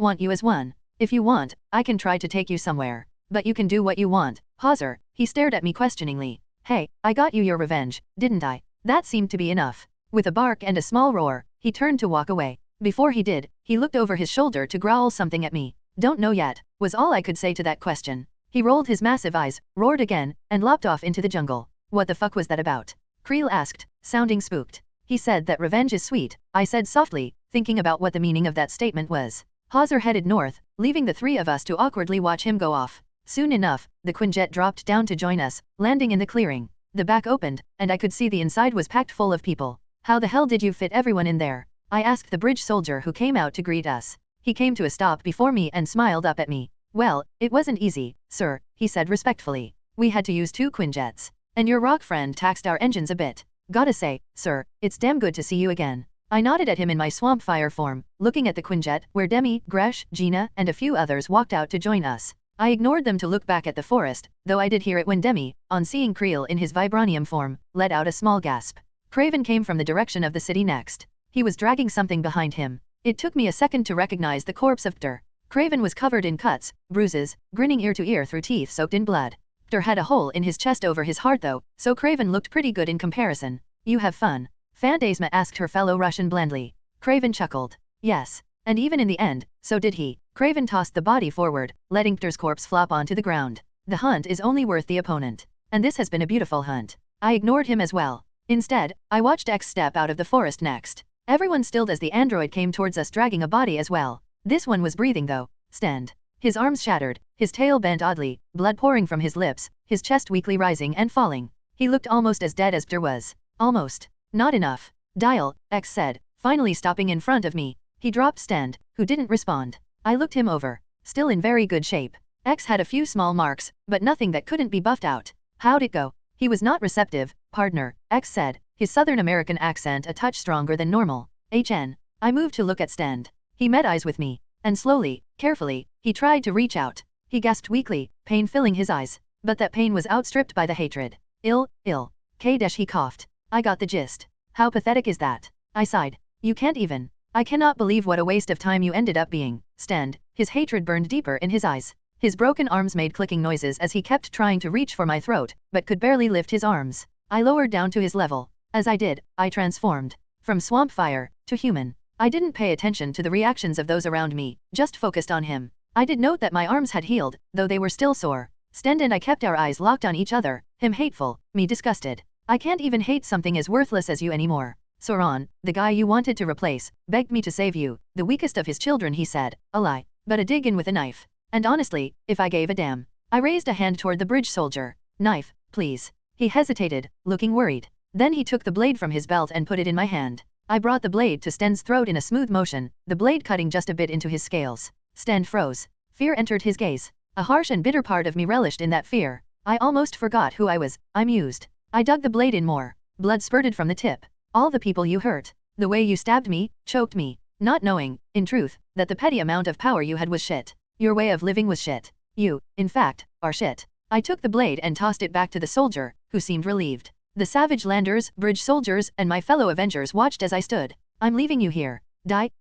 want you as one. If you want, I can try to take you somewhere. But you can do what you want, Hauser. He stared at me questioningly. Hey, I got you your revenge, didn't I? That seemed to be enough. With a bark and a small roar, he turned to walk away. Before he did, he looked over his shoulder to growl something at me. Don't know yet, was all I could say to that question. He rolled his massive eyes, roared again, and lopped off into the jungle. What the fuck was that about? Creel asked, sounding spooked. He said that revenge is sweet, I said softly, thinking about what the meaning of that statement was. Hauser headed north, leaving the 3 of us to awkwardly watch him go off. Soon enough, the Quinjet dropped down to join us, landing in the clearing. The back opened, and I could see the inside was packed full of people. How the hell did you fit everyone in there? I asked the bridge soldier who came out to greet us. He came to a stop before me and smiled up at me. Well, it wasn't easy, sir, he said respectfully. We had to use 2 Quinjets. And your rock friend taxed our engines a bit. Gotta say, sir, it's damn good to see you again. I nodded at him in my swamp fire form, looking at the Quinjet where Demi, Gresh, Gina, and a few others walked out to join us. I ignored them to look back at the forest, though I did hear it when Demi, on seeing Creel in his vibranium form, let out a small gasp. Craven came from the direction of the city next. He was dragging something behind him. It took me a second to recognize the corpse of Pter. Craven was covered in cuts, bruises, grinning ear to ear through teeth soaked in blood. Pter had a hole in his chest over his heart though, so Craven looked pretty good in comparison. You have fun? Phantasma asked her fellow Russian blandly. Craven chuckled. Yes. And even in the end, so did he. Craven tossed the body forward, letting Pter's corpse flop onto the ground. The hunt is only worth the opponent. And this has been a beautiful hunt. I ignored him as well. Instead, I watched X step out of the forest next. Everyone stilled as the android came towards us dragging a body as well. This one was breathing though. Stand. His arms shattered, his tail bent oddly, blood pouring from his lips, his chest weakly rising and falling. He looked almost as dead as Pter was. Almost. Not enough. Dial, X said, finally stopping in front of me. He dropped Stand, who didn't respond. I looked him over. Still in very good shape. X had a few small marks, but nothing that couldn't be buffed out. How'd it go? He was not receptive, partner, X said, his Southern American accent a touch stronger than normal. HN. I moved to look at Stand. He met eyes with me. And slowly, carefully, he tried to reach out. He gasped weakly, pain filling his eyes. But that pain was outstripped by the hatred. Ill. He coughed. I got the gist. How pathetic is that? I sighed. You can't even. I cannot believe what a waste of time you ended up being. Stand. His hatred burned deeper in his eyes. His broken arms made clicking noises as he kept trying to reach for my throat, but could barely lift his arms. I lowered down to his level. As I did, I transformed. From swamp fire, to human. I didn't pay attention to the reactions of those around me, just focused on him. I did note that my arms had healed, though they were still sore. Stand and I kept our eyes locked on each other, him hateful, me disgusted. I can't even hate something as worthless as you anymore. Soran, the guy you wanted to replace, begged me to save you, the weakest of his children he said, a lie, but a dig in with a knife. And honestly, if I gave a damn. I raised a hand toward the bridge soldier. Knife, please. He hesitated, looking worried. Then he took the blade from his belt and put it in my hand. I brought the blade to Sten's throat in a smooth motion, the blade cutting just a bit into his scales. Sten froze. Fear entered his gaze. A harsh and bitter part of me relished in that fear. I almost forgot who I was. I mused. I dug the blade in more. Blood spurted from the tip. All the people you hurt. The way you stabbed me, choked me. Not knowing, in truth, that the petty amount of power you had was shit. Your way of living was shit. You, in fact, are shit. I took the blade and tossed it back to the soldier, who seemed relieved. The savage landers, bridge soldiers, and my fellow Avengers watched as I stood. I'm leaving you here.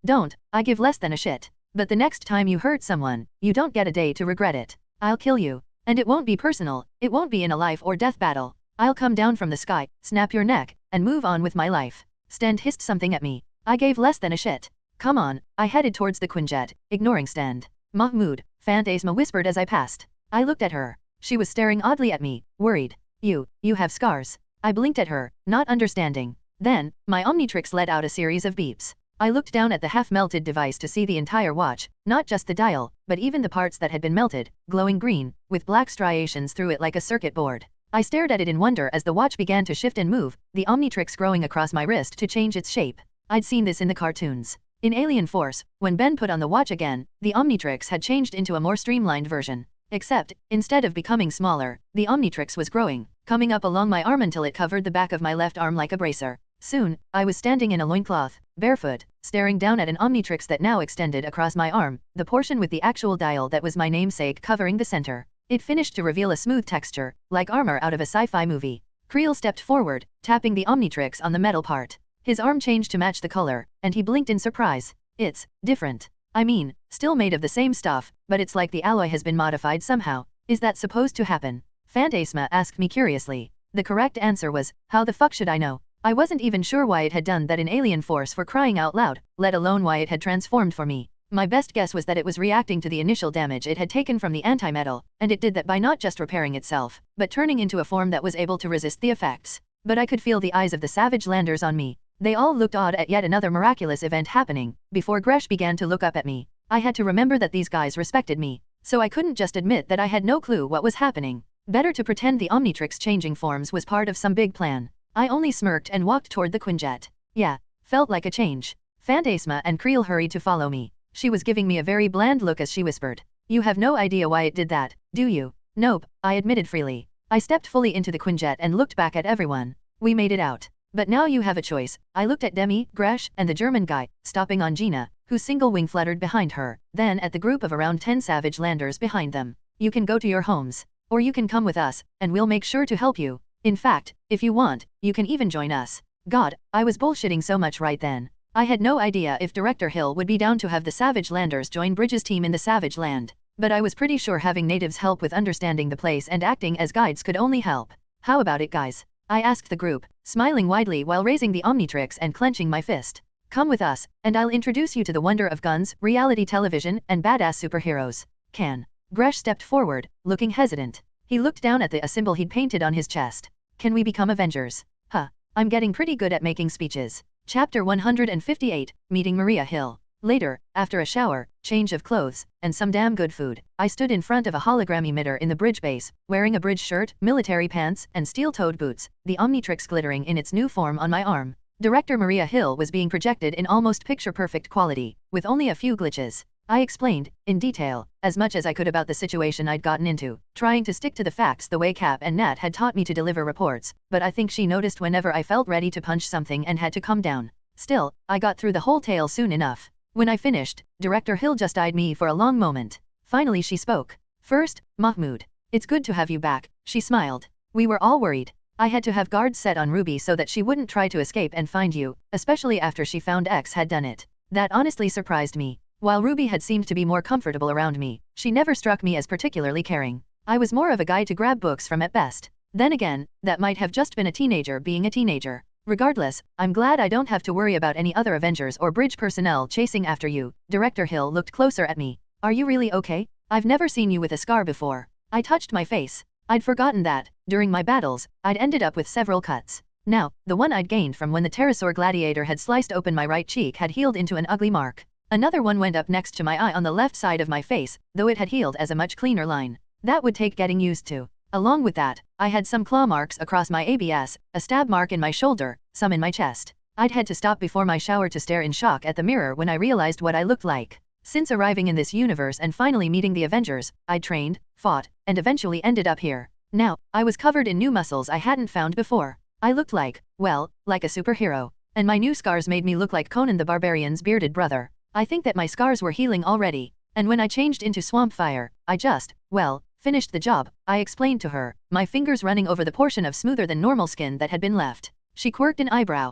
Don't, I give less than a shit. But the next time you hurt someone, you don't get a day to regret it. I'll kill you. And it won't be personal, it won't be in a life or death battle. I'll come down from the sky, snap your neck, and move on with my life. Stand hissed something at me. I gave less than a shit. Come on, I headed towards the Quinjet, ignoring Stand. Mahmoud, Phantasma whispered as I passed. I looked at her. She was staring oddly at me, worried. You have scars. I blinked at her, not understanding. Then, my Omnitrix let out a series of beeps. I looked down at the half-melted device to see the entire watch, not just the dial, but even the parts that had been melted, glowing green, with black striations through it like a circuit board. I stared at it in wonder as the watch began to shift and move, the Omnitrix growing across my wrist to change its shape. I'd seen this in the cartoons. In Alien Force, when Ben put on the watch again, the Omnitrix had changed into a more streamlined version. Except, instead of becoming smaller, the Omnitrix was growing, coming up along my arm until it covered the back of my left arm like a bracer. Soon, I was standing in a loincloth, barefoot, staring down at an Omnitrix that now extended across my arm, the portion with the actual dial that was my namesake covering the center. It finished to reveal a smooth texture, like armor out of a sci-fi movie. Creel stepped forward, tapping the Omnitrix on the metal part. His arm changed to match the color, and he blinked in surprise. It's different. I mean, still made of the same stuff, but it's like the alloy has been modified somehow. Is that supposed to happen? Phantasma asked me curiously. The correct answer was, how the fuck should I know? I wasn't even sure why it had done that in Alien Force for crying out loud, let alone why it had transformed for me. My best guess was that it was reacting to the initial damage it had taken from the antimetal, and it did that by not just repairing itself, but turning into a form that was able to resist the effects. But I could feel the eyes of the savage landers on me. They all looked awed at yet another miraculous event happening. Before Gresh began to look up at me, I had to remember that these guys respected me, so I couldn't just admit that I had no clue what was happening. Better to pretend the Omnitrix changing forms was part of some big plan. I only smirked and walked toward the Quinjet. Yeah, felt like a change. Phantasma and Creel hurried to follow me. She was giving me a very bland look as she whispered. You have no idea why it did that, do you? Nope, I admitted freely. I stepped fully into the Quinjet and looked back at everyone. We made it out. But now you have a choice. I looked at Demi, Gresh, and the German guy, stopping on Gina, whose single wing fluttered behind her, then at the group of around 10 savage landers behind them. You can go to your homes. Or you can come with us, and we'll make sure to help you. In fact, if you want, you can even join us. God, I was bullshitting so much right then. I had no idea if Director Hill would be down to have the Savage Landers join Bridge's team in the Savage Land. But I was pretty sure having natives help with understanding the place and acting as guides could only help. How about it, guys? I asked the group, smiling widely while raising the Omnitrix and clenching my fist. Come with us, and I'll introduce you to the wonder of guns, reality television, and badass superheroes. Can. Gresh stepped forward, looking hesitant. He looked down at the symbol he'd painted on his chest. Can we become Avengers? Huh. I'm getting pretty good at making speeches. Chapter 158, Meeting Maria Hill. Later, after a shower, change of clothes, and some damn good food, I stood in front of a hologram emitter in the bridge base, wearing a bridge shirt, military pants, and steel-toed boots, the Omnitrix glittering in its new form on my arm. Director Maria Hill was being projected in almost picture-perfect quality, with only a few glitches. I explained, in detail, as much as I could about the situation I'd gotten into, trying to stick to the facts the way Cap and Nat had taught me to deliver reports, but I think she noticed whenever I felt ready to punch something and had to calm down. Still, I got through the whole tale soon enough. When I finished, Director Hill just eyed me for a long moment. Finally she spoke. First, Mahmoud. It's good to have you back, she smiled. We were all worried. I had to have guards set on Ruby so that she wouldn't try to escape and find you, especially after she found X had done it. That honestly surprised me. While Ruby had seemed to be more comfortable around me, she never struck me as particularly caring. I was more of a guy to grab books from at best. Then again, that might have just been a teenager being a teenager. Regardless, I'm glad I don't have to worry about any other Avengers or Bridge personnel chasing after you. Director Hill looked closer at me. Are you really okay? I've never seen you with a scar before. I touched my face. I'd forgotten that, during my battles, I'd ended up with several cuts. Now, the one I'd gained from when the pterosaur gladiator had sliced open my right cheek had healed into an ugly mark. Another one went up next to my eye on the left side of my face, though it had healed as a much cleaner line. That would take getting used to. Along with that, I had some claw marks across my ABS, a stab mark in my shoulder, some in my chest. I'd had to stop before my shower to stare in shock at the mirror when I realized what I looked like. Since arriving in this universe and finally meeting the Avengers, I'd trained, fought, and eventually ended up here. Now, I was covered in new muscles I hadn't found before. I looked like, well, like a superhero. And my new scars made me look like Conan the Barbarian's bearded brother. I think that my scars were healing already. And when I changed into Swampfire, I just, well, finished the job, I explained to her, my fingers running over the portion of smoother than normal skin that had been left. She quirked an eyebrow.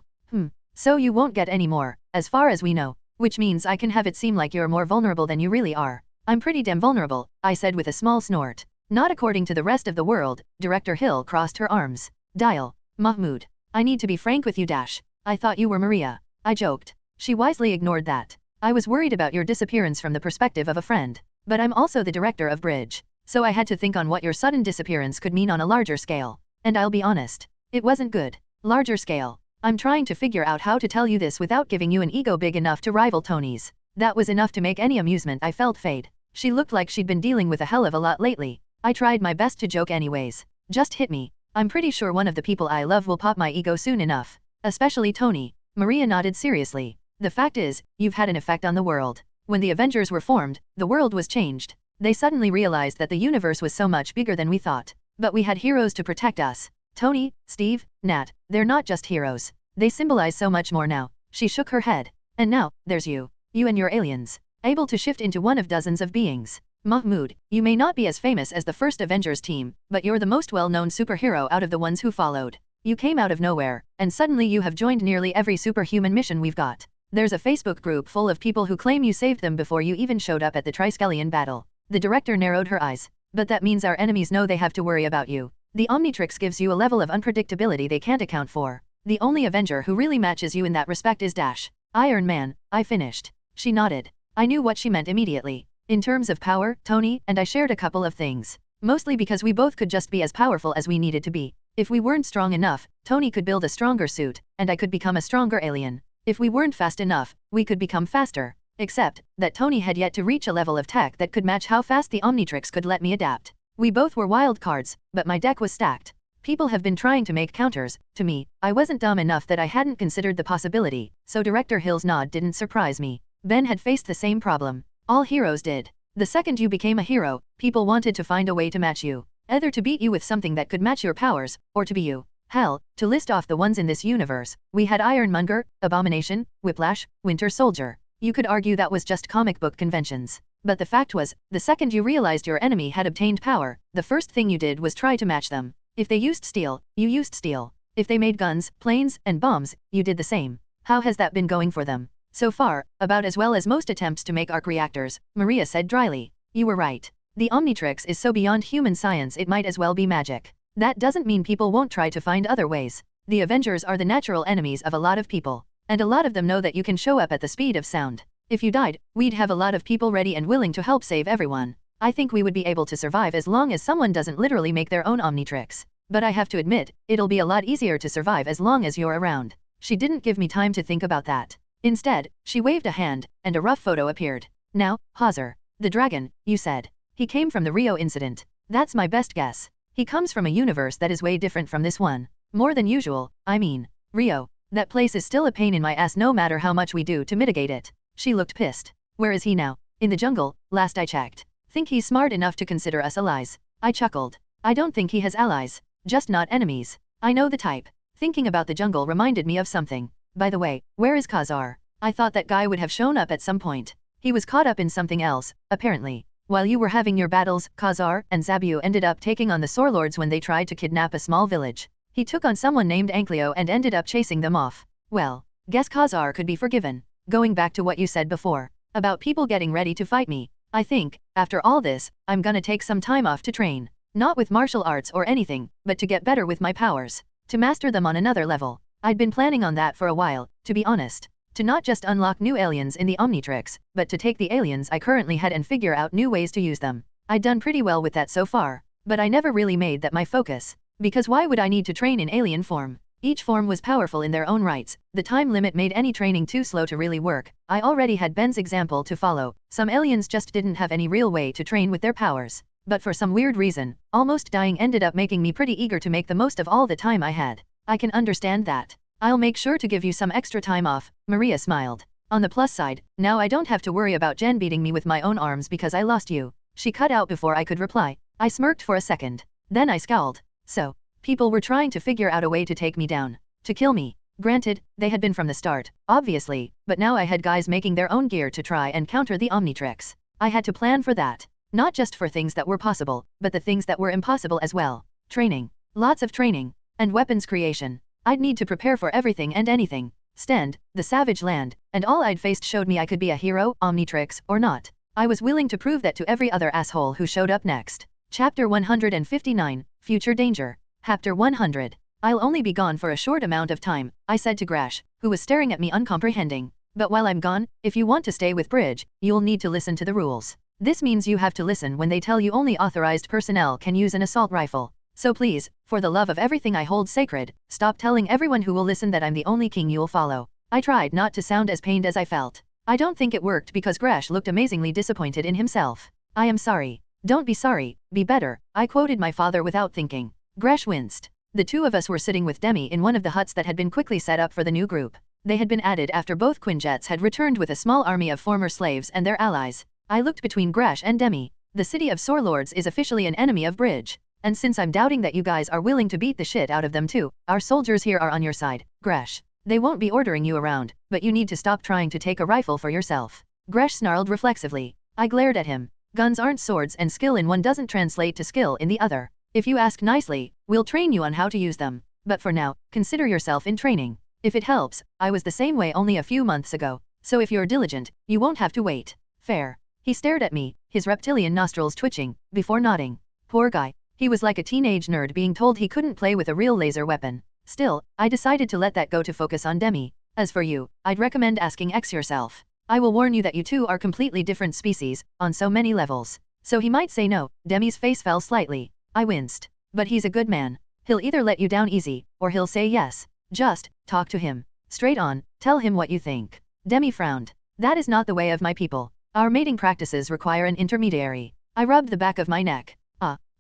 So you won't get any more, as far as we know. Which means I can have it seem like you're more vulnerable than you really are. I'm pretty damn vulnerable, I said with a small snort. Not according to the rest of the world. Director Hill crossed her arms. Dial. Mahmoud. I need to be frank with you. I thought you were Maria. I joked. She wisely ignored that. I was worried about your disappearance from the perspective of a friend. But I'm also the director of Bridge. So I had to think on what your sudden disappearance could mean on a larger scale. And I'll be honest. It wasn't good. Larger scale. I'm trying to figure out how to tell you this without giving you an ego big enough to rival Tony's. That was enough to make any amusement I felt fade. She looked like she'd been dealing with a hell of a lot lately. I tried my best to joke anyways. Just hit me. I'm pretty sure one of the people I love will pop my ego soon enough. Especially Tony. Maria nodded seriously. The fact is, you've had an effect on the world. When the Avengers were formed, the world was changed. They suddenly realized that the universe was so much bigger than we thought. But we had heroes to protect us. Tony, Steve, Nat, they're not just heroes. They symbolize so much more now. She shook her head. And now, there's you. You and your aliens. Able to shift into one of dozens of beings. Mahmoud, you may not be as famous as the first Avengers team, but you're the most well-known superhero out of the ones who followed. You came out of nowhere, and suddenly you have joined nearly every superhuman mission we've got. There's a Facebook group full of people who claim you saved them before you even showed up at the Triskelion battle. The director narrowed her eyes. But that means our enemies know they have to worry about you. The Omnitrix gives you a level of unpredictability they can't account for. The only Avenger who really matches you in that respect is Iron Man. I finished. She nodded. I knew what she meant immediately. In terms of power, Tony and I shared a couple of things. Mostly because we both could just be as powerful as we needed to be. If we weren't strong enough, Tony could build a stronger suit, and I could become a stronger alien. If we weren't fast enough, we could become faster. Except that Tony had yet to reach a level of tech that could match how fast the Omnitrix could let me adapt. We both were wild cards, but my deck was stacked. People have been trying to make counters. To me, I wasn't dumb enough that I hadn't considered the possibility, so Director Hill's nod didn't surprise me. Ben had faced the same problem. All heroes did. The second you became a hero, people wanted to find a way to match you. Either to beat you with something that could match your powers, or to be you. Hell, to list off the ones in this universe, we had Ironmonger, Abomination, Whiplash, Winter Soldier. You could argue that was just comic book conventions. But the fact was, the second you realized your enemy had obtained power, the first thing you did was try to match them. If they used steel, you used steel. If they made guns, planes, and bombs, you did the same. How has that been going for them? So far, about as well as most attempts to make arc reactors, Maria said dryly. You were right. The Omnitrix is so beyond human science it might as well be magic. That doesn't mean people won't try to find other ways. The Avengers are the natural enemies of a lot of people. And a lot of them know that you can show up at the speed of sound. If you died, we'd have a lot of people ready and willing to help save everyone. I think we would be able to survive as long as someone doesn't literally make their own Omnitrix. But I have to admit, it'll be a lot easier to survive as long as you're around. She didn't give me time to think about that. Instead, she waved a hand, and a rough photo appeared. Now, Hauser. The dragon, you said. He came from the Rio incident. That's my best guess. He comes from a universe that is way different from this one. More than usual, I mean. Rio. That place is still a pain in my ass no matter how much we do to mitigate it. She looked pissed. Where is he now? In the jungle, last I checked. Think he's smart enough to consider us allies. I chuckled. I don't think he has allies. Just not enemies. I know the type. Thinking about the jungle reminded me of something. By the way, where is Khazar? I thought that guy would have shown up at some point. He was caught up in something else, apparently. While you were having your battles, Khazar and Zabu ended up taking on the Sorlords when they tried to kidnap a small village. He took on someone named Ankleo and ended up chasing them off. Well, guess Khazar could be forgiven. Going back to what you said before, about people getting ready to fight me, I think, after all this, I'm gonna take some time off to train. Not with martial arts or anything, but to get better with my powers. To master them on another level. I'd been planning on that for a while, to be honest. To not just unlock new aliens in the Omnitrix, but to take the aliens I currently had and figure out new ways to use them. I'd done pretty well with that so far, but I never really made that my focus. Because why would I need to train in alien form? Each form was powerful in their own rights. The time limit made any training too slow to really work. I already had Ben's example to follow. Some aliens just didn't have any real way to train with their powers. But for some weird reason, almost dying ended up making me pretty eager to make the most of all the time I had. I can understand that. I'll make sure to give you some extra time off, Maria smiled. On the plus side, now I don't have to worry about Jen beating me with my own arms because I lost you. She cut out before I could reply. I smirked for a second. Then I scowled. So, people were trying to figure out a way to take me down. To kill me. Granted, they had been from the start, obviously, but now I had guys making their own gear to try and counter the Omnitrix. I had to plan for that. Not just for things that were possible, but the things that were impossible as well. Training. Lots of training. And weapons creation. I'd need to prepare for everything and anything. Stand, the savage land, and all I'd faced showed me I could be a hero, Omnitrix, or not. I was willing to prove that to every other asshole who showed up next. Chapter 159, Future Danger. Chapter 100. I'll only be gone for a short amount of time, I said to Grash, who was staring at me uncomprehending. But while I'm gone, if you want to stay with Bridge, you'll need to listen to the rules. This means you have to listen when they tell you only authorized personnel can use an assault rifle. So please, for the love of everything I hold sacred, stop telling everyone who will listen that I'm the only king you'll follow. I tried not to sound as pained as I felt. I don't think it worked because Grash looked amazingly disappointed in himself. I am sorry. Don't be sorry, be better, I quoted my father without thinking. Grash winced. The two of us were sitting with Demi in one of the huts that had been quickly set up for the new group. They had been added after both Quinjets had returned with a small army of former slaves and their allies. I looked between Grash and Demi. The city of Sorlords is officially an enemy of Bridge. And since I'm doubting that you guys are willing to beat the shit out of them too, our soldiers here are on your side, Grash. They won't be ordering you around, but you need to stop trying to take a rifle for yourself. Grash snarled reflexively. I glared at him. Guns aren't swords and skill in one doesn't translate to skill in the other. If you ask nicely, we'll train you on how to use them. But for now, consider yourself in training. If it helps, I was the same way only a few months ago. So if you're diligent, you won't have to wait. Fair. He stared at me, his reptilian nostrils twitching, before nodding. Poor guy. He was like a teenage nerd being told he couldn't play with a real laser weapon. Still, I decided to let that go to focus on Demi. As for you, I'd recommend asking X yourself. I will warn you that you two are completely different species, on so many levels. So he might say no. Demi's face fell slightly. I winced. But he's a good man. He'll either let you down easy, or he'll say yes. Just, talk to him. Straight on, tell him what you think. Demi frowned. That is not the way of my people. Our mating practices require an intermediary. I rubbed the back of my neck.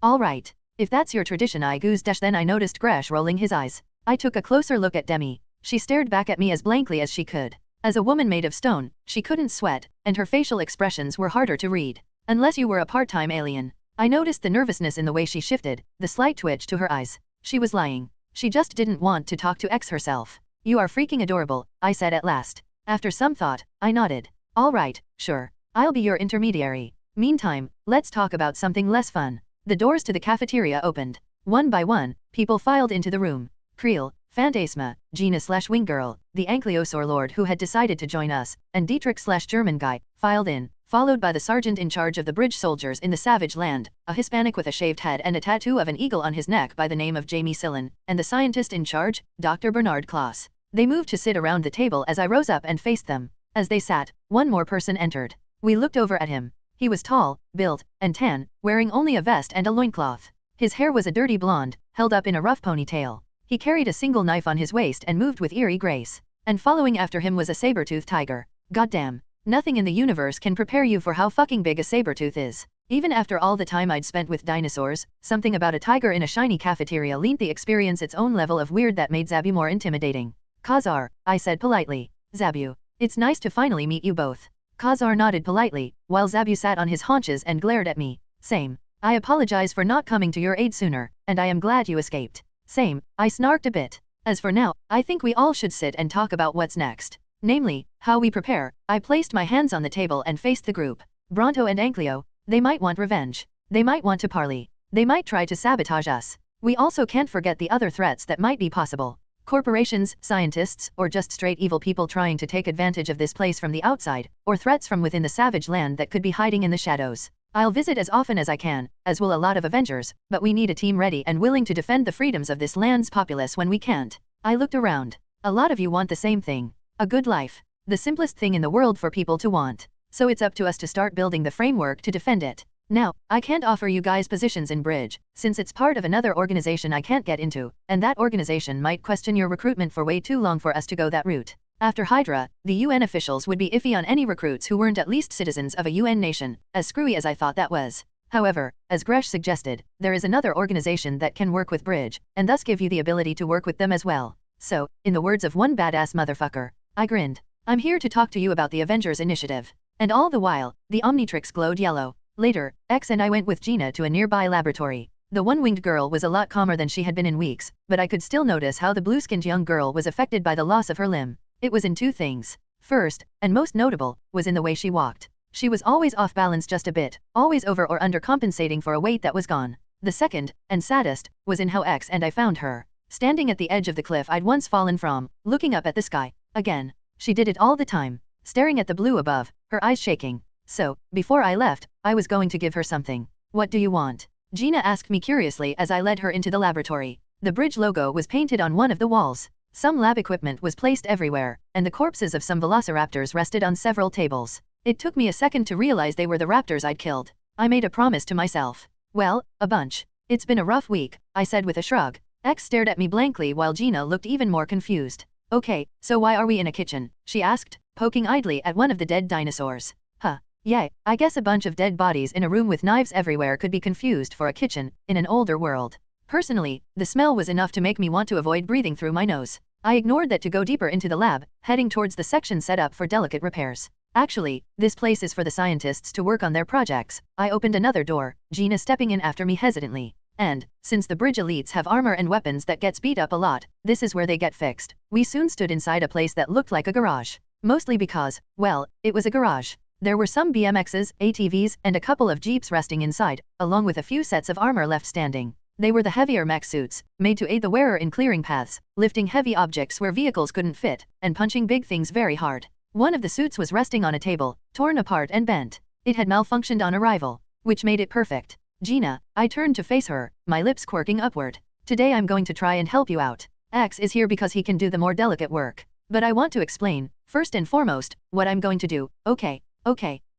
All right. If that's your tradition I goose dash then I noticed Gresh rolling his eyes. I took a closer look at Demi. She stared back at me as blankly as she could. As a woman made of stone, she couldn't sweat, and her facial expressions were harder to read. Unless you were a part-time alien. I noticed the nervousness in the way she shifted, the slight twitch to her eyes. She was lying. She just didn't want to talk to X herself. You are freaking adorable, I said at last. After some thought, I nodded. All right, sure. I'll be your intermediary. Meantime, let's talk about something less fun. The doors to the cafeteria opened. One by one, people filed into the room. Creel, Phantasma, Gina/Wing Girl, the Ankylosaur Lord who had decided to join us, and Dietrich/German guy, filed in, followed by the sergeant in charge of the bridge soldiers in the Savage Land, a Hispanic with a shaved head and a tattoo of an eagle on his neck by the name of Jamie Sillen, and the scientist in charge, Dr. Bernard Klaus. They moved to sit around the table as I rose up and faced them. As they sat, one more person entered. We looked over at him. He was tall, built, and tan, wearing only a vest and a loincloth. His hair was a dirty blonde, held up in a rough ponytail. He carried a single knife on his waist and moved with eerie grace. And following after him was a saber-toothed tiger. Goddamn. Nothing in the universe can prepare you for how fucking big a saber-tooth is. Even after all the time I'd spent with dinosaurs, something about a tiger in a shiny cafeteria lent the experience its own level of weird that made Zabu more intimidating. Khazar, I said politely. Zabu. It's nice to finally meet you both. Khazar nodded politely, while Zabu sat on his haunches and glared at me. Same. I apologize for not coming to your aid sooner, and I am glad you escaped. Same, I snarked a bit. As for now, I think we all should sit and talk about what's next. Namely, how we prepare. I placed my hands on the table and faced the group. Bronto and Ankleo, they might want revenge. They might want to parley. They might try to sabotage us. We also can't forget the other threats that might be possible. Corporations, scientists, or just straight evil people trying to take advantage of this place from the outside, or threats from within the Savage Land that could be hiding in the shadows. I'll visit as often as I can, as will a lot of Avengers, but we need a team ready and willing to defend the freedoms of this land's populace when we can't. I looked around. A lot of you want the same thing. A good life. The simplest thing in the world for people to want. So it's up to us to start building the framework to defend it. Now, I can't offer you guys positions in Bridge, since it's part of another organization I can't get into, and that organization might question your recruitment for way too long for us to go that route. After Hydra, the UN officials would be iffy on any recruits who weren't at least citizens of a UN nation, as screwy as I thought that was. However, as Gresh suggested, there is another organization that can work with Bridge, and thus give you the ability to work with them as well. So, in the words of one badass motherfucker, I grinned. I'm here to talk to you about the Avengers Initiative. And all the while, the Omnitrix glowed yellow. Later, X and I went with Gina to a nearby laboratory. The one-winged girl was a lot calmer than she had been in weeks, but I could still notice how the blue-skinned young girl was affected by the loss of her limb. It was in two things. First, and most notable, was in the way she walked. She was always off balance just a bit, always over or undercompensating for a weight that was gone. The second, and saddest, was in how X and I found her. Standing at the edge of the cliff I'd once fallen from, looking up at the sky. Again. She did it all the time. Staring at the blue above, her eyes shaking. So, before I left, I was going to give her something. What do you want? Gina asked me curiously as I led her into the laboratory. The Bridge logo was painted on one of the walls. Some lab equipment was placed everywhere, and the corpses of some velociraptors rested on several tables. It took me a second to realize they were the raptors I'd killed. I made a promise to myself. Well, a bunch. It's been a rough week, I said with a shrug. X stared at me blankly while Gina looked even more confused. Okay, so why are we in a kitchen? She asked, poking idly at one of the dead dinosaurs. Huh. Yeah, I guess a bunch of dead bodies in a room with knives everywhere could be confused for a kitchen, in an older world. Personally, the smell was enough to make me want to avoid breathing through my nose. I ignored that to go deeper into the lab, heading towards the section set up for delicate repairs. Actually, this place is for the scientists to work on their projects. I opened another door, Gina stepping in after me hesitantly. And, since the Bridge elites have armor and weapons that gets beat up a lot, this is where they get fixed. We soon stood inside a place that looked like a garage. Mostly because, well, it was a garage. There were some BMXs, ATVs, and a couple of Jeeps resting inside, along with a few sets of armor left standing. They were the heavier mech suits, made to aid the wearer in clearing paths, lifting heavy objects where vehicles couldn't fit, and punching big things very hard. One of the suits was resting on a table, torn apart and bent. It had malfunctioned on arrival, which made it perfect. Gina, I turned to face her, my lips quirking upward. Today I'm going to try and help you out. X is here because he can do the more delicate work. But I want to explain, first and foremost, what I'm going to do. Okay.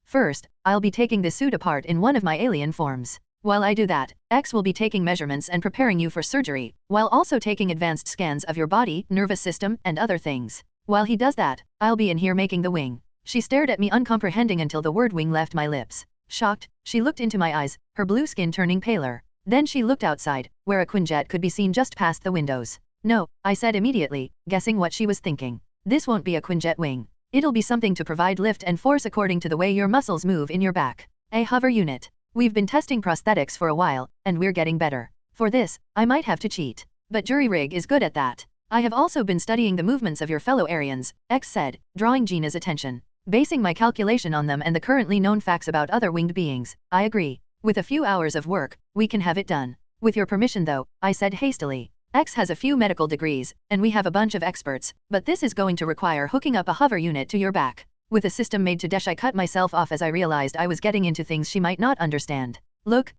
First, I'll be taking the suit apart in one of my alien forms. While I do that, X will be taking measurements and preparing you for surgery, while also taking advanced scans of your body, nervous system, and other things. While he does that, I'll be in here making the wing. She stared at me uncomprehending until the word wing left my lips. Shocked, she looked into my eyes, her blue skin turning paler. Then she looked outside, where a Quinjet could be seen just past the windows. No, I said immediately, guessing what she was thinking. This won't be a Quinjet wing. It'll be something to provide lift and force according to the way your muscles move in your back. A hover unit. We've been testing prosthetics for a while, and we're getting better. For this, I might have to cheat. But jury rig is good at that. I have also been studying the movements of your fellow Aryans, X said, drawing Gina's attention. Basing my calculation on them and the currently known facts about other winged beings, I agree. With a few hours of work, we can have it done. With your permission though, I said hastily. X has a few medical degrees, and we have a bunch of experts, but this is going to require hooking up a hover unit to your back. With a system made to dash, I cut myself off as I realized I was getting into things she might not understand. Look,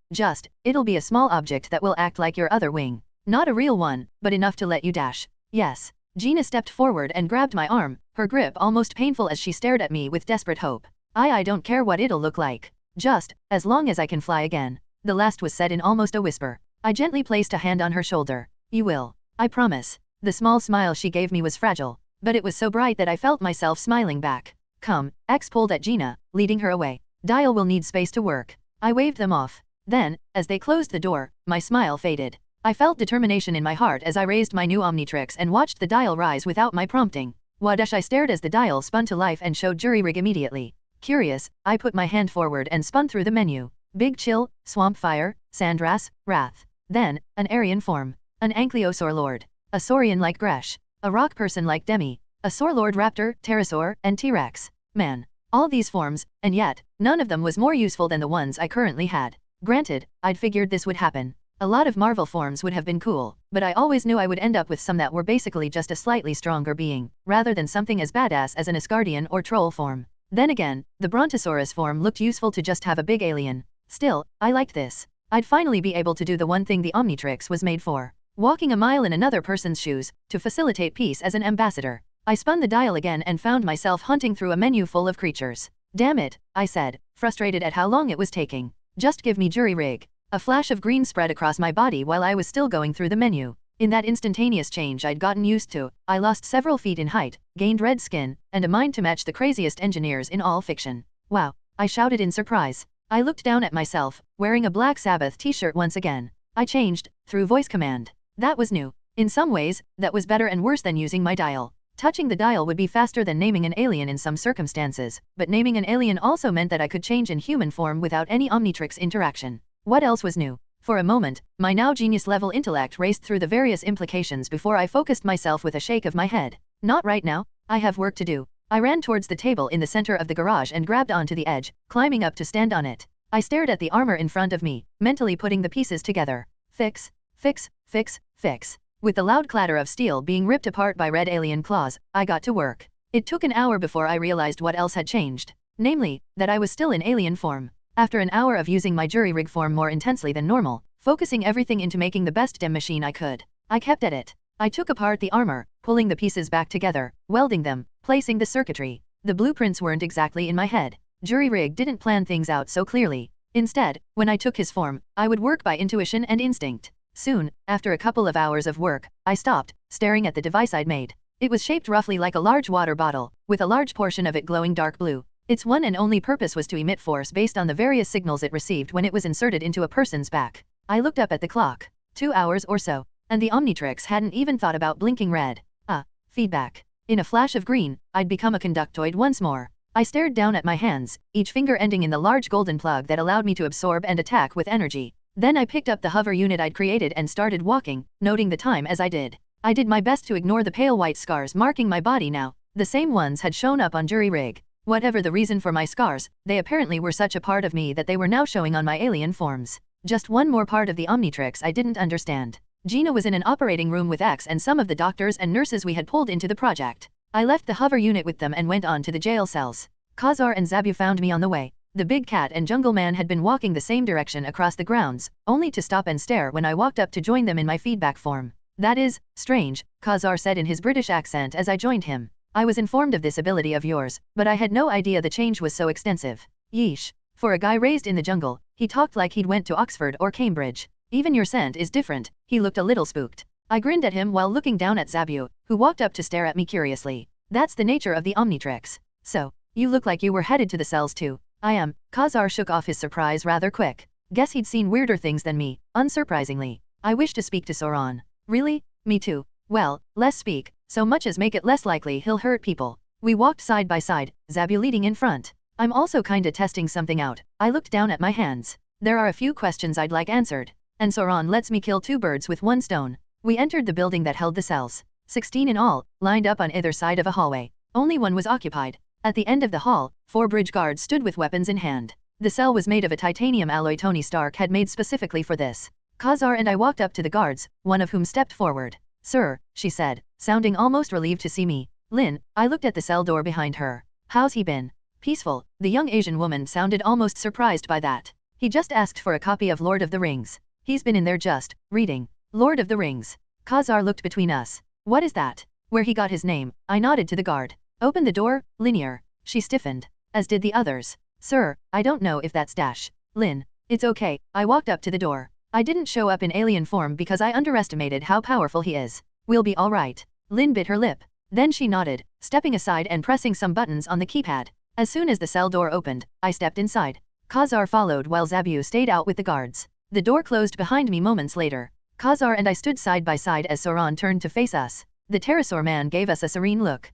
it'll be a small object that will act like your other wing. Not a real one, but enough to let you dash. Yes. Gina stepped forward and grabbed my arm, her grip almost painful as she stared at me with desperate hope. I don't care what it'll look like. Just, as long as I can fly again. The last was said in almost a whisper. I gently placed a hand on her shoulder. You will. I promise. The small smile she gave me was fragile, but it was so bright that I felt myself smiling back. Come, X pulled at Gina, leading her away. Dial will need space to work. I waved them off. Then, as they closed the door, my smile faded. I felt determination in my heart as I raised my new Omnitrix and watched the dial rise without my prompting. Wadash, I stared as the dial spun to life and showed jury rig immediately. Curious, I put my hand forward and spun through the menu. Big Chill, Swamp Fire, Sandras, Wrath. Then, an Aryan form. An Ankylosaur Lord. A Saurian like Gresh. A rock person like Demi. A Saurlord Raptor, Pterosaur, and T-Rex. Man. All these forms, and yet, none of them was more useful than the ones I currently had. Granted, I'd figured this would happen. A lot of Marvel forms would have been cool, but I always knew I would end up with some that were basically just a slightly stronger being, rather than something as badass as an Asgardian or Troll form. Then again, the Brontosaurus form looked useful to just have a big alien. Still, I liked this. I'd finally be able to do the one thing the Omnitrix was made for. Walking a mile in another person's shoes, to facilitate peace as an ambassador. I spun the dial again and found myself hunting through a menu full of creatures. Damn it, I said, frustrated at how long it was taking. Just give me jury rig. A flash of green spread across my body while I was still going through the menu. In that instantaneous change I'd gotten used to, I lost several feet in height, gained red skin, and a mind to match the craziest engineers in all fiction. Wow, I shouted in surprise. I looked down at myself, wearing a Black Sabbath t-shirt once again. I changed, through voice command. That was new. In some ways, that was better and worse than using my dial. Touching the dial would be faster than naming an alien in some circumstances, but naming an alien also meant that I could change in human form without any Omnitrix interaction. What else was new? For a moment, my now genius-level intellect raced through the various implications before I focused myself with a shake of my head. Not right now, I have work to do. I ran towards the table in the center of the garage and grabbed onto the edge, climbing up to stand on it. I stared at the armor in front of me, mentally putting the pieces together. Fix, fix, fix, fix. With the loud clatter of steel being ripped apart by red alien claws, I got to work. It took an hour before I realized what else had changed. Namely, that I was still in alien form. After an hour of using my jury rig form more intensely than normal, focusing everything into making the best dem machine I could, I kept at it. I took apart the armor, pulling the pieces back together, welding them, placing the circuitry. The blueprints weren't exactly in my head. Jury rig didn't plan things out so clearly. Instead, when I took his form, I would work by intuition and instinct. Soon, after a couple of hours of work, I stopped, staring at the device I'd made. It was shaped roughly like a large water bottle, with a large portion of it glowing dark blue. Its one and only purpose was to emit force based on the various signals it received when it was inserted into a person's back. I looked up at the clock. 2 hours or so, and the Omnitrix hadn't even thought about blinking red. Feedback. In a flash of green, I'd become a conductoid once more. I stared down at my hands, each finger ending in the large golden plug that allowed me to absorb and attack with energy. Then I picked up the hover unit I'd created and started walking, noting the time as I did. I did my best to ignore the pale white scars marking my body now. The same ones had shown up on jury rig. Whatever the reason for my scars, they apparently were such a part of me that they were now showing on my alien forms. Just one more part of the Omnitrix I didn't understand. Gina was in an operating room with X and some of the doctors and nurses we had pulled into the project. I left the hover unit with them and went on to the jail cells. Khazar and Zabu found me on the way. The big cat and jungle man had been walking the same direction across the grounds, only to stop and stare when I walked up to join them in my feedback form. That is strange, Khazar said in his British accent as I joined him. I was informed of this ability of yours, but I had no idea the change was so extensive. Yeesh. For a guy raised in the jungle, he talked like he'd went to Oxford or Cambridge. Even your scent is different. He looked a little spooked. I grinned at him while looking down at Zabu, who walked up to stare at me curiously. That's the nature of the Omnitrix. So, you look like you were headed to the cells too. I am. Khazar shook off his surprise rather quick. Guess he'd seen weirder things than me, unsurprisingly. I wish to speak to Sauron. Really? Me too. Well, less speak, so much as make it less likely he'll hurt people. We walked side by side, Zabu leading in front. I'm also kinda testing something out. I looked down at my hands. There are a few questions I'd like answered. And Sauron lets me kill 2 birds with 1 stone. We entered the building that held the cells. 16 in all, lined up on either side of a hallway. Only one was occupied. At the end of the hall, 4 bridge guards stood with weapons in hand. The cell was made of a titanium alloy Tony Stark had made specifically for this. Khazar and I walked up to the guards, one of whom stepped forward. Sir, she said, sounding almost relieved to see me. Lin, I looked at the cell door behind her. How's he been? Peaceful. The young Asian woman sounded almost surprised by that. He just asked for a copy of Lord of the Rings. He's been in there just reading. Lord of the Rings. Khazar looked between us. What is that? Where he got his name. I nodded to the guard. Open the door, Linear. She stiffened. As did the others. Sir, I don't know if that's Dash. Lin. It's okay. I walked up to the door. I didn't show up in alien form because I underestimated how powerful he is. We'll be alright. Lin bit her lip. Then she nodded, stepping aside and pressing some buttons on the keypad. As soon as the cell door opened, I stepped inside. Khazar followed while Zabu stayed out with the guards. The door closed behind me moments later. Khazar and I stood side by side as Sauron turned to face us. The pterosaur man gave us a serene look.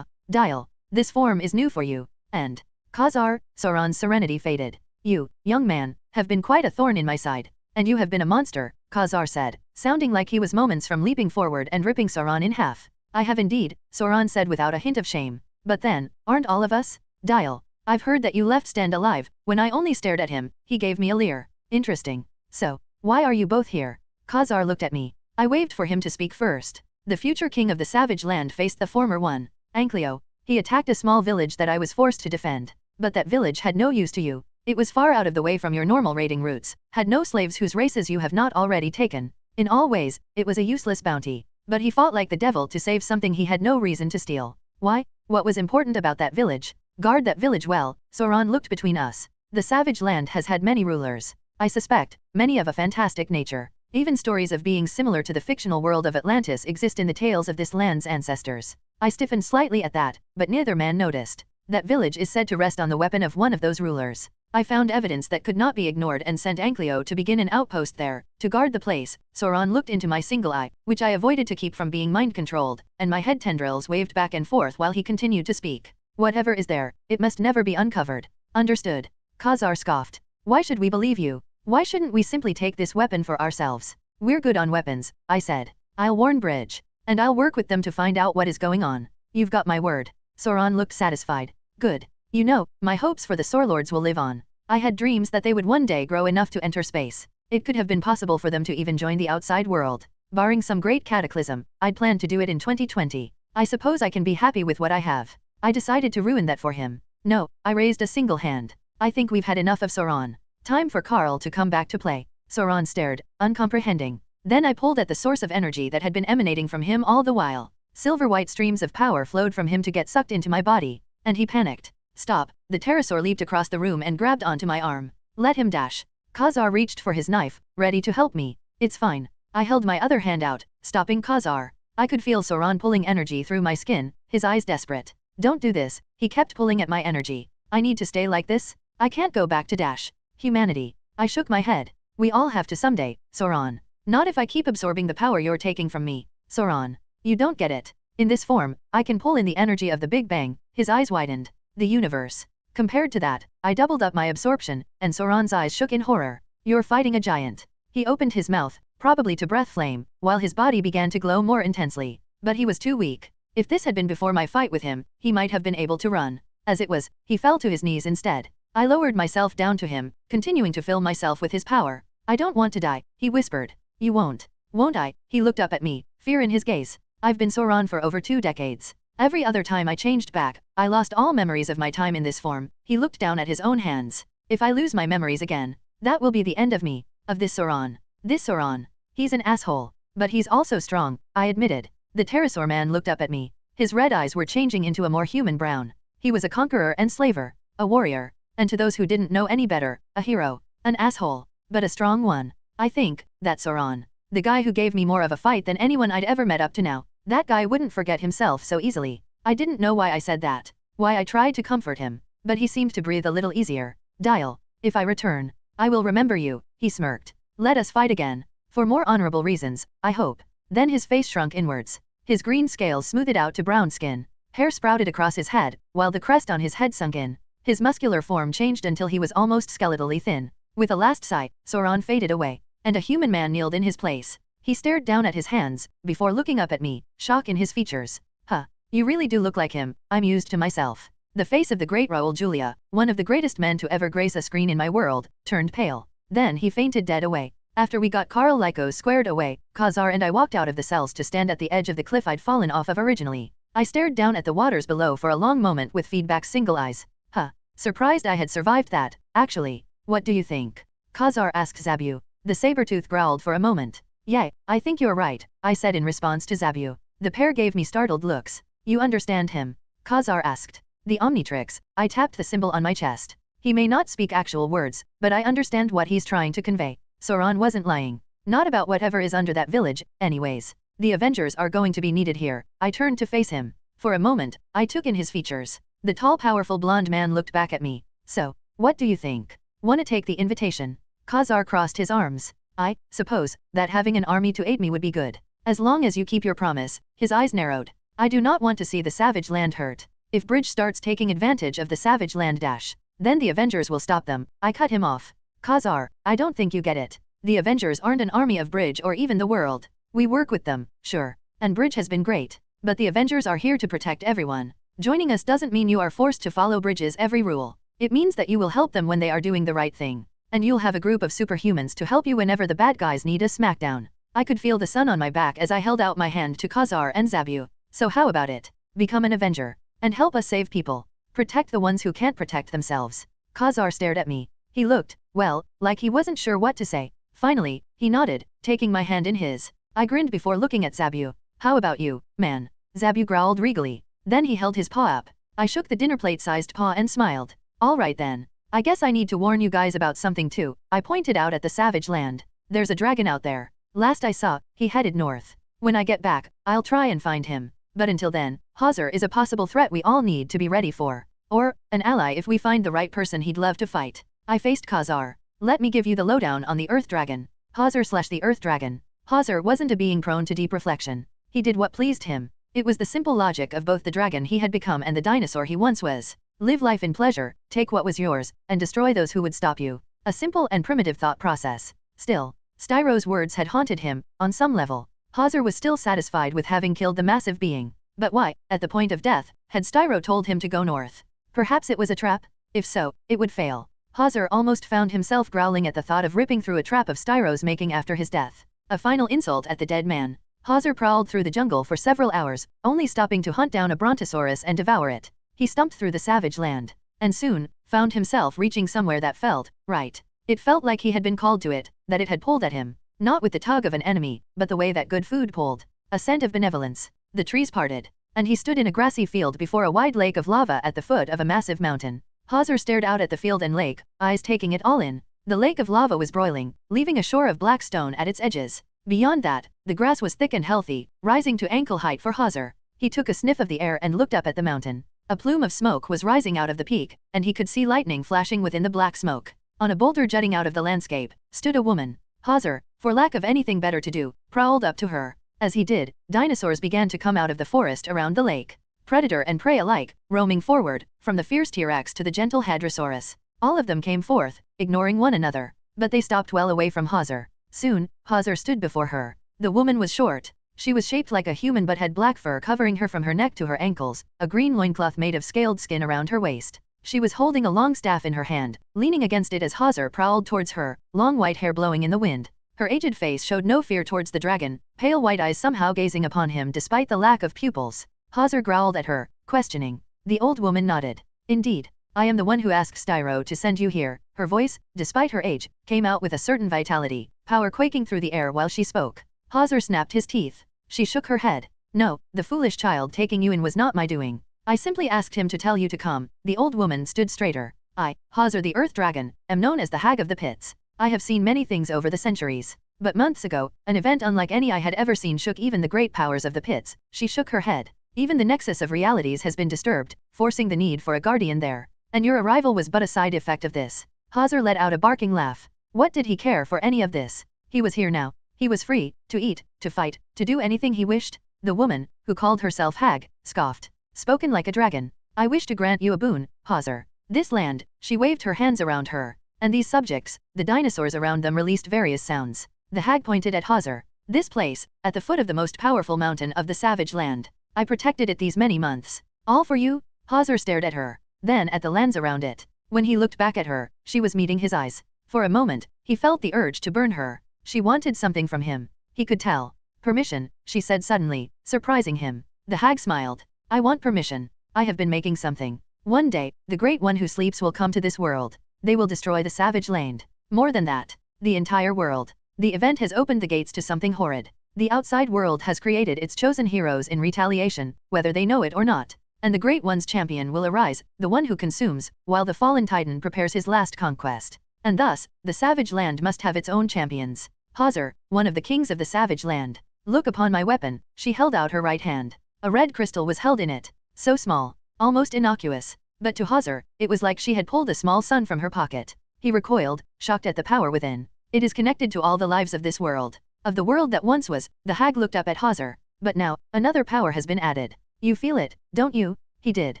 Dial. This form is new for you. And Khazar, Sauron's serenity faded. You, young man, have been quite a thorn in my side. And you have been a monster, Khazar said, sounding like he was moments from leaping forward and ripping Sauron in half. I have indeed, Sauron said without a hint of shame. But then, aren't all of us? Dial. I've heard that you left Stand alive. When I only stared at him, he gave me a leer. Interesting. So, why are you both here? Khazar looked at me. I waved for him to speak first. The future king of the Savage Land faced the former one. Anklio. He attacked a small village that I was forced to defend. But that village had no use to you. It was far out of the way from your normal raiding routes, had no slaves whose races you have not already taken. In all ways, it was a useless bounty. But he fought like the devil to save something he had no reason to steal. Why? What was important about that village? Guard that village well. Sauron looked between us. The Savage Land has had many rulers. I suspect, many of a fantastic nature. Even stories of beings similar to the fictional world of Atlantis exist in the tales of this land's ancestors. I stiffened slightly at that, but neither man noticed. That village is said to rest on the weapon of one of those rulers. I found evidence that could not be ignored and sent Anklio to begin an outpost there, to guard the place. Sauron looked into my single eye, which I avoided to keep from being mind-controlled, and my head tendrils waved back and forth while he continued to speak. Whatever is there, it must never be uncovered. Understood. Khazar scoffed. Why should we believe you? Why shouldn't we simply take this weapon for ourselves? We're good on weapons, I said. I'll warn Bridge. And I'll work with them to find out what is going on. You've got my word. Sauron looked satisfied. Good. You know, my hopes for the Sorlords will live on. I had dreams that they would one day grow enough to enter space. It could have been possible for them to even join the outside world. Barring some great cataclysm, I'd planned to do it in 2020. I suppose I can be happy with what I have. I decided to ruin that for him. No, I raised a single hand. I think we've had enough of Sauron. Time for Carl to come back to play. Sauron stared, uncomprehending. Then I pulled at the source of energy that had been emanating from him all the while. Silver-white streams of power flowed from him to get sucked into my body. And he panicked. Stop. The pterosaur leaped across the room and grabbed onto my arm. Let him dash. Khazar reached for his knife, ready to help me. It's fine. I held my other hand out, stopping Khazar. I could feel Sauron pulling energy through my skin, his eyes desperate. Don't do this. He kept pulling at my energy. I need to stay like this? I can't go back to Dash. Humanity. I shook my head. We all have to someday, Sauron. Not if I keep absorbing the power you're taking from me. Sauron. You don't get it. In this form, I can pull in the energy of the Big Bang. His eyes widened. The universe. Compared to that, I doubled up my absorption, and Sauron's eyes shook in horror. You're fighting a giant. He opened his mouth, probably to breath flame, while his body began to glow more intensely. But he was too weak. If this had been before my fight with him, he might have been able to run. As it was, he fell to his knees instead. I lowered myself down to him, continuing to fill myself with his power. I don't want to die, he whispered. You won't. Won't I? He looked up at me, fear in his gaze. I've been Sauron for over 2 decades. Every other time I changed back, I lost all memories of my time in this form. He looked down at his own hands. If I lose my memories again, that will be the end of me, of this Sauron. This Sauron. He's an asshole. But he's also strong, I admitted. The pterosaur man looked up at me. His red eyes were changing into a more human brown. He was a conqueror and slaver. A warrior. And to those who didn't know any better, a hero. An asshole. But a strong one. I think, that's Sauron. The guy who gave me more of a fight than anyone I'd ever met up to now. That guy wouldn't forget himself so easily. I didn't know why I said that. Why I tried to comfort him. But he seemed to breathe a little easier. Dial. If I return, I will remember you, he smirked. Let us fight again. For more honorable reasons, I hope. Then his face shrunk inwards. His green scales smoothed out to brown skin. Hair sprouted across his head, while the crest on his head sunk in. His muscular form changed until he was almost skeletally thin. With a last sigh, Sauron faded away, and a human man kneeled in his place. He stared down at his hands, before looking up at me, shock in his features. Huh. You really do look like him, I mused to myself. The face of the great Raoul Julia, one of the greatest men to ever grace a screen in my world, turned pale. Then he fainted dead away. After we got Carl Lycos squared away, Khazar and I walked out of the cells to stand at the edge of the cliff I'd fallen off of originally. I stared down at the waters below for a long moment with feedback single eyes. Huh. Surprised I had survived that, actually. What do you think? Khazar asked Zabu. The saber-tooth growled for a moment. Yeah, I think you're right, I said in response to Zabu. The pair gave me startled looks. You understand him? Khazar asked. The Omnitrix. I tapped the symbol on my chest. He may not speak actual words, but I understand what he's trying to convey. Sauron wasn't lying. Not about whatever is under that village, anyways. The Avengers are going to be needed here. I turned to face him. For a moment, I took in his features. The tall powerful blonde man looked back at me. So, what do you think? Wanna take the invitation? Khazar crossed his arms. I suppose that having an army to aid me would be good. As long as you keep your promise. His eyes narrowed. I do not want to see the Savage Land hurt. If Bridge starts taking advantage of the Savage Land dash, then the Avengers will stop them. I cut him off. Khazar, I don't think you get it. The Avengers aren't an army of Bridge or even the world. We work with them, sure. And Bridge has been great. But the Avengers are here to protect everyone. Joining us doesn't mean you are forced to follow Bridge's every rule. It means that you will help them when they are doing the right thing. And you'll have a group of superhumans to help you whenever the bad guys need a smackdown. I could feel the sun on my back as I held out my hand to Khazar and Zabu. So how about it? Become an Avenger. And help us save people. Protect the ones who can't protect themselves. Khazar stared at me. He looked, well, like he wasn't sure what to say. Finally, he nodded, taking my hand in his. I grinned before looking at Zabu. How about you, man? Zabu growled regally. Then he held his paw up. I shook the dinner plate-sized paw and smiled. All right then. I guess I need to warn you guys about something too. I pointed out at the Savage Land. There's a dragon out there. Last I saw, he headed north. When I get back, I'll try and find him. But until then, Hawser is a possible threat we all need to be ready for. Or, an ally if we find the right person he'd love to fight. I faced Khazar. Let me give you the lowdown on the Earth Dragon. Hawser/the Earth Dragon. Hawser wasn't a being prone to deep reflection. He did what pleased him. It was the simple logic of both the dragon he had become and the dinosaur he once was. Live life in pleasure, take what was yours, and destroy those who would stop you. A simple and primitive thought process. Still, Styro's words had haunted him, on some level. Hawser was still satisfied with having killed the massive being. But why, at the point of death, had Styro told him to go north? Perhaps it was a trap? If so, it would fail. Hawser almost found himself growling at the thought of ripping through a trap of Styro's making after his death. A final insult at the dead man. Hawser prowled through the jungle for several hours, only stopping to hunt down a brontosaurus and devour it. He stumped through the Savage Land. And soon, found himself reaching somewhere that felt right. It felt like he had been called to it, that it had pulled at him. Not with the tug of an enemy, but the way that good food pulled. A scent of benevolence. The trees parted. And he stood in a grassy field before a wide lake of lava at the foot of a massive mountain. Hawser stared out at the field and lake, eyes taking it all in. The lake of lava was broiling, leaving a shore of black stone at its edges. Beyond that, the grass was thick and healthy, rising to ankle height for Hawser. He took a sniff of the air and looked up at the mountain. A plume of smoke was rising out of the peak, and he could see lightning flashing within the black smoke. On a boulder jutting out of the landscape, stood a woman. Hawser, for lack of anything better to do, prowled up to her. As he did, dinosaurs began to come out of the forest around the lake. Predator and prey alike, roaming forward, from the fierce T-Rex to the gentle Hadrosaurus. All of them came forth, ignoring one another. But they stopped well away from Hawser. Soon, Hawser stood before her. The woman was short. She was shaped like a human but had black fur covering her from her neck to her ankles, a green loincloth made of scaled skin around her waist. She was holding a long staff in her hand, leaning against it as Hawser prowled towards her, long white hair blowing in the wind. Her aged face showed no fear towards the dragon, pale white eyes somehow gazing upon him despite the lack of pupils. Hawser growled at her, questioning. The old woman nodded. Indeed. I am the one who asked Styro to send you here. Her voice, despite her age, came out with a certain vitality, power quaking through the air while she spoke. Hawser snapped his teeth. She shook her head. No, the foolish child taking you in was not my doing. I simply asked him to tell you to come. The old woman stood straighter. I, Hawser the Earth Dragon, am known as the Hag of the Pits. I have seen many things over the centuries. But months ago, an event unlike any I had ever seen shook even the great powers of the pits. She shook her head. Even the nexus of realities has been disturbed, forcing the need for a guardian there. And your arrival was but a side effect of this. Hazar let out a barking laugh. What did he care for any of this? He was here now. He was free, to eat, to fight, to do anything he wished. The woman, who called herself Hag, scoffed. Spoken like a dragon. I wish to grant you a boon, Hazar. This land, she waved her hands around her. And these subjects, the dinosaurs around them released various sounds. The hag pointed at Hazar. This place, at the foot of the most powerful mountain of the savage land. I protected it these many months. All for you? Hazar stared at her. Then at the lands around it. When he looked back at her, she was meeting his eyes. For a moment, he felt the urge to burn her. She wanted something from him. He could tell. Permission, she said suddenly, surprising him. The hag smiled. I want permission. I have been making something. One day, the Great One who sleeps will come to this world. They will destroy the savage land. More than that, the entire world. The event has opened the gates to something horrid. The outside world has created its chosen heroes in retaliation, whether they know it or not. And the Great One's champion will arise, the one who consumes, while the fallen titan prepares his last conquest. And thus, the savage land must have its own champions. Hazar, one of the kings of the savage land. Look upon my weapon. She held out her right hand. A red crystal was held in it. So small. Almost innocuous. But to Hazar, it was like she had pulled a small sun from her pocket. He recoiled, shocked at the power within. It is connected to all the lives of this world. Of the world that once was, the hag looked up at Hazar. But now, another power has been added. You feel it, don't you? He did.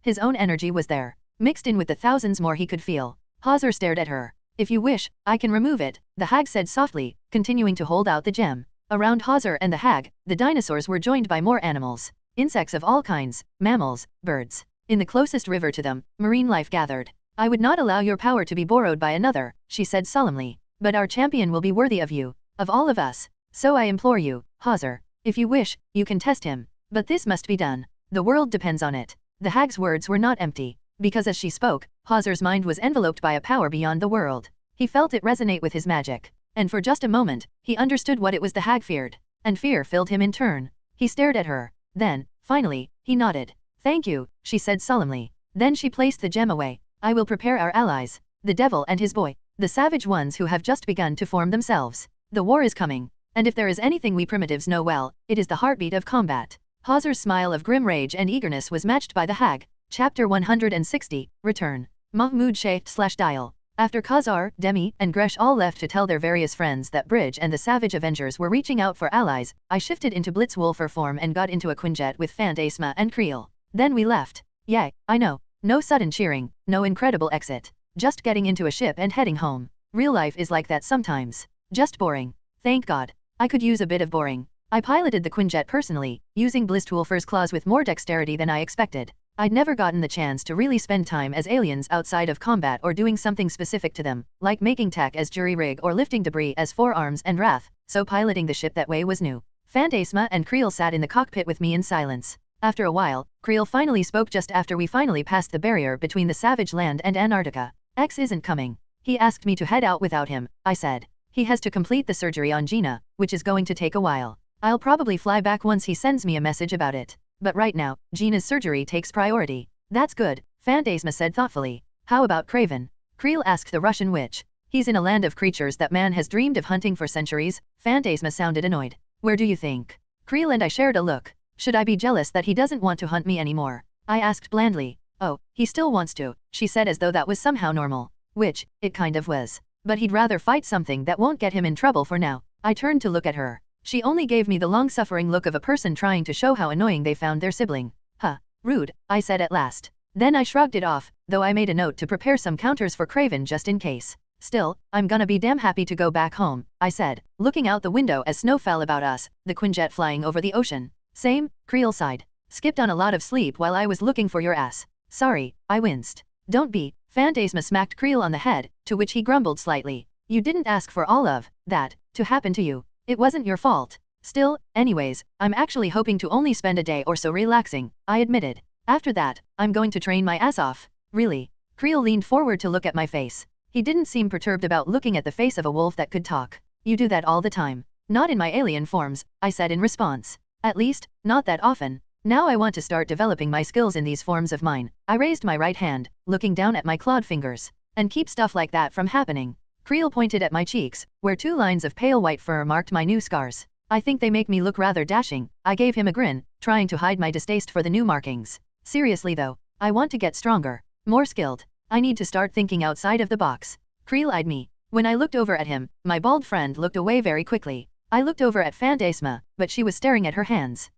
His own energy was there, mixed in with the thousands more he could feel. Hazar stared at her. If you wish, I can remove it, the hag said softly, continuing to hold out the gem. Around Hazar and the hag, the dinosaurs were joined by more animals. Insects of all kinds, mammals, birds. In the closest river to them, marine life gathered. I would not allow your power to be borrowed by another, she said solemnly. But our champion will be worthy of you, of all of us. So I implore you, Hazar, if you wish, you can test him. But this must be done. The world depends on it. The hag's words were not empty, because as she spoke, Hazar's mind was enveloped by a power beyond the world. He felt it resonate with his magic. And for just a moment, he understood what it was the hag feared. And fear filled him in turn. He stared at her. Then, finally, he nodded. Thank you, she said solemnly. Then she placed the gem away. I will prepare our allies. The devil and his boy. The savage ones who have just begun to form themselves. The war is coming. And if there is anything we primitives know well, it is the heartbeat of combat. Hazar's smile of grim rage and eagerness was matched by the hag. Chapter 160, Return. Mahmoud Sheikh/Dial. After Khazar, Demi, and Gresh all left to tell their various friends that Bridge and the Savage Avengers were reaching out for allies, I shifted into Blitzwolfer form and got into a Quinjet with Phantasma and Creel. Then we left. Yay, I know. No sudden cheering, no incredible exit. Just getting into a ship and heading home. Real life is like that sometimes. Just boring. Thank God. I could use a bit of boring. I piloted the Quinjet personally, using Blitzwolfer's claws with more dexterity than I expected. I'd never gotten the chance to really spend time as aliens outside of combat or doing something specific to them, like making tech as jury rig or lifting debris as forearms and wrath, so piloting the ship that way was new. Phantasma and Creel sat in the cockpit with me in silence. After a while, Creel finally spoke just after we finally passed the barrier between the savage land and Antarctica. X isn't coming. He asked me to head out without him, I said. He has to complete the surgery on Gina, which is going to take a while. I'll probably fly back once he sends me a message about it. But right now, Gina's surgery takes priority. That's good, Phantasma said thoughtfully. How about Craven? Creel asked the Russian witch. He's in a land of creatures that man has dreamed of hunting for centuries. Phantasma sounded annoyed. Where do you think? Creel and I shared a look. Should I be jealous that he doesn't want to hunt me anymore? I asked blandly. Oh, he still wants to, she said as though that was somehow normal. Which, it kind of was. But he'd rather fight something that won't get him in trouble for now. I turned to look at her. She only gave me the long-suffering look of a person trying to show how annoying they found their sibling. Huh. Rude, I said at last. Then I shrugged it off, though I made a note to prepare some counters for Craven just in case. Still, I'm gonna be damn happy to go back home, I said, looking out the window as snow fell about us, the Quinjet flying over the ocean. Same, Creel sighed. Skipped on a lot of sleep while I was looking for your ass. Sorry, I winced. Don't be. Phantasma smacked Creel on the head, to which he grumbled slightly. You didn't ask for all of that to happen to you. It wasn't your fault. Still, anyways, I'm actually hoping to only spend a day or so relaxing, I admitted. After that, I'm going to train my ass off. Really? Creel leaned forward to look at my face. He didn't seem perturbed about looking at the face of a wolf that could talk. You do that all the time. Not in my alien forms, I said in response. At least, not that often. Now I want to start developing my skills in these forms of mine. I raised my right hand, looking down at my clawed fingers. And keep stuff like that from happening. Creel pointed at my cheeks, where 2 lines of pale white fur marked my new scars. I think they make me look rather dashing. I gave him a grin, trying to hide my distaste for the new markings. Seriously though, I want to get stronger, more skilled. I need to start thinking outside of the box. Creel eyed me. When I looked over at him, my bald friend looked away very quickly. I looked over at Phantasma, but she was staring at her hands.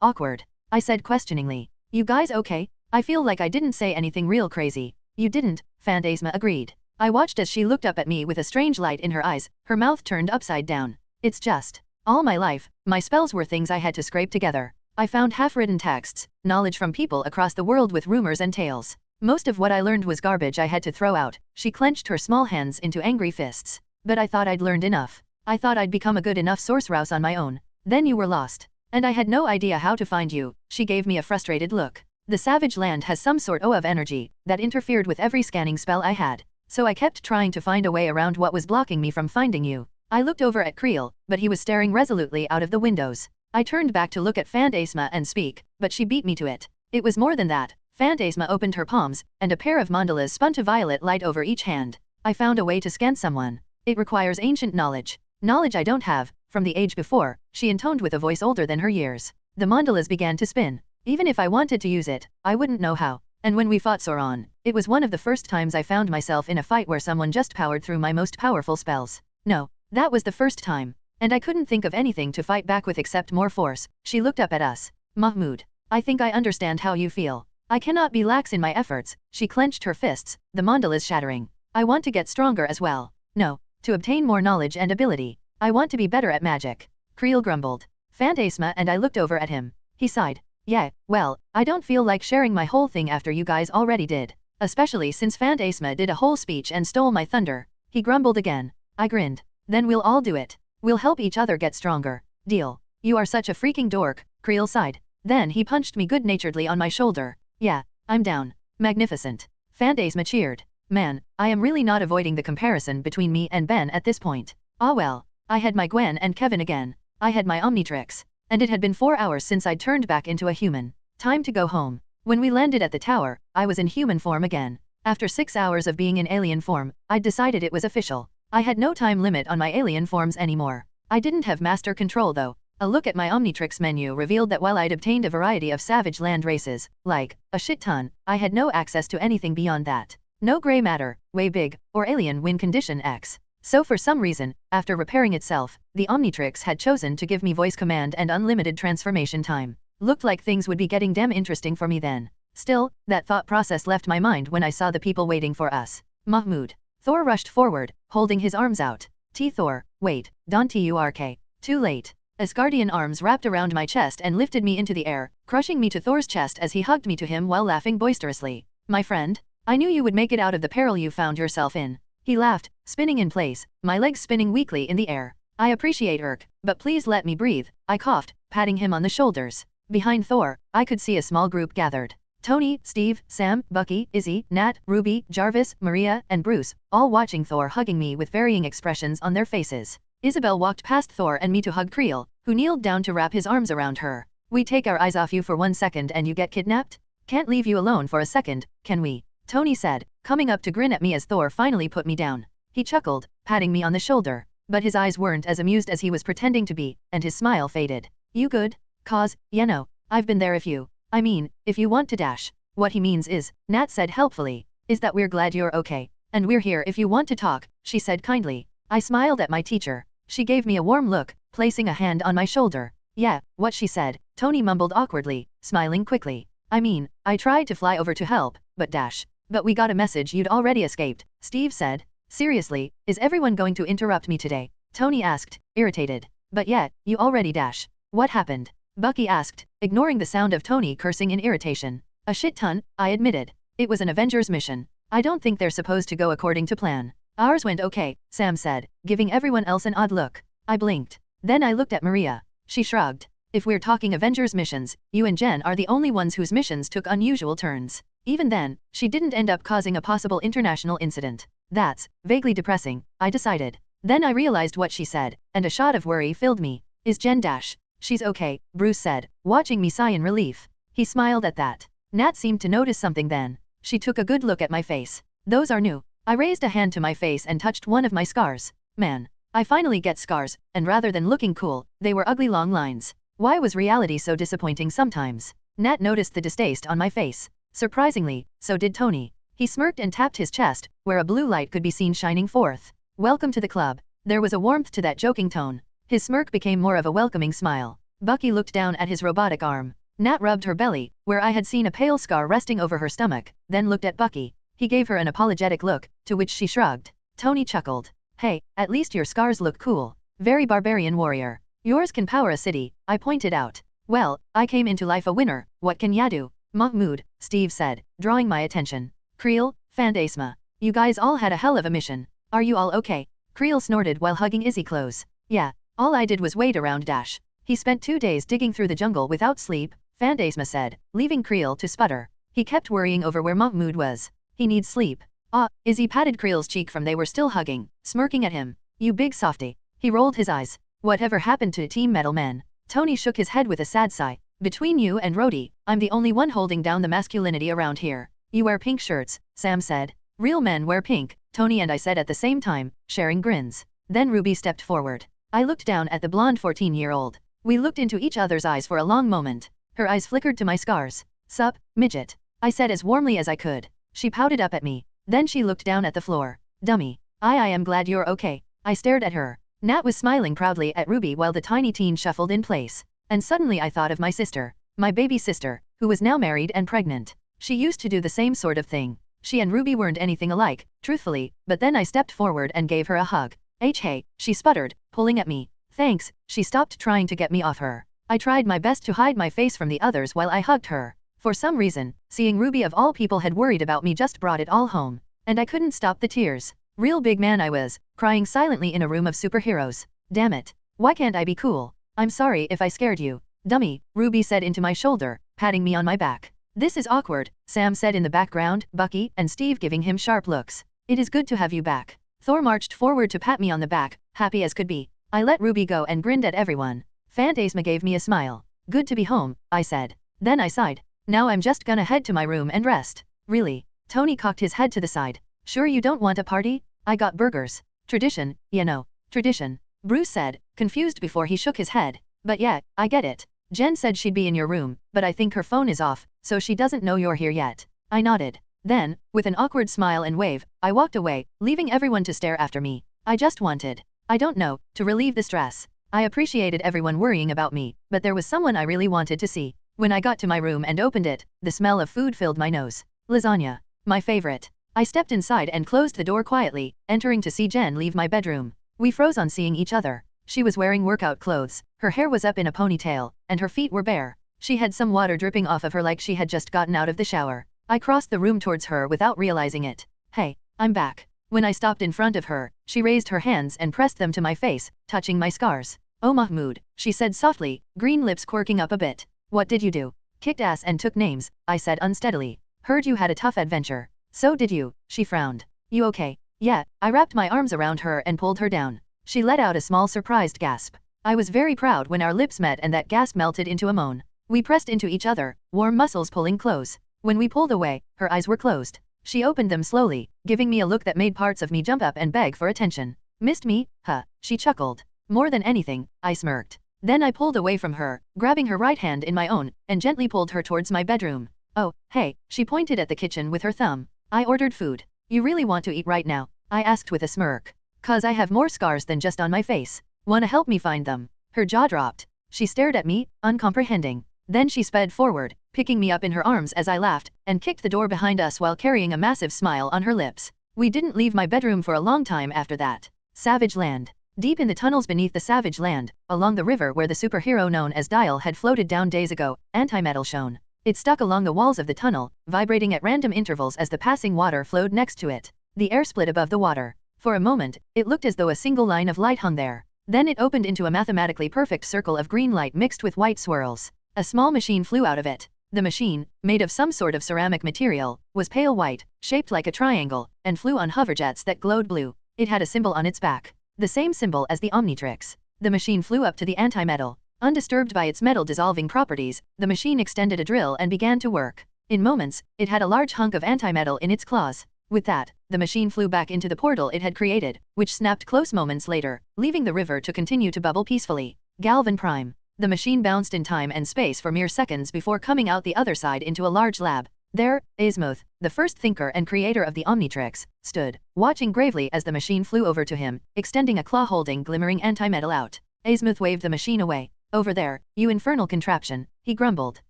Awkward. I said questioningly. You guys okay? I feel like I didn't say anything real crazy. You didn't, Phantasma agreed. I watched as she looked up at me with a strange light in her eyes, her mouth turned upside down. It's just. All my life, my spells were things I had to scrape together. I found half-written texts, knowledge from people across the world with rumors and tales. Most of what I learned was garbage I had to throw out. She clenched her small hands into angry fists. But I thought I'd learned enough. I thought I'd become a good enough sorceress on my own. Then you were lost. And I had no idea how to find you. She gave me a frustrated look. The Savage Land has some sort of energy that interfered with every scanning spell I had. So I kept trying to find a way around what was blocking me from finding you. I looked over at Creel, but he was staring resolutely out of the windows. I turned back to look at Phantasma and speak, but she beat me to it. It was more than that. Phantasma opened her palms, and a pair of mandalas spun to violet light over each hand. I found a way to scan someone. It requires ancient knowledge. Knowledge I don't have. From the age before, she intoned with a voice older than her years. The mandalas began to spin. Even if I wanted to use it, I wouldn't know how. And when we fought Sauron, it was one of the first times I found myself in a fight where someone just powered through my most powerful spells. No, that was the first time. And I couldn't think of anything to fight back with except more force. She looked up at us. Mahmoud, I think I understand how you feel. I cannot be lax in my efforts. She clenched her fists, the mandalas shattering. I want to get stronger as well. No, to obtain more knowledge and ability. I want to be better at magic. Creel grumbled. Phantasma and I looked over at him. He sighed. Yeah, well, I don't feel like sharing my whole thing after you guys already did. Especially since Phantasma did a whole speech and stole my thunder. He grumbled again. I grinned. Then we'll all do it. We'll help each other get stronger. Deal. You are such a freaking dork, Creel sighed. Then he punched me good-naturedly on my shoulder. Yeah, I'm down. Magnificent. Phantasma cheered. Man, I am really not avoiding the comparison between me and Ben at this point. Ah well, I had my Gwen and Kevin again. I had my Omnitrix. And it had been 4 hours since I'd turned back into a human. Time to go home. When we landed at the tower, I was in human form again. After 6 hours of being in alien form, I'd decided it was official. I had no time limit on my alien forms anymore. I didn't have master control though. A look at my Omnitrix menu revealed that while I'd obtained a variety of savage land races, like, a shit ton, I had no access to anything beyond that. No gray matter, way big, or alien win condition X. So for some reason, after repairing itself, the Omnitrix had chosen to give me voice command and unlimited transformation time. Looked like things would be getting damn interesting for me then. Still, that thought process left my mind when I saw the people waiting for us. Mahmoud. Thor rushed forward, holding his arms out. Thor, wait, don't Turk. Too late. Asgardian arms wrapped around my chest and lifted me into the air, crushing me to Thor's chest as he hugged me to him while laughing boisterously. My friend? I knew you would make it out of the peril you found yourself in. He laughed, spinning in place, my legs spinning weakly in the air. I appreciate Urk, but please let me breathe, I coughed, patting him on the shoulders. Behind Thor, I could see a small group gathered. Tony, Steve, Sam, Bucky, Izzy, Nat, Ruby, Jarvis, Maria, and Bruce, all watching Thor hugging me with varying expressions on their faces. Isabel walked past Thor and me to hug Creel, who kneeled down to wrap his arms around her. We take our eyes off you for 1 second and you get kidnapped? Can't leave you alone for a second, can we? Tony said, coming up to grin at me as Thor finally put me down. He chuckled, patting me on the shoulder, but his eyes weren't as amused as he was pretending to be, and his smile faded. You good? Cause, no, I've been there if you want to dash. What he means is, Nat said helpfully, is that we're glad you're okay. And we're here if you want to talk, she said kindly. I smiled at my teacher. She gave me a warm look, placing a hand on my shoulder. Yeah, what she said, Tony mumbled awkwardly, smiling quickly. I tried to fly over to help, but we got a message you'd already escaped, Steve said. Seriously, is everyone going to interrupt me today? Tony asked, irritated. But yeah, you already dash. What happened? Bucky asked, ignoring the sound of Tony cursing in irritation. A shit ton, I admitted. It was an Avengers mission. I don't think they're supposed to go according to plan. Ours went okay, Sam said, giving everyone else an odd look. I blinked. Then I looked at Maria. She shrugged. If we're talking Avengers missions, you and Jen are the only ones whose missions took unusual turns. Even then, she didn't end up causing a possible international incident. That's vaguely depressing, I decided. Then I realized what she said, and a shot of worry filled me. Is Jen dash? She's okay, Bruce said, watching me sigh in relief. He smiled at that. Nat seemed to notice something then. She took a good look at my face. Those are new. I raised a hand to my face and touched one of my scars. Man, I finally get scars, and rather than looking cool, they were ugly long lines. Why was reality so disappointing sometimes? Nat noticed the distaste on my face. Surprisingly, so did Tony. He smirked and tapped his chest, where a blue light could be seen shining forth. Welcome to the club. There was a warmth to that joking tone. His smirk became more of a welcoming smile. Bucky looked down at his robotic arm. Nat rubbed her belly, where I had seen a pale scar resting over her stomach, then looked at Bucky. He gave her an apologetic look, to which she shrugged. Tony chuckled. Hey, at least your scars look cool. Very barbarian warrior. Yours can power a city, I pointed out. Well, I came into life a winner, what can ya do? Mahmoud, Steve said, drawing my attention. Creel, Phantasma. You guys all had a hell of a mission. Are you all okay? Creel snorted while hugging Izzy close. Yeah, all I did was wait around dash. He spent 2 days digging through the jungle without sleep, Phantasma said, leaving Creel to sputter. He kept worrying over where Mahmoud was. He needs sleep. Ah, Izzy patted Creel's cheek from they were still hugging, smirking at him. You big softy. He rolled his eyes. Whatever happened to Team Metal Man? Tony shook his head with a sad sigh. Between you and Rhodey, I'm the only one holding down the masculinity around here. You wear pink shirts, Sam said. Real men wear pink, Tony and I said at the same time, sharing grins. Then Ruby stepped forward. I looked down at the blonde 14-year-old. We looked into each other's eyes for a long moment. Her eyes flickered to my scars. Sup, midget? I said as warmly as I could. She pouted up at me. Then she looked down at the floor. Dummy. I am glad you're okay. I stared at her. Nat was smiling proudly at Ruby while the tiny teen shuffled in place. And suddenly I thought of my sister. My baby sister, who was now married and pregnant. She used to do the same sort of thing. She and Ruby weren't anything alike, truthfully, but then I stepped forward and gave her a hug. Hey, she sputtered, pulling at me. Thanks, she stopped trying to get me off her. I tried my best to hide my face from the others while I hugged her. For some reason, seeing Ruby of all people had worried about me just brought it all home. And I couldn't stop the tears. Real big man I was, crying silently in a room of superheroes. Damn it. Why can't I be cool? I'm sorry if I scared you. Dummy, Ruby said into my shoulder, patting me on my back. This is awkward, Sam said in the background, Bucky and Steve giving him sharp looks. It is good to have you back. Thor marched forward to pat me on the back, happy as could be. I let Ruby go and grinned at everyone. Phantasma gave me a smile. Good to be home, I said. Then I sighed. Now I'm just gonna head to my room and rest. Really? Tony cocked his head to the side. Sure you don't want a party? I got burgers. Tradition, you know. Tradition. Bruce said, confused before he shook his head. But yeah, I get it. Jen said she'd be in your room, but I think her phone is off, so she doesn't know you're here yet. I nodded. Then, with an awkward smile and wave, I walked away, leaving everyone to stare after me. I just wanted, I don't know, to relieve the stress. I appreciated everyone worrying about me, but there was someone I really wanted to see. When I got to my room and opened it, the smell of food filled my nose. Lasagna. My favorite. I stepped inside and closed the door quietly, entering to see Jen leave my bedroom. We froze on seeing each other. She was wearing workout clothes, her hair was up in a ponytail, and her feet were bare. She had some water dripping off of her like she had just gotten out of the shower. I crossed the room towards her without realizing it. Hey, I'm back. When I stopped in front of her, she raised her hands and pressed them to my face, touching my scars. Oh Mahmoud, she said softly, green lips quirking up a bit. What did you do? Kicked ass and took names, I said unsteadily. Heard you had a tough adventure. So did you, she frowned. You okay? Yeah, I wrapped my arms around her and pulled her down. She let out a small surprised gasp. I was very proud when our lips met and that gasp melted into a moan. We pressed into each other, warm muscles pulling close. When we pulled away, her eyes were closed. She opened them slowly, giving me a look that made parts of me jump up and beg for attention. Missed me? Huh, she chuckled. More than anything, I smirked. Then I pulled away from her, grabbing her right hand in my own, and gently pulled her towards my bedroom. Oh, hey, she pointed at the kitchen with her thumb. I ordered food. You really want to eat right now? I asked with a smirk. 'Cause I have more scars than just on my face. Wanna help me find them? Her jaw dropped. She stared at me, uncomprehending. Then she sped forward, picking me up in her arms as I laughed, and kicked the door behind us while carrying a massive smile on her lips. We didn't leave my bedroom for a long time after that. Savage Land. Deep in the tunnels beneath the Savage Land, along the river where the superhero known as Dial had floated down days ago, antimetal shone. It stuck along the walls of the tunnel, vibrating at random intervals as the passing water flowed next to it. The air split above the water. For a moment, it looked as though a single line of light hung there. Then it opened into a mathematically perfect circle of green light mixed with white swirls. A small machine flew out of it. The machine, made of some sort of ceramic material, was pale white, shaped like a triangle, and flew on hoverjets that glowed blue. It had a symbol on its back. The same symbol as the Omnitrix. The machine flew up to the antimetal. Undisturbed by its metal-dissolving properties, the machine extended a drill and began to work. In moments, it had a large hunk of antimetal in its claws. With that, the machine flew back into the portal it had created, which snapped close moments later, leaving the river to continue to bubble peacefully. Galvan Prime. The machine bounced in time and space for mere seconds before coming out the other side into a large lab. There, Azimuth, the first thinker and creator of the Omnitrix, stood, watching gravely as the machine flew over to him, extending a claw-holding glimmering anti-metal out. Azimuth waved the machine away. Over there, you infernal contraption, he grumbled.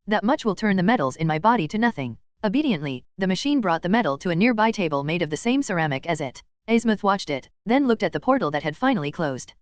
That much will turn the metals in my body to nothing. Obediently, the machine brought the metal to a nearby table made of the same ceramic as it. Azimuth watched it, then looked at the portal that had finally closed.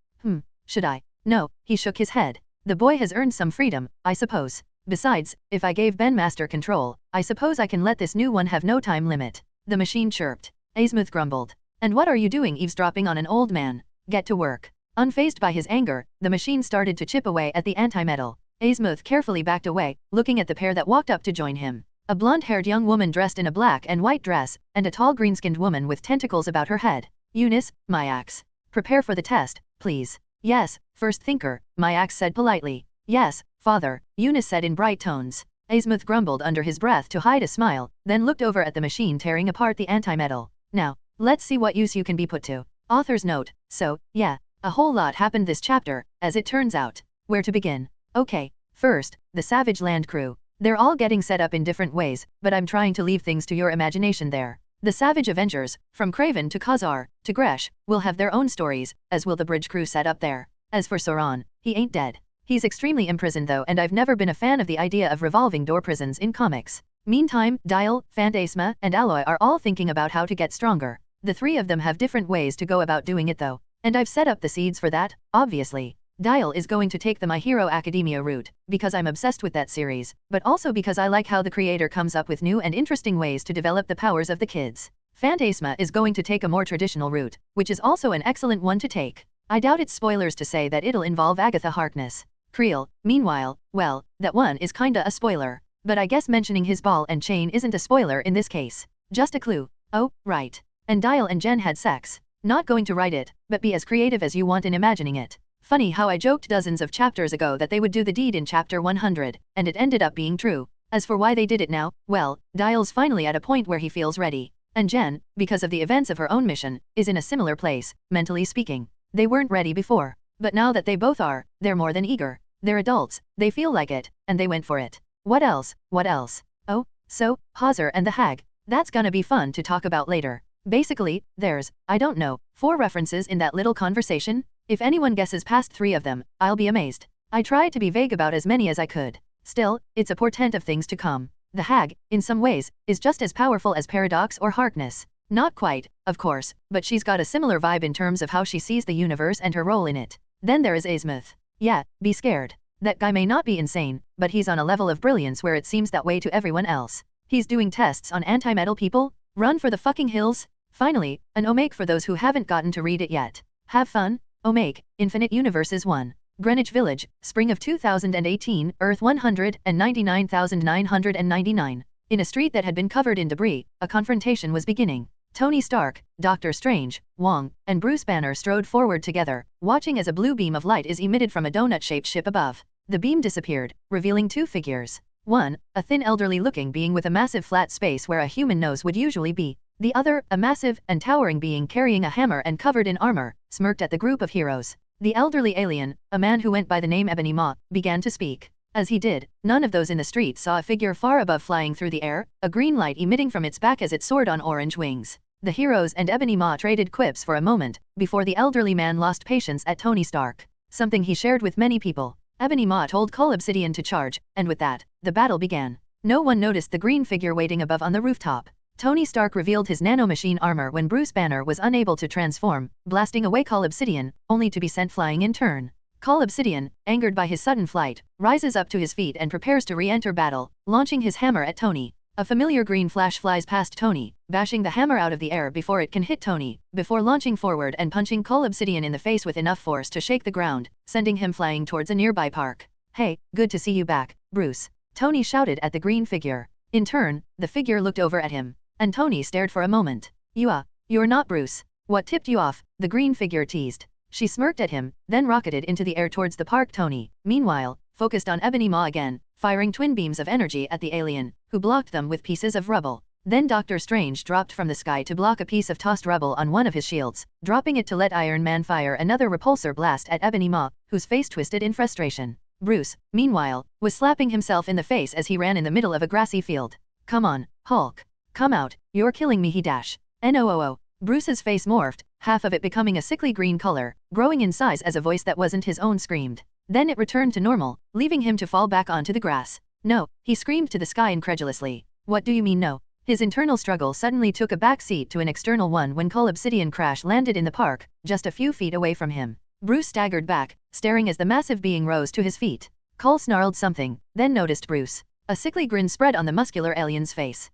Should I? No, he shook his head. The boy has earned some freedom, I suppose. Besides, if I gave Ben master control, I suppose I can let this new one have no time limit. The machine chirped. Azimuth grumbled. And what are you doing eavesdropping on an old man? Get to work. Unfazed by his anger, the machine started to chip away at the anti-metal. Azimuth carefully backed away, looking at the pair that walked up to join him. A blonde-haired young woman dressed in a black and white dress, and a tall green-skinned woman with tentacles about her head. Eunice, Myax. Prepare for the test, please. Yes, first thinker, Myax said politely. Yes, father, Eunice said in bright tones. Azimuth grumbled under his breath to hide a smile, then looked over at the machine tearing apart the anti-metal. Now, let's see what use you can be put to. Author's note. So, yeah, a whole lot happened this chapter, as it turns out. Where to begin? Okay, first, the Savage Land crew. They're all getting set up in different ways, but I'm trying to leave things to your imagination there. The Savage Avengers, from Craven to Khazar, to Gresh, will have their own stories, as will the bridge crew set up there. As for Sauron, he ain't dead. He's extremely imprisoned though, and I've never been a fan of the idea of revolving door prisons in comics. Meantime, Dial, Phantasma, and Alloy are all thinking about how to get stronger. The three of them have different ways to go about doing it though. And I've set up the seeds for that, obviously. Dial is going to take the My Hero Academia route, because I'm obsessed with that series, but also because I like how the creator comes up with new and interesting ways to develop the powers of the kids. Phantasma is going to take a more traditional route, which is also an excellent one to take. I doubt it's spoilers to say that it'll involve Agatha Harkness. Creel, meanwhile, well, that one is kinda a spoiler, but I guess mentioning his ball and chain isn't a spoiler in this case. Just a clue. Oh, right. And Dial and Jen had sex. Not going to write it, but be as creative as you want in imagining it. Funny how I joked dozens of chapters ago that they would do the deed in chapter 100, and it ended up being true. As for why they did it now, well, Dial's finally at a point where he feels ready. And Jen, because of the events of her own mission, is in a similar place, mentally speaking. They weren't ready before. But now that they both are, they're more than eager. They're adults, they feel like it, and they went for it. What else? What else? Oh, so, Hauser and the Hag. That's gonna be fun to talk about later. Basically, there's, I don't know, 4 references in that little conversation. If anyone guesses past 3 of them, I'll be amazed. I tried to be vague about as many as I could. Still, it's a portent of things to come. The Hag, in some ways, is just as powerful as Paradox or Harkness. Not quite, of course, but she's got a similar vibe in terms of how she sees the universe and her role in it. Then there is Azimuth. Yeah, be scared. That guy may not be insane, but he's on a level of brilliance where it seems that way to everyone else. He's doing tests on anti-metal people? Run for the fucking hills? Finally, an Omake for those who haven't gotten to read it yet. Have fun. Omake, Infinite Universes 1. Greenwich Village, Spring of 2018, Earth 199,999. In a street that had been covered in debris, a confrontation was beginning. Tony Stark, Doctor Strange, Wong, and Bruce Banner strode forward together, watching as a blue beam of light is emitted from a donut-shaped ship above. The beam disappeared, revealing 2 figures. One, a thin elderly-looking being with a massive flat space where a human nose would usually be. The other, a massive and towering being carrying a hammer and covered in armor, smirked at the group of heroes. The elderly alien, a man who went by the name Ebony Maw, began to speak. As he did, none of those in the street saw a figure far above flying through the air, a green light emitting from its back as it soared on orange wings. The heroes and Ebony Maw traded quips for a moment, before the elderly man lost patience at Tony Stark. Something he shared with many people. Ebony Maw told Cull Obsidian to charge, and with that, the battle began. No one noticed the green figure waiting above on the rooftop. Tony Stark revealed his nanomachine armor when Bruce Banner was unable to transform, blasting away Cull Obsidian, only to be sent flying in turn. Cull Obsidian, angered by his sudden flight, rises up to his feet and prepares to re-enter battle, launching his hammer at Tony. A familiar green flash flies past Tony, bashing the hammer out of the air before it can hit Tony, before launching forward and punching Cull Obsidian in the face with enough force to shake the ground, sending him flying towards a nearby park. Hey, good to see you back, Bruce. Tony shouted at the green figure. In turn, the figure looked over at him. And Tony stared for a moment. You're not Bruce. What tipped you off? The green figure teased. She smirked at him, then rocketed into the air towards the park. Tony, meanwhile, focused on Ebony Maw again, firing twin beams of energy at the alien, who blocked them with pieces of rubble. Then Doctor Strange dropped from the sky to block a piece of tossed rubble on one of his shields, dropping it to let Iron Man fire another repulsor blast at Ebony Maw, whose face twisted in frustration. Bruce, meanwhile, was slapping himself in the face as he ran in the middle of a grassy field. Come on, Hulk. Come out, you're killing me, he dash. NOOO. Bruce's face morphed, half of it becoming a sickly green color, growing in size as a voice that wasn't his own screamed. Then it returned to normal, leaving him to fall back onto the grass. No, he screamed to the sky incredulously. What do you mean no? His internal struggle suddenly took a back seat to an external one when Cull Obsidian crash landed in the park, just a few feet away from him. Bruce staggered back, staring as the massive being rose to his feet. Cull snarled something, then noticed Bruce. A sickly grin spread on the muscular alien's face.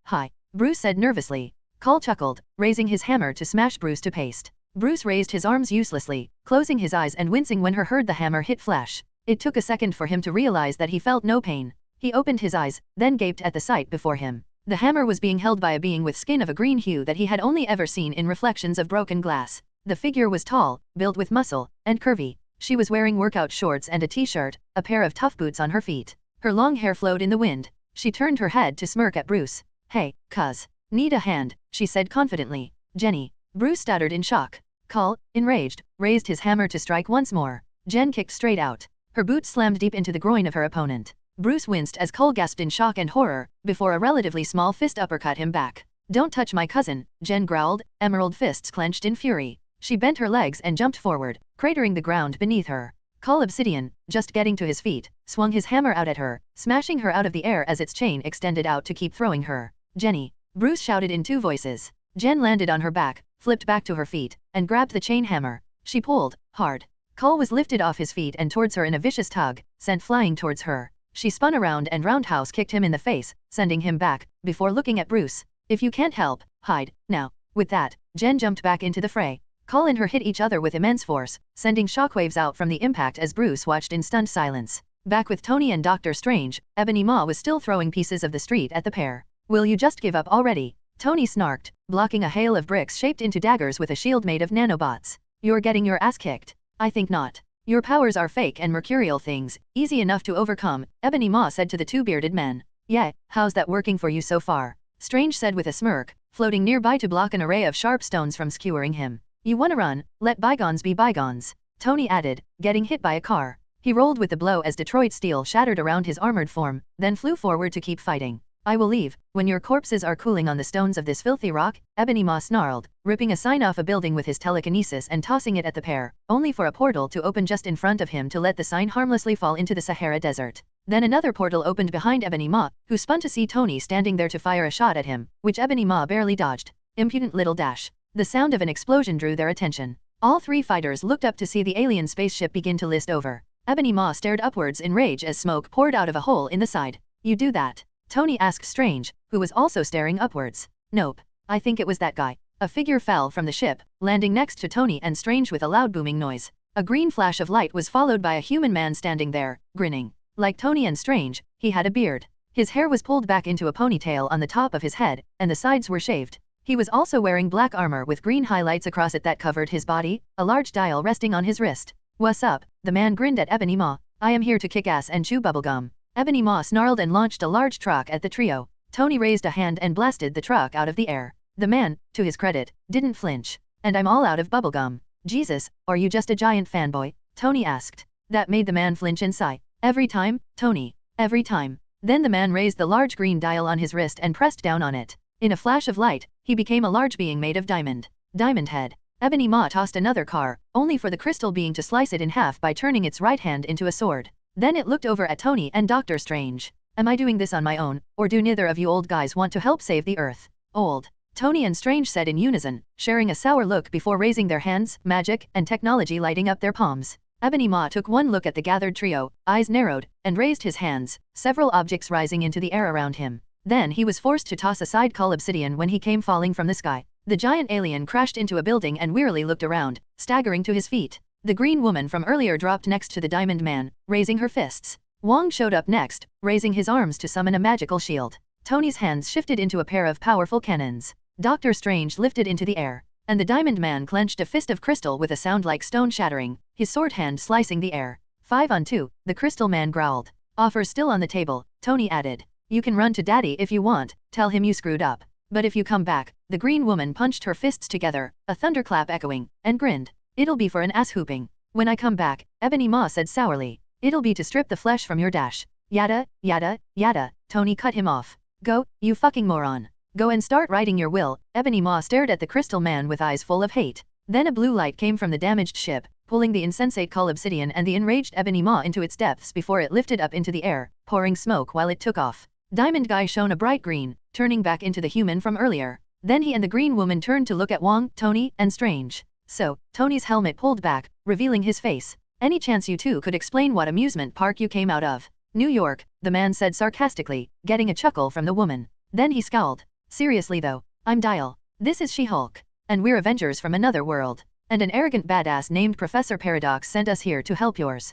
Hi. Bruce said nervously. Cull chuckled, raising his hammer to smash Bruce to paste. Bruce raised his arms uselessly, closing his eyes and wincing when he heard the hammer hit flesh. It took a second for him to realize that he felt no pain. He opened his eyes, then gaped at the sight before him. The hammer was being held by a being with skin of a green hue that he had only ever seen in reflections of broken glass. The figure was tall, built with muscle, and curvy. She was wearing workout shorts and a t-shirt, a pair of tough boots on her feet. Her long hair flowed in the wind. She turned her head to smirk at Bruce. Hey, cuz. Need a hand, she said confidently. Jenny. Bruce stuttered in shock. Cull, enraged, raised his hammer to strike once more. Jen kicked straight out. Her boot slammed deep into the groin of her opponent. Bruce winced as Cull gasped in shock and horror, before a relatively small fist uppercut him back. Don't touch my cousin, Jen growled, emerald fists clenched in fury. She bent her legs and jumped forward, cratering the ground beneath her. Cull Obsidian, just getting to his feet, swung his hammer out at her, smashing her out of the air as its chain extended out to keep throwing her. Jenny. Bruce shouted in two voices. Jen landed on her back, flipped back to her feet, and grabbed the chain hammer. She pulled, hard. Cull was lifted off his feet and towards her in a vicious tug, sent flying towards her. She spun around and roundhouse kicked him in the face, sending him back, before looking at Bruce. If you can't help, hide, now. With that, Jen jumped back into the fray. Cull and her hit each other with immense force, sending shockwaves out from the impact as Bruce watched in stunned silence. Back with Tony and Dr. Strange, Ebony Maw was still throwing pieces of the street at the pair. Will you just give up already? Tony snarked, blocking a hail of bricks shaped into daggers with a shield made of nanobots. You're getting your ass kicked. I think not. Your powers are fake and mercurial things, easy enough to overcome, Ebony Maw said to the two bearded men. Yeah, how's that working for you so far? Strange said with a smirk, floating nearby to block an array of sharp stones from skewering him. You wanna run, let bygones be bygones. Tony added, getting hit by a car. He rolled with the blow as Detroit steel shattered around his armored form, then flew forward to keep fighting. I will leave, when your corpses are cooling on the stones of this filthy rock, Ebony Maw snarled, ripping a sign off a building with his telekinesis and tossing it at the pair, only for a portal to open just in front of him to let the sign harmlessly fall into the Sahara Desert. Then another portal opened behind Ebony Maw, who spun to see Tony standing there to fire a shot at him, which Ebony Maw barely dodged. Impudent little dash. The sound of an explosion drew their attention. All three fighters looked up to see the alien spaceship begin to list over. Ebony Maw stared upwards in rage as smoke poured out of a hole in the side. You do that? Tony asked Strange, who was also staring upwards. Nope. I think it was that guy. A figure fell from the ship, landing next to Tony and Strange with a loud booming noise. A green flash of light was followed by a human man standing there, grinning. Like Tony and Strange, he had a beard. His hair was pulled back into a ponytail on the top of his head, and the sides were shaved. He was also wearing black armor with green highlights across it that covered his body, a large dial resting on his wrist. What's up? The man grinned at Ebony Maw. I am here to kick ass and chew bubblegum. Ebony Maw snarled and launched a large truck at the trio. Tony raised a hand and blasted the truck out of the air. The man, to his credit, didn't flinch. And I'm all out of bubblegum. Jesus, are you just a giant fanboy? Tony asked. That made the man flinch and sigh. Every time, Tony. Every time. Then the man raised the large green dial on his wrist and pressed down on it. In a flash of light, he became a large being made of diamond. Diamond Head. Ebony Maw tossed another car, only for the crystal being to slice it in half by turning its right hand into a sword. Then it looked over at Tony and Dr. Strange. Am I doing this on my own, or do neither of you old guys want to help save the Earth? Old. Tony and Strange said in unison, sharing a sour look before raising their hands, magic and technology lighting up their palms. Ebony Maw took one look at the gathered trio, eyes narrowed, and raised his hands, several objects rising into the air around him. Then he was forced to toss aside Cull Obsidian when he came falling from the sky. The giant alien crashed into a building and wearily looked around, staggering to his feet. The green woman from earlier dropped next to the diamond man, raising her fists. Wong showed up next, raising his arms to summon a magical shield. Tony's hands shifted into a pair of powerful cannons. Dr. Strange lifted into the air, and the diamond man clenched a fist of crystal with a sound like stone shattering, his sword hand slicing the air. 5 on 2, the crystal man growled. Offers still on the table, Tony added. You can run to daddy if you want, tell him you screwed up. But if you come back, the green woman punched her fists together, a thunderclap echoing, and grinned. It'll be for an ass whooping. When I come back, Ebony Maw said sourly. It'll be to strip the flesh from your dash. Yada, yada, yada, Tony cut him off. Go, you fucking moron. Go and start writing your will. Ebony Maw stared at the crystal man with eyes full of hate. Then a blue light came from the damaged ship, pulling the insensate Cull Obsidian and the enraged Ebony Maw into its depths before it lifted up into the air, pouring smoke while it took off. Diamond Guy shone a bright green, turning back into the human from earlier. Then he and the green woman turned to look at Wong, Tony, and Strange. So, Tony's helmet pulled back, revealing his face. Any chance you two could explain what amusement park you came out of? New York, the man said sarcastically, getting a chuckle from the woman. Then he scowled. Seriously though, I'm Dial. This is She-Hulk. And we're Avengers from another world. And an arrogant badass named Professor Paradox sent us here to help yours.